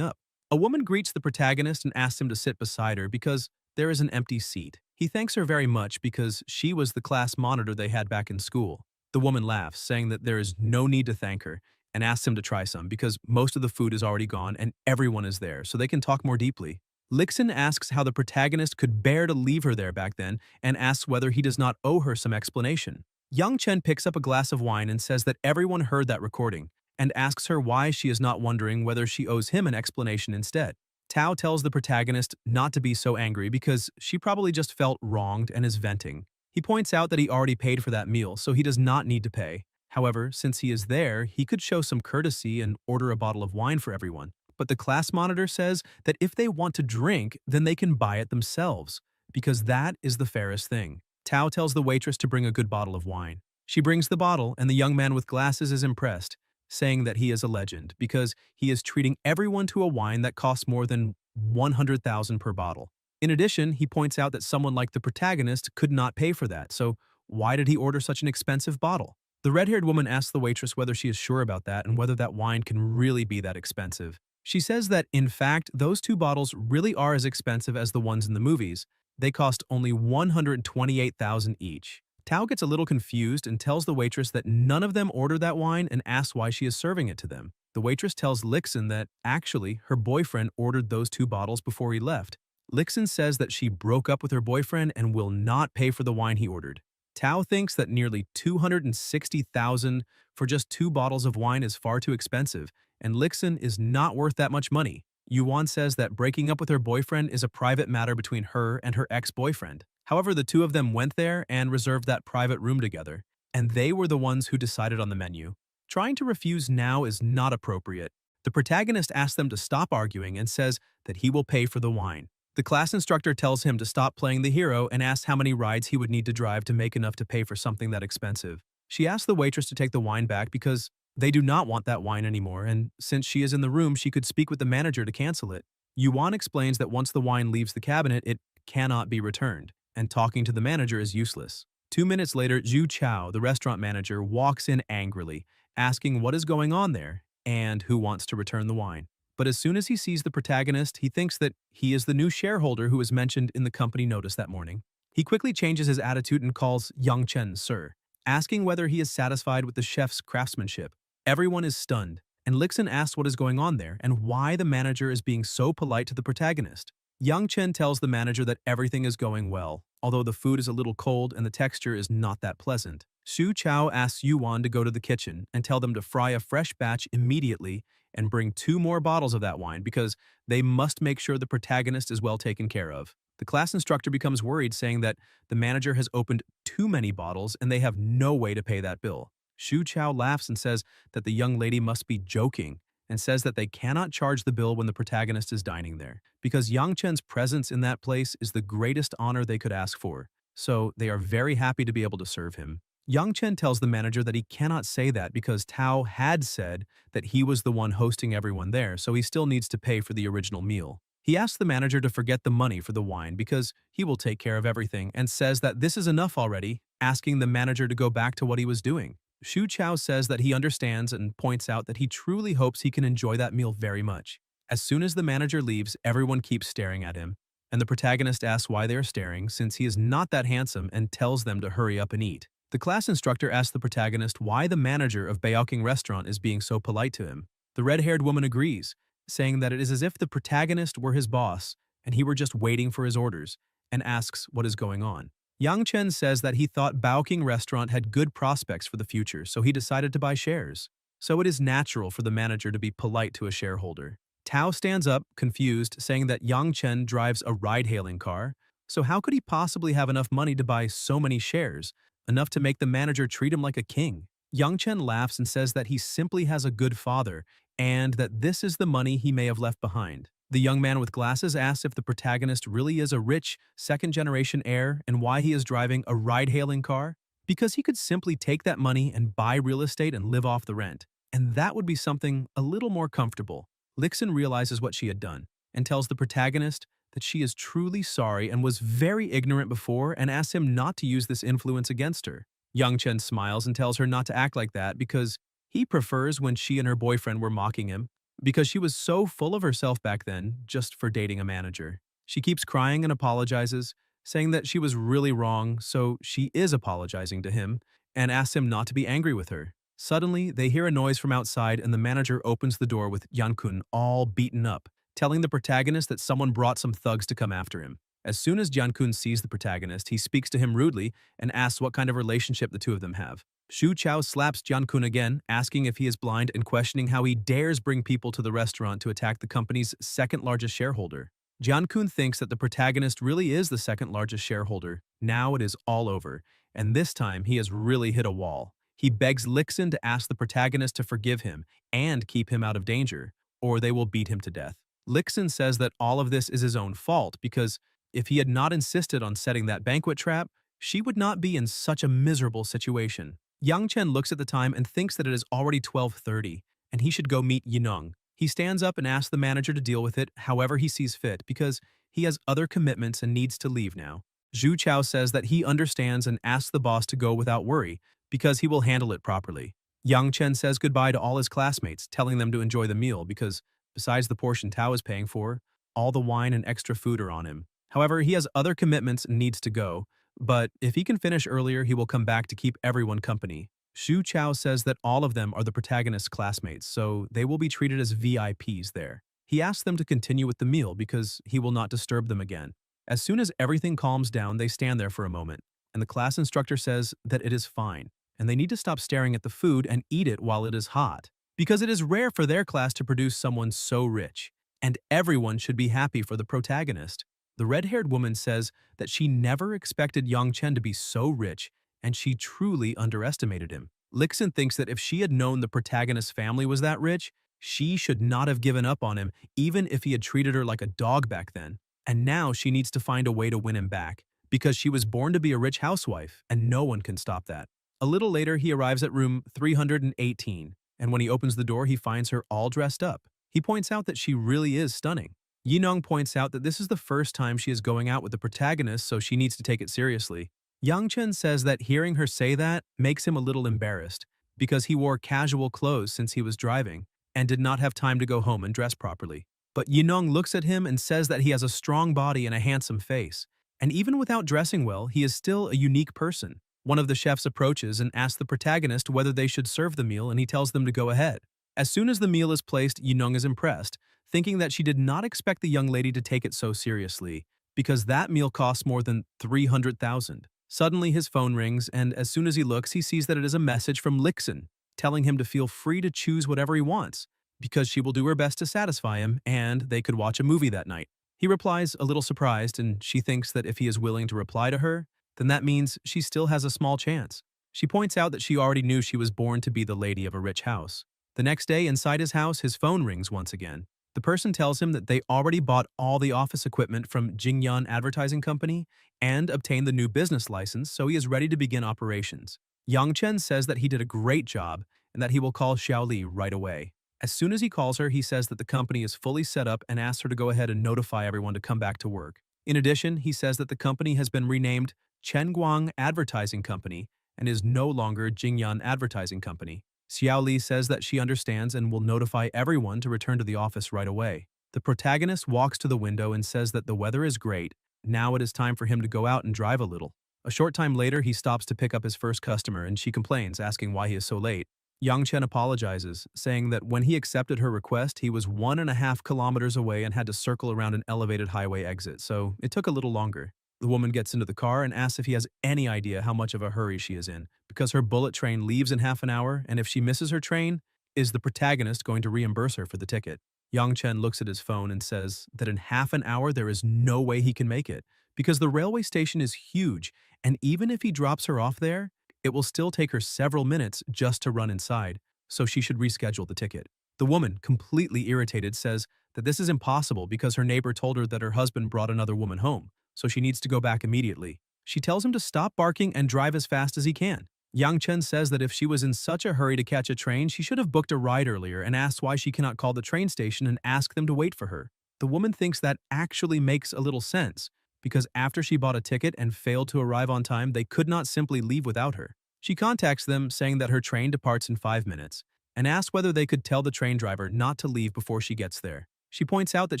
up. A woman greets the protagonist and asks him to sit beside her because there is an empty seat. He thanks her very much because she was the class monitor they had back in school. The woman laughs, saying that there is no need to thank her, and asks him to try some because most of the food is already gone and everyone is there, so they can talk more deeply. Lixin asks how the protagonist could bear to leave her there back then and asks whether he does not owe her some explanation. Young Chen picks up a glass of wine and says that everyone heard that recording and asks her why she is not wondering whether she owes him an explanation instead. Tao tells the protagonist not to be so angry because she probably just felt wronged and is venting. He points out that he already paid for that meal, so he does not need to pay. However, since he is there, he could show some courtesy and order a bottle of wine for everyone. But the class monitor says that if they want to drink, then they can buy it themselves, because that is the fairest thing. Tao tells the waitress to bring a good bottle of wine. She brings the bottle, and the young man with glasses is impressed, saying that he is a legend because he is treating everyone to a wine that costs more than 100,000 per bottle. In addition, he points out that someone like the protagonist could not pay for that, so why did he order such an expensive bottle? The red-haired woman asks the waitress whether she is sure about that and whether that wine can really be that expensive. She says that, in fact, those two bottles really are as expensive as the ones in the movies. They cost only 128,000 each. Tao gets a little confused and tells the waitress that none of them ordered that wine and asks why she is serving it to them. The waitress tells Lixin that, actually, her boyfriend ordered those two bottles before he left. Lixin says that she broke up with her boyfriend and will not pay for the wine he ordered. Tao thinks that nearly 260,000 for just two bottles of wine is far too expensive, and Lixin is not worth that much money. Yuan says that breaking up with her boyfriend is a private matter between her and her ex-boyfriend. However, the two of them went there and reserved that private room together, and they were the ones who decided on the menu. Trying to refuse now is not appropriate. The protagonist asks them to stop arguing and says that he will pay for the wine. The class instructor tells him to stop playing the hero and asks how many rides he would need to drive to make enough to pay for something that expensive. She asks the waitress to take the wine back because they do not want that wine anymore, and since she is in the room, she could speak with the manager to cancel it. Yuan explains that once the wine leaves the cabinet, it cannot be returned, and talking to the manager is useless. 2 minutes later, Zhu Chao, the restaurant manager, walks in angrily, asking what is going on there and who wants to return the wine. But as soon as he sees the protagonist, he thinks that he is the new shareholder who was mentioned in the company notice that morning. He quickly changes his attitude and calls Yang Chen sir, asking whether he is satisfied with the chef's craftsmanship. Everyone is stunned, and Lixin asks what is going on there and why the manager is being so polite to the protagonist. Yang Chen tells the manager that everything is going well, although the food is a little cold and the texture is not that pleasant. Xu Chao asks Yuan to go to the kitchen and tell them to fry a fresh batch immediately and bring 2 more bottles of that wine because they must make sure the protagonist is well taken care of. The class instructor becomes worried, saying that the manager has opened too many bottles and they have no way to pay that bill. Xu Chao laughs and says that the young lady must be joking and says that they cannot charge the bill when the protagonist is dining there because Yang Chen's presence in that place is the greatest honor they could ask for, so they are very happy to be able to serve him. Yang Chen tells the manager that he cannot say that because Tao had said that he was the one hosting everyone there, so he still needs to pay for the original meal. He asks the manager to forget the money for the wine because he will take care of everything and says that this is enough already, asking the manager to go back to what he was doing. Xu Chao says that he understands and points out that he truly hopes he can enjoy that meal very much. As soon as the manager leaves, everyone keeps staring at him, and the protagonist asks why they are staring since he is not that handsome and tells them to hurry up and eat. The class instructor asks the protagonist why the manager of Baoking restaurant is being so polite to him. The red-haired woman agrees, saying that it is as if the protagonist were his boss and he were just waiting for his orders, and asks what is going on. Yang Chen says that he thought Baoking restaurant had good prospects for the future, so he decided to buy shares. so it is natural for the manager to be polite to a shareholder. Tao stands up, confused, saying that Yang Chen drives a ride-hailing car, so how could he possibly have enough money to buy so many shares, enough to make the manager treat him like a king? Yang Chen laughs and says that he simply has a good father, and that this is the money he may have left behind. The young man with glasses asks if the protagonist really is a rich, second-generation heir and why he is driving a ride-hailing car. Because he could simply take that money and buy real estate and live off the rent. And that would be something a little more comfortable. Lixin realizes what she had done and tells the protagonist that she is truly sorry and was very ignorant before and asks him not to use this influence against her. Yang Chen smiles and tells her not to act like that because he prefers when she and her boyfriend were mocking him, because she was so full of herself back then just for dating a manager. She keeps crying and apologizes, saying that she was really wrong, so she is apologizing to him and asks him not to be angry with her. Suddenly, they hear a noise from outside and the manager opens the door with Yankun all beaten up, telling the protagonist that someone brought some thugs to come after him. As soon as Jiankun sees the protagonist, he speaks to him rudely and asks what kind of relationship the two of them have. Xu Chao slaps Jiankun again, asking if he is blind and questioning how he dares bring people to the restaurant to attack the company's second-largest shareholder. Jiankun thinks that the protagonist really is the second-largest shareholder. Now it is all over, and this time he has really hit a wall. He begs Lixin to ask the protagonist to forgive him and keep him out of danger, or they will beat him to death. Lixin says that all of this is his own fault because if he had not insisted on setting that banquet trap, she would not be in such a miserable situation. Yang Chen looks at the time and thinks that it is already 12:30, and he should go meet Yineng. He stands up and asks the manager to deal with it however he sees fit because he has other commitments and needs to leave now. Zhu Chao says that he understands and asks the boss to go without worry because he will handle it properly. Yang Chen says goodbye to all his classmates, telling them to enjoy the meal because, besides the portion Tao is paying for, all the wine and extra food are on him. However, he has other commitments and needs to go, but if he can finish earlier, he will come back to keep everyone company. Xu Chao says that all of them are the protagonist's classmates, so they will be treated as VIPs there. He asks them to continue with the meal because he will not disturb them again. As soon as everything calms down, they stand there for a moment, and the class instructor says that it is fine, and they need to stop staring at the food and eat it while it is hot, because it is rare for their class to produce someone so rich, and everyone should be happy for the protagonist. The red-haired woman says that she never expected Yang Chen to be so rich, and she truly underestimated him. Lixin thinks that if she had known the protagonist's family was that rich, she should not have given up on him, even if he had treated her like a dog back then. And now she needs to find a way to win him back, because she was born to be a rich housewife, and no one can stop that. A little later, he arrives at room 318, and when he opens the door, he finds her all dressed up. He points out that she really is stunning. Yineng points out that this is the first time she is going out with the protagonist, so she needs to take it seriously. Yang Chen says that hearing her say that makes him a little embarrassed, because he wore casual clothes since he was driving, and did not have time to go home and dress properly. But Yineng looks at him and says that he has a strong body and a handsome face, and even without dressing well, he is still a unique person. One of the chefs approaches and asks the protagonist whether they should serve the meal, and he tells them to go ahead. As soon as the meal is placed, Yineng is impressed, thinking that she did not expect the young lady to take it so seriously, because that meal costs more than 300,000. Suddenly his phone rings, and as soon as he looks, he sees that it is a message from Lixin, telling him to feel free to choose whatever he wants, because she will do her best to satisfy him, and they could watch a movie that night. He replies a little surprised, and she thinks that if he is willing to reply to her, then that means she still has a small chance. She points out that she already knew she was born to be the lady of a rich house. The next day, inside his house, his phone rings once again. The person tells him that they already bought all the office equipment from Jingyan Advertising Company and obtained the new business license, so he is ready to begin operations. Yang Chen says that he did a great job and that he will call Xiao Li right away. As soon as he calls her, he says that the company is fully set up and asks her to go ahead and notify everyone to come back to work. In addition, he says that the company has been renamed Chenguang Advertising Company and is no longer Jingyan Advertising Company. Xiao Li says that she understands and will notify everyone to return to the office right away. The protagonist walks to the window and says that the weather is great. Now it is time for him to go out and drive a little. A short time later, he stops to pick up his first customer and she complains, asking why he is so late. Yang Chen apologizes, saying that when he accepted her request, he was 1.5 kilometers away and had to circle around an elevated highway exit, so it took a little longer. The woman gets into the car and asks if he has any idea how much of a hurry she is in, because her bullet train leaves in half an hour, and if she misses her train, Is the protagonist going to reimburse her for the ticket? Yang Chen looks at his phone and says that in half an hour there is no way he can make it because the railway station is huge, and even if he drops her off there, it will still take her several minutes just to run inside, so she should reschedule the ticket. The woman, completely irritated, says that this is impossible because her neighbor told her that her husband brought another woman home, so she needs to go back immediately. She tells him to stop barking and drive as fast as he can. Yang Chen says that if she was in such a hurry to catch a train, she should have booked a ride earlier and asks why she cannot call the train station and ask them to wait for her. The woman thinks that actually makes a little sense, because after she bought a ticket and failed to arrive on time, they could not simply leave without her. She contacts them, saying that her train departs in 5 minutes, and asks whether they could tell the train driver not to leave before she gets there. She points out that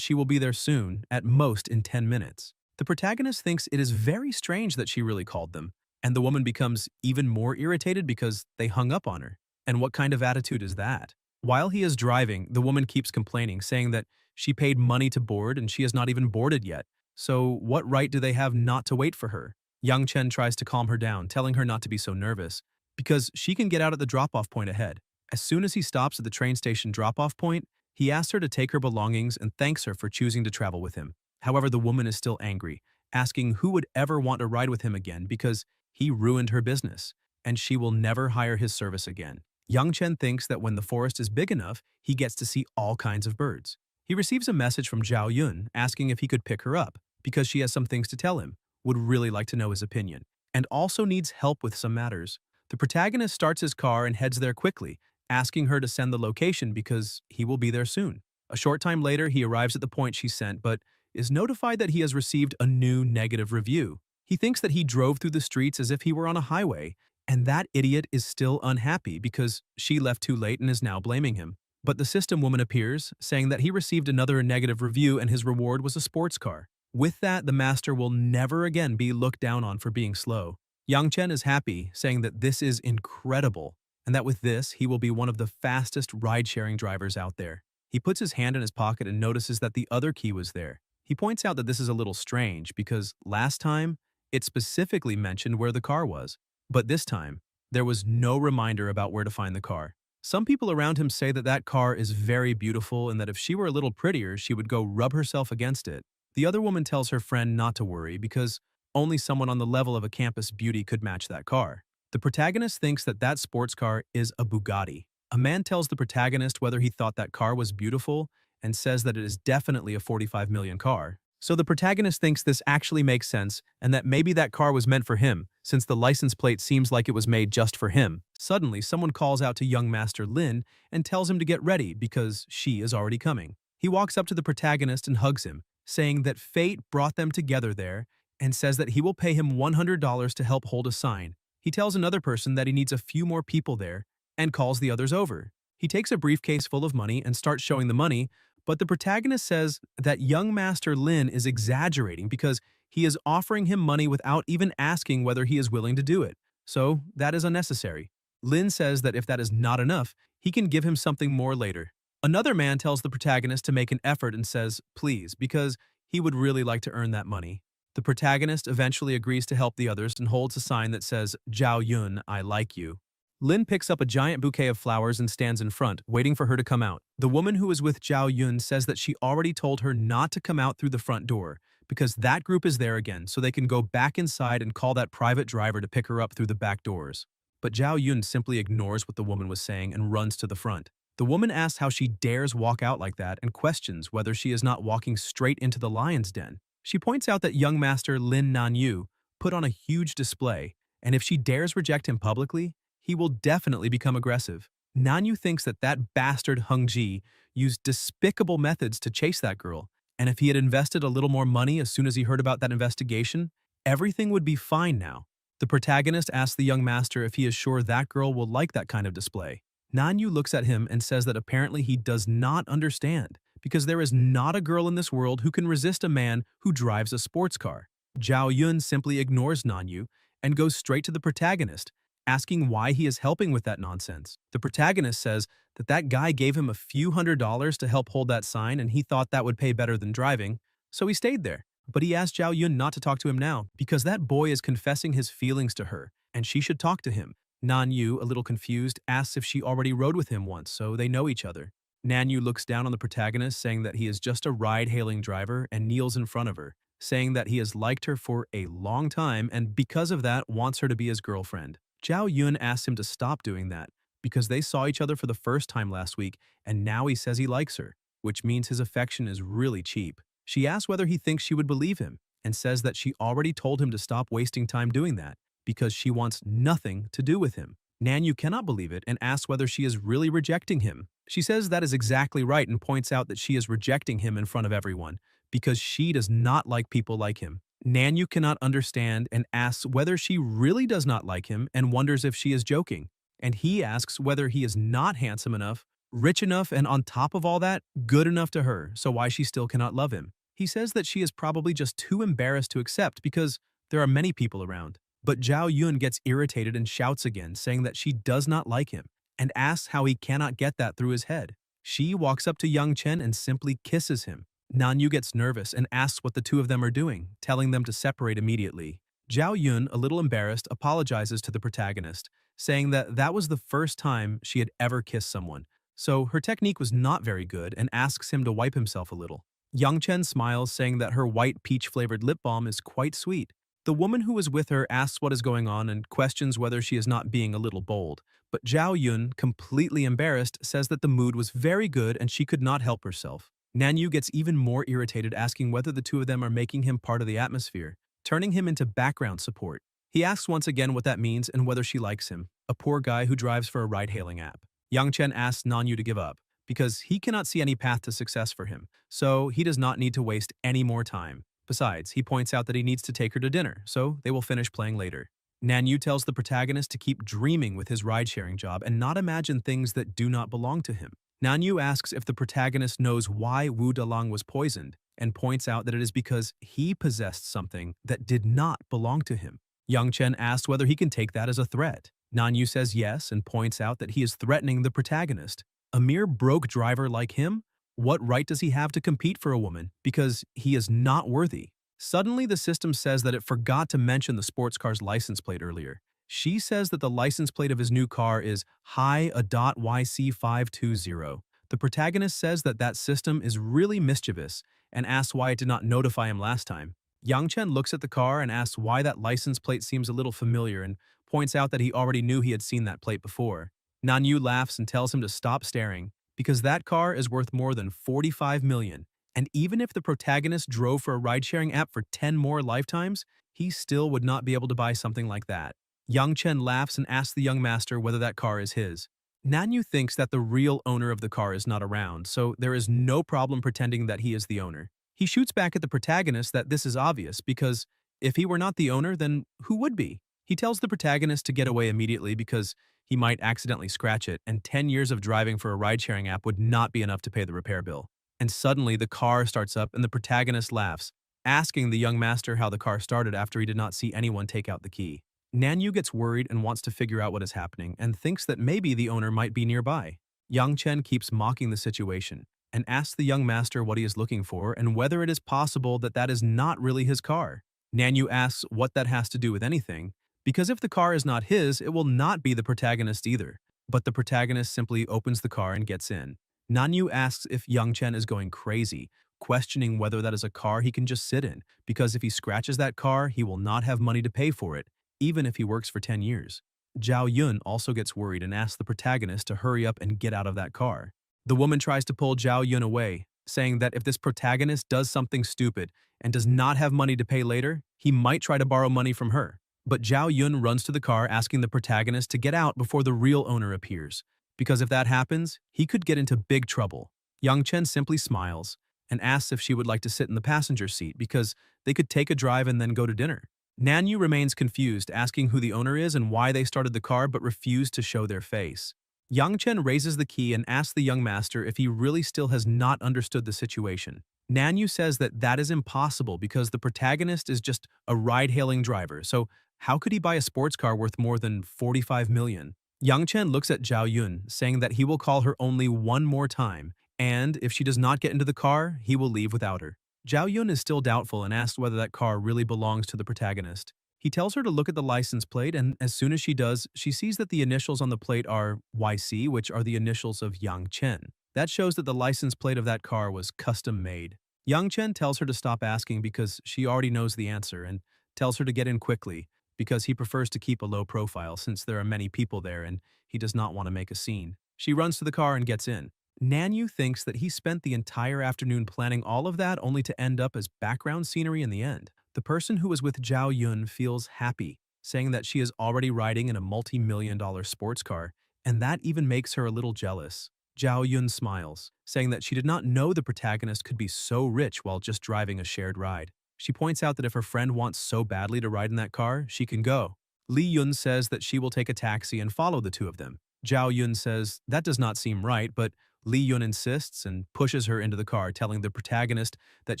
she will be there soon, at most in 10 minutes. The protagonist thinks it is very strange that she really called them, and the woman becomes even more irritated because they hung up on her. And what kind of attitude is that? While he is driving, the woman keeps complaining, saying that she paid money to board and she has not even boarded yet. So what right do they have not to wait for her? Yang Chen tries to calm her down, telling her not to be so nervous, because she can get out at the drop-off point ahead. As soon as he stops at the train station drop-off point, he asks her to take her belongings and thanks her for choosing to travel with him. However, the woman is still angry, asking who would ever want to ride with him again because he ruined her business, and she will never hire his service again. Yang Chen thinks that when the forest is big enough, he gets to see all kinds of birds. He receives a message from Zhao Yun asking if he could pick her up, because she has some things to tell him, would really like to know his opinion, and also needs help with some matters. The protagonist starts his car and heads there quickly, asking her to send the location because he will be there soon. A short time later, he arrives at the point she sent, but is notified that he has received a new negative review. He thinks that he drove through the streets as if he were on a highway, and that idiot is still unhappy because she left too late and is now blaming him. But the system woman appears, saying that he received another negative review and his reward was a sports car. With that, the master will never again be looked down on for being slow. Yang Chen is happy, saying that this is incredible, and that with this, he will be one of the fastest ride-sharing drivers out there. He puts his hand in his pocket and notices that the other key was there. He points out that this is a little strange because last time, it specifically mentioned where the car was. But this time, there was no reminder about where to find the car. Some people around him say that that car is very beautiful and that if she were a little prettier, she would go rub herself against it. The other woman tells her friend not to worry because only someone on the level of a campus beauty could match that car. The protagonist thinks that that sports car is a Bugatti. A man tells the protagonist whether he thought that car was beautiful and says that it is definitely a 45 million car. So the protagonist thinks this actually makes sense and that maybe that car was meant for him, since the license plate seems like it was made just for him. Suddenly, someone calls out to young Master Lin and tells him to get ready because she is already coming. He walks up to the protagonist and hugs him, saying that fate brought them together there and says that he will pay him $100 to help hold a sign. He tells another person that he needs a few more people there and calls the others over. He takes a briefcase full of money and starts showing the money, but the protagonist says that young Master Lin is exaggerating because he is offering him money without even asking whether he is willing to do it. So that is unnecessary. Lin says that if that is not enough, he can give him something more later. Another man tells the protagonist to make an effort and says, please, because he would really like to earn that money. The protagonist eventually agrees to help the others and holds a sign that says, Zhao Yun, I like you. Lin picks up a giant bouquet of flowers and stands in front, waiting for her to come out. The woman who is with Zhao Yun says that she already told her not to come out through the front door, because that group is there again, so they can go back inside and call that private driver to pick her up through the back doors. But Zhao Yun simply ignores what the woman was saying and runs to the front. The woman asks how she dares walk out like that and questions whether she is not walking straight into the lion's den. She points out that young master Lin Nanyu put on a huge display, and if she dares reject him publicly, he will definitely become aggressive. Nanyu thinks that that bastard Hung Ji used despicable methods to chase that girl, and if he had invested a little more money as soon as he heard about that investigation, everything would be fine now. The protagonist asks the young master if he is sure that girl will like that kind of display. Nanyu looks at him and says that apparently he does not understand, because there is not a girl in this world who can resist a man who drives a sports car. Zhao Yun simply ignores Nanyu and goes straight to the protagonist, asking why he is helping with that nonsense. The protagonist says that that guy gave him a few $100s to help hold that sign and he thought that would pay better than driving, so he stayed there. But he asked Zhao Yun not to talk to him now because that boy is confessing his feelings to her and she should talk to him. Nanyu, a little confused, asks if she already rode with him once, so they know each other. Nanyu looks down on the protagonist, saying that he is just a ride-hailing driver, and kneels in front of her, saying that he has liked her for a long time and because of that wants her to be his girlfriend. Zhao Yun asks him to stop doing that because they saw each other for the first time last week and now he says he likes her, which means his affection is really cheap. She asks whether he thinks she would believe him and says that she already told him to stop wasting time doing that because she wants nothing to do with him. Nanyu cannot believe it and asks whether she is really rejecting him. She says that is exactly right and points out that she is rejecting him in front of everyone because she does not like people like him. Nanyu cannot understand and asks whether she really does not like him and wonders if she is joking. And he asks whether he is not handsome enough, rich enough, and on top of all that, good enough to her, so why she still cannot love him. He says that she is probably just too embarrassed to accept because there are many people around. But Zhao Yun gets irritated and shouts again, saying that she does not like him, and asks how he cannot get that through his head. She walks up to Young Chen and simply kisses him. Nanyu gets nervous and asks what the two of them are doing, telling them to separate immediately. Zhao Yun, a little embarrassed, apologizes to the protagonist, saying that that was the first time she had ever kissed someone, so her technique was not very good and asks him to wipe himself a little. Young Chen smiles, saying that her white peach-flavored lip balm is quite sweet. The woman who is with her asks what is going on and questions whether she is not being a little bold, but Zhao Yun, completely embarrassed, says that the mood was very good and she could not help herself. Nanyu gets even more irritated, asking whether the two of them are making him part of the atmosphere, turning him into background support. He asks once again what that means and whether she likes him, a poor guy who drives for a ride-hailing app. Yang Chen asks Nanyu to give up, because he cannot see any path to success for him, so he does not need to waste any more time. Besides, he points out that he needs to take her to dinner, so they will finish playing later. Nanyu tells the protagonist to keep dreaming with his ride-sharing job and not imagine things that do not belong to him. Nanyu asks if the protagonist knows why Wu Dalang was poisoned and points out that it is because he possessed something that did not belong to him. Yang Chen asks whether he can take that as a threat. Nanyu says yes and points out that he is threatening the protagonist. A mere broke driver like him? What right does he have to compete for a woman because he is not worthy? Suddenly, the system says that it forgot to mention the sports car's license plate earlier. She says that the license plate of his new car is Hi-YC520. The protagonist says that that system is really mischievous and asks why it did not notify him last time. Yang Chen looks at the car and asks why that license plate seems a little familiar and points out that he already knew he had seen that plate before. Nanyu laughs and tells him to stop staring because that car is worth more than 45 million. And even if the protagonist drove for a ride-sharing app for 10 more lifetimes, he still would not be able to buy something like that. Yang Chen laughs and asks the young master whether that car is his. Nanyu thinks that the real owner of the car is not around, so there is no problem pretending that he is the owner. He shoots back at the protagonist that this is obvious because if he were not the owner, then who would be? He tells the protagonist to get away immediately because he might accidentally scratch it, and 10 years of driving for a ride-sharing app would not be enough to pay the repair bill. And suddenly the car starts up and the protagonist laughs, asking the young master how the car started after he did not see anyone take out the key. Nanyu gets worried and wants to figure out what is happening and thinks that maybe the owner might be nearby. Yang Chen keeps mocking the situation and asks the young master what he is looking for and whether it is possible that that is not really his car. Nanyu asks what that has to do with anything, because if the car is not his, it will not be the protagonist either. But the protagonist simply opens the car and gets in. Nanyu asks if Yang Chen is going crazy, questioning whether that is a car he can just sit in, because if he scratches that car, he will not have money to pay for it, even if he works for 10 years. Zhao Yun also gets worried and asks the protagonist to hurry up and get out of that car. The woman tries to pull Zhao Yun away, saying that if this protagonist does something stupid and does not have money to pay later, he might try to borrow money from her. But Zhao Yun runs to the car asking the protagonist to get out before the real owner appears, because if that happens, he could get into big trouble. Yang Chen simply smiles and asks if she would like to sit in the passenger seat because they could take a drive and then go to dinner. Nanyu remains confused, asking who the owner is and why they started the car but refuse to show their face. Yang Chen raises the key and asks the young master if he really still has not understood the situation. Nanyu says that that is impossible because the protagonist is just a ride-hailing driver, so how could he buy a sports car worth more than 45 million? Yang Chen looks at Zhao Yun, saying that he will call her only one more time, and if she does not get into the car, he will leave without her. Zhao Yun is still doubtful and asks whether that car really belongs to the protagonist. He tells her to look at the license plate, and as soon as she does, she sees that the initials on the plate are YC, which are the initials of Yang Chen. That shows that the license plate of that car was custom made. Yang Chen tells her to stop asking because she already knows the answer and tells her to get in quickly because he prefers to keep a low profile since there are many people there and he does not want to make a scene. She runs to the car and gets in. Nanyu thinks that he spent the entire afternoon planning all of that only to end up as background scenery in the end. The person who was with Zhao Yun feels happy, saying that she is already riding in a multi-million-dollar sports car, and that even makes her a little jealous. Zhao Yun smiles, saying that she did not know the protagonist could be so rich while just driving a shared ride. She points out that if her friend wants so badly to ride in that car, she can go. Li Yun says that she will take a taxi and follow the two of them. Zhao Yun says that does not seem right, but Li Yun insists and pushes her into the car, telling the protagonist that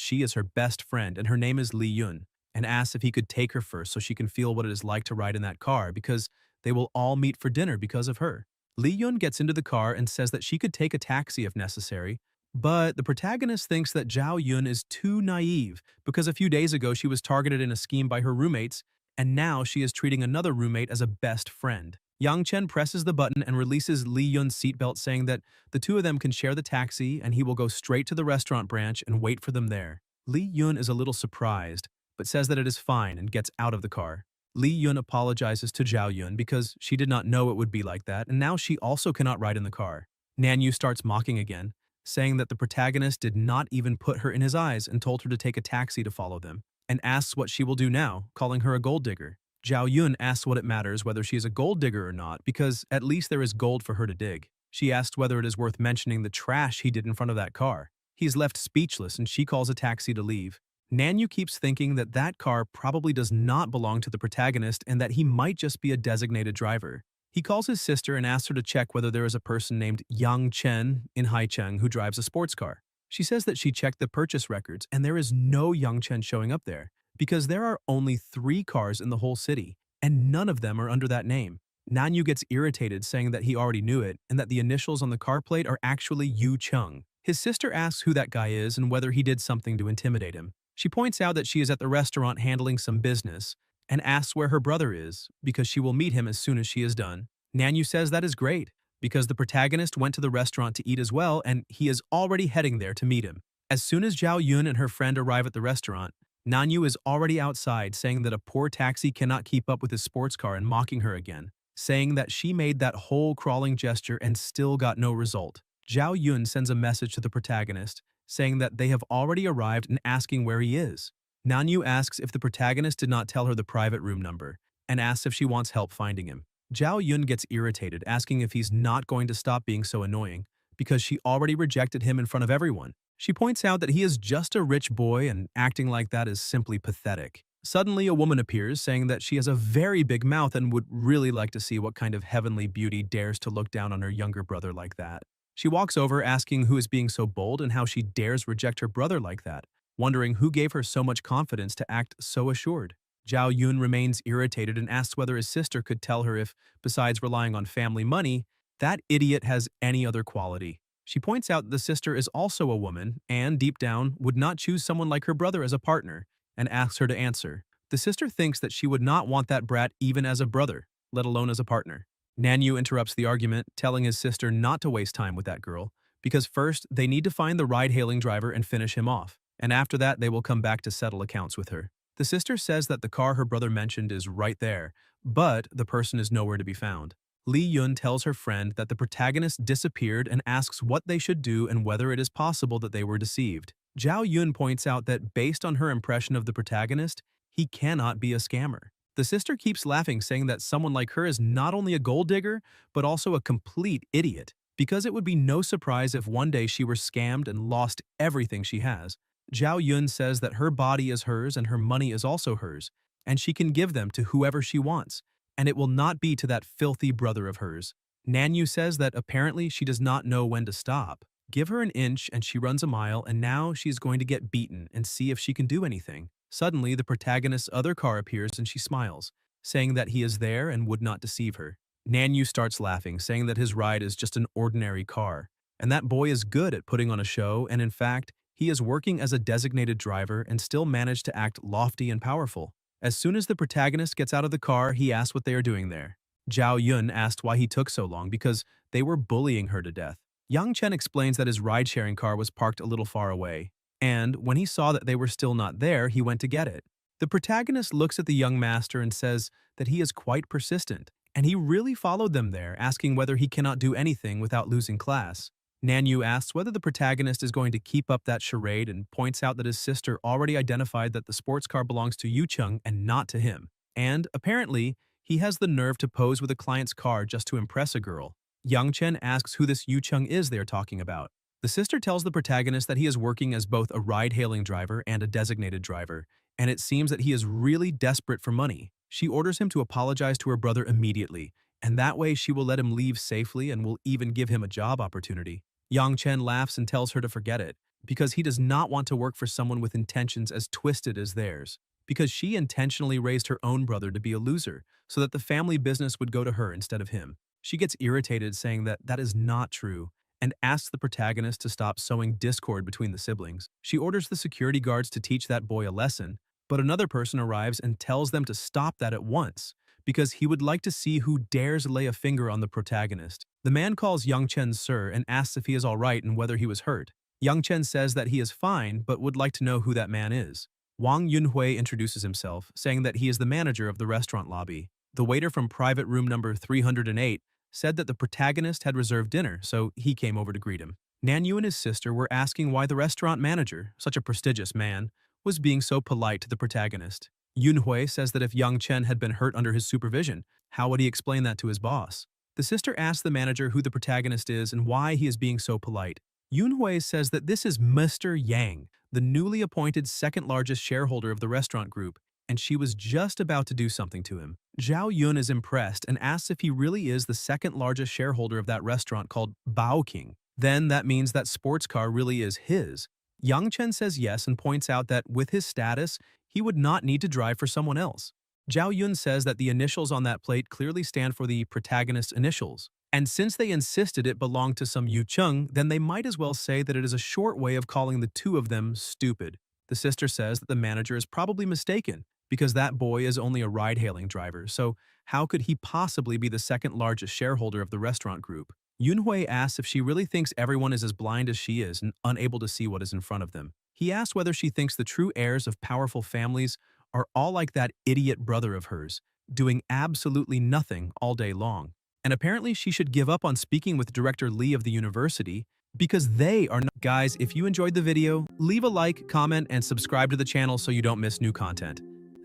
she is her best friend and her name is Li Yun, and asks if he could take her first so she can feel what it is like to ride in that car because they will all meet for dinner because of her. Li Yun gets into the car and says that she could take a taxi if necessary, but the protagonist thinks that Zhao Yun is too naive because a few days ago she was targeted in a scheme by her roommates, and now she is treating another roommate as a best friend. Yang Chen presses the button and releases Li Yun's seatbelt, saying that the two of them can share the taxi and he will go straight to the restaurant branch and wait for them there. Li Yun is a little surprised, but says that it is fine and gets out of the car. Li Yun apologizes to Zhao Yun because she did not know it would be like that, and now she also cannot ride in the car. Nanyu starts mocking again, saying that the protagonist did not even put her in his eyes and told her to take a taxi to follow them, and asks what she will do now, calling her a gold digger. Zhao Yun asks what it matters whether she is a gold digger or not, because at least there is gold for her to dig. She asks whether it is worth mentioning the trash he did in front of that car. He is left speechless and she calls a taxi to leave. Nanyu keeps thinking that that car probably does not belong to the protagonist and that he might just be a designated driver. He calls his sister and asks her to check whether there is a person named Yang Chen in Haicheng who drives a sports car. She says that she checked the purchase records and there is no Yang Chen showing up there, because there are only 3 cars in the whole city, and none of them are under that name. Nanyu gets irritated, saying that he already knew it, and that the initials on the car plate are actually Yu Chung. His sister asks who that guy is and whether he did something to intimidate him. She points out that she is at the restaurant handling some business, and asks where her brother is, because she will meet him as soon as she is done. Nanyu says that is great, because the protagonist went to the restaurant to eat as well, and he is already heading there to meet him. As soon as Zhao Yun and her friend arrive at the restaurant, Nanyu is already outside, saying that a poor taxi cannot keep up with his sports car and mocking her again, saying that she made that whole crawling gesture and still got no result. Zhao Yun sends a message to the protagonist, saying that they have already arrived and asking where he is. Nanyu asks if the protagonist did not tell her the private room number, and asks if she wants help finding him. Zhao Yun gets irritated, asking if he's not going to stop being so annoying, because she already rejected him in front of everyone. She points out that he is just a rich boy and acting like that is simply pathetic. Suddenly, a woman appears, saying that she has a very big mouth and would really like to see what kind of heavenly beauty dares to look down on her younger brother like that. She walks over, asking who is being so bold and how she dares reject her brother like that, wondering who gave her so much confidence to act so assured. Zhao Yun remains irritated and asks whether his sister could tell her if, besides relying on family money, that idiot has any other quality. She points out that the sister is also a woman and, deep down, would not choose someone like her brother as a partner, and asks her to answer. The sister thinks that she would not want that brat even as a brother, let alone as a partner. Nanyu interrupts the argument, telling his sister not to waste time with that girl, because first they need to find the ride-hailing driver and finish him off, and after that they will come back to settle accounts with her. The sister says that the car her brother mentioned is right there, but the person is nowhere to be found. Li Yun tells her friend that the protagonist disappeared and asks what they should do and whether it is possible that they were deceived. Zhao Yun points out that based on her impression of the protagonist, he cannot be a scammer. The sister keeps laughing, saying that someone like her is not only a gold digger, but also a complete idiot, because it would be no surprise if one day she were scammed and lost everything she has. Zhao Yun says that her body is hers and her money is also hers, and she can give them to whoever she wants, and it will not be to that filthy brother of hers. Nanyu says that apparently she does not know when to stop. Give her an inch and she runs a mile, and now she is going to get beaten and see if she can do anything. Suddenly, the protagonist's other car appears and she smiles, saying that he is there and would not deceive her. Nanyu starts laughing, saying that his ride is just an ordinary car, and that boy is good at putting on a show, and in fact, he is working as a designated driver and still managed to act lofty and powerful. As soon as the protagonist gets out of the car, he asks what they are doing there. Zhao Yun asked why he took so long because they were bullying her to death. Yang Chen explains that his ride-sharing car was parked a little far away, and when he saw that they were still not there, he went to get it. The protagonist looks at the young master and says that he is quite persistent, and he really followed them there, asking whether he cannot do anything without losing class. Nanyu asks whether the protagonist is going to keep up that charade and points out that his sister already identified that the sports car belongs to Yu Chung and not to him. And, apparently, he has the nerve to pose with a client's car just to impress a girl. Yang Chen asks who this Yu Chung is they are talking about. The sister tells the protagonist that he is working as both a ride-hailing driver and a designated driver, and it seems that he is really desperate for money. She orders him to apologize to her brother immediately, and that way she will let him leave safely and will even give him a job opportunity. Yang Chen laughs and tells her to forget it, because he does not want to work for someone with intentions as twisted as theirs, because she intentionally raised her own brother to be a loser, so that the family business would go to her instead of him. She gets irritated saying that that is not true, and asks the protagonist to stop sowing discord between the siblings. She orders the security guards to teach that boy a lesson, but another person arrives and tells them to stop that at once, because he would like to see who dares lay a finger on the protagonist. The man calls Yang Chen sir and asks if he is alright and whether he was hurt. Yang Chen says that he is fine but would like to know who that man is. Wang Yunhui introduces himself, saying that he is the manager of the restaurant lobby. The waiter from private room number 308 said that the protagonist had reserved dinner, so he came over to greet him. Nanyu and his sister were asking why the restaurant manager, such a prestigious man, was being so polite to the protagonist. Yunhui says that if Yang Chen had been hurt under his supervision, how would he explain that to his boss? The sister asks the manager who the protagonist is and why he is being so polite. Yunhui says that this is Mr. Yang, the newly appointed second-largest shareholder of the restaurant group, and she was just about to do something to him. Zhao Yun is impressed and asks if he really is the second-largest shareholder of that restaurant called Bao King. Then that means that sports car really is his. Yang Chen says yes and points out that with his status, he would not need to drive for someone else. Zhao Yun says that the initials on that plate clearly stand for the protagonist's initials, and since they insisted it belonged to some Yu Chung, then they might as well say that it is a short way of calling the two of them stupid. The sister says that the manager is probably mistaken, because that boy is only a ride-hailing driver, so how could he possibly be the second-largest shareholder of the restaurant group? Yunhui asks if she really thinks everyone is as blind as she is and unable to see what is in front of them. He asks whether she thinks the true heirs of powerful families are all like that idiot brother of hers, doing absolutely nothing all day long. And apparently she should give up on speaking with Director Lee of the university because they are not. Guys, if you enjoyed the video, leave a like, comment, and subscribe to the channel so you don't miss new content.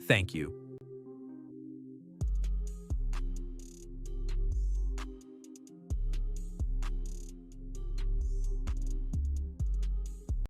Thank you.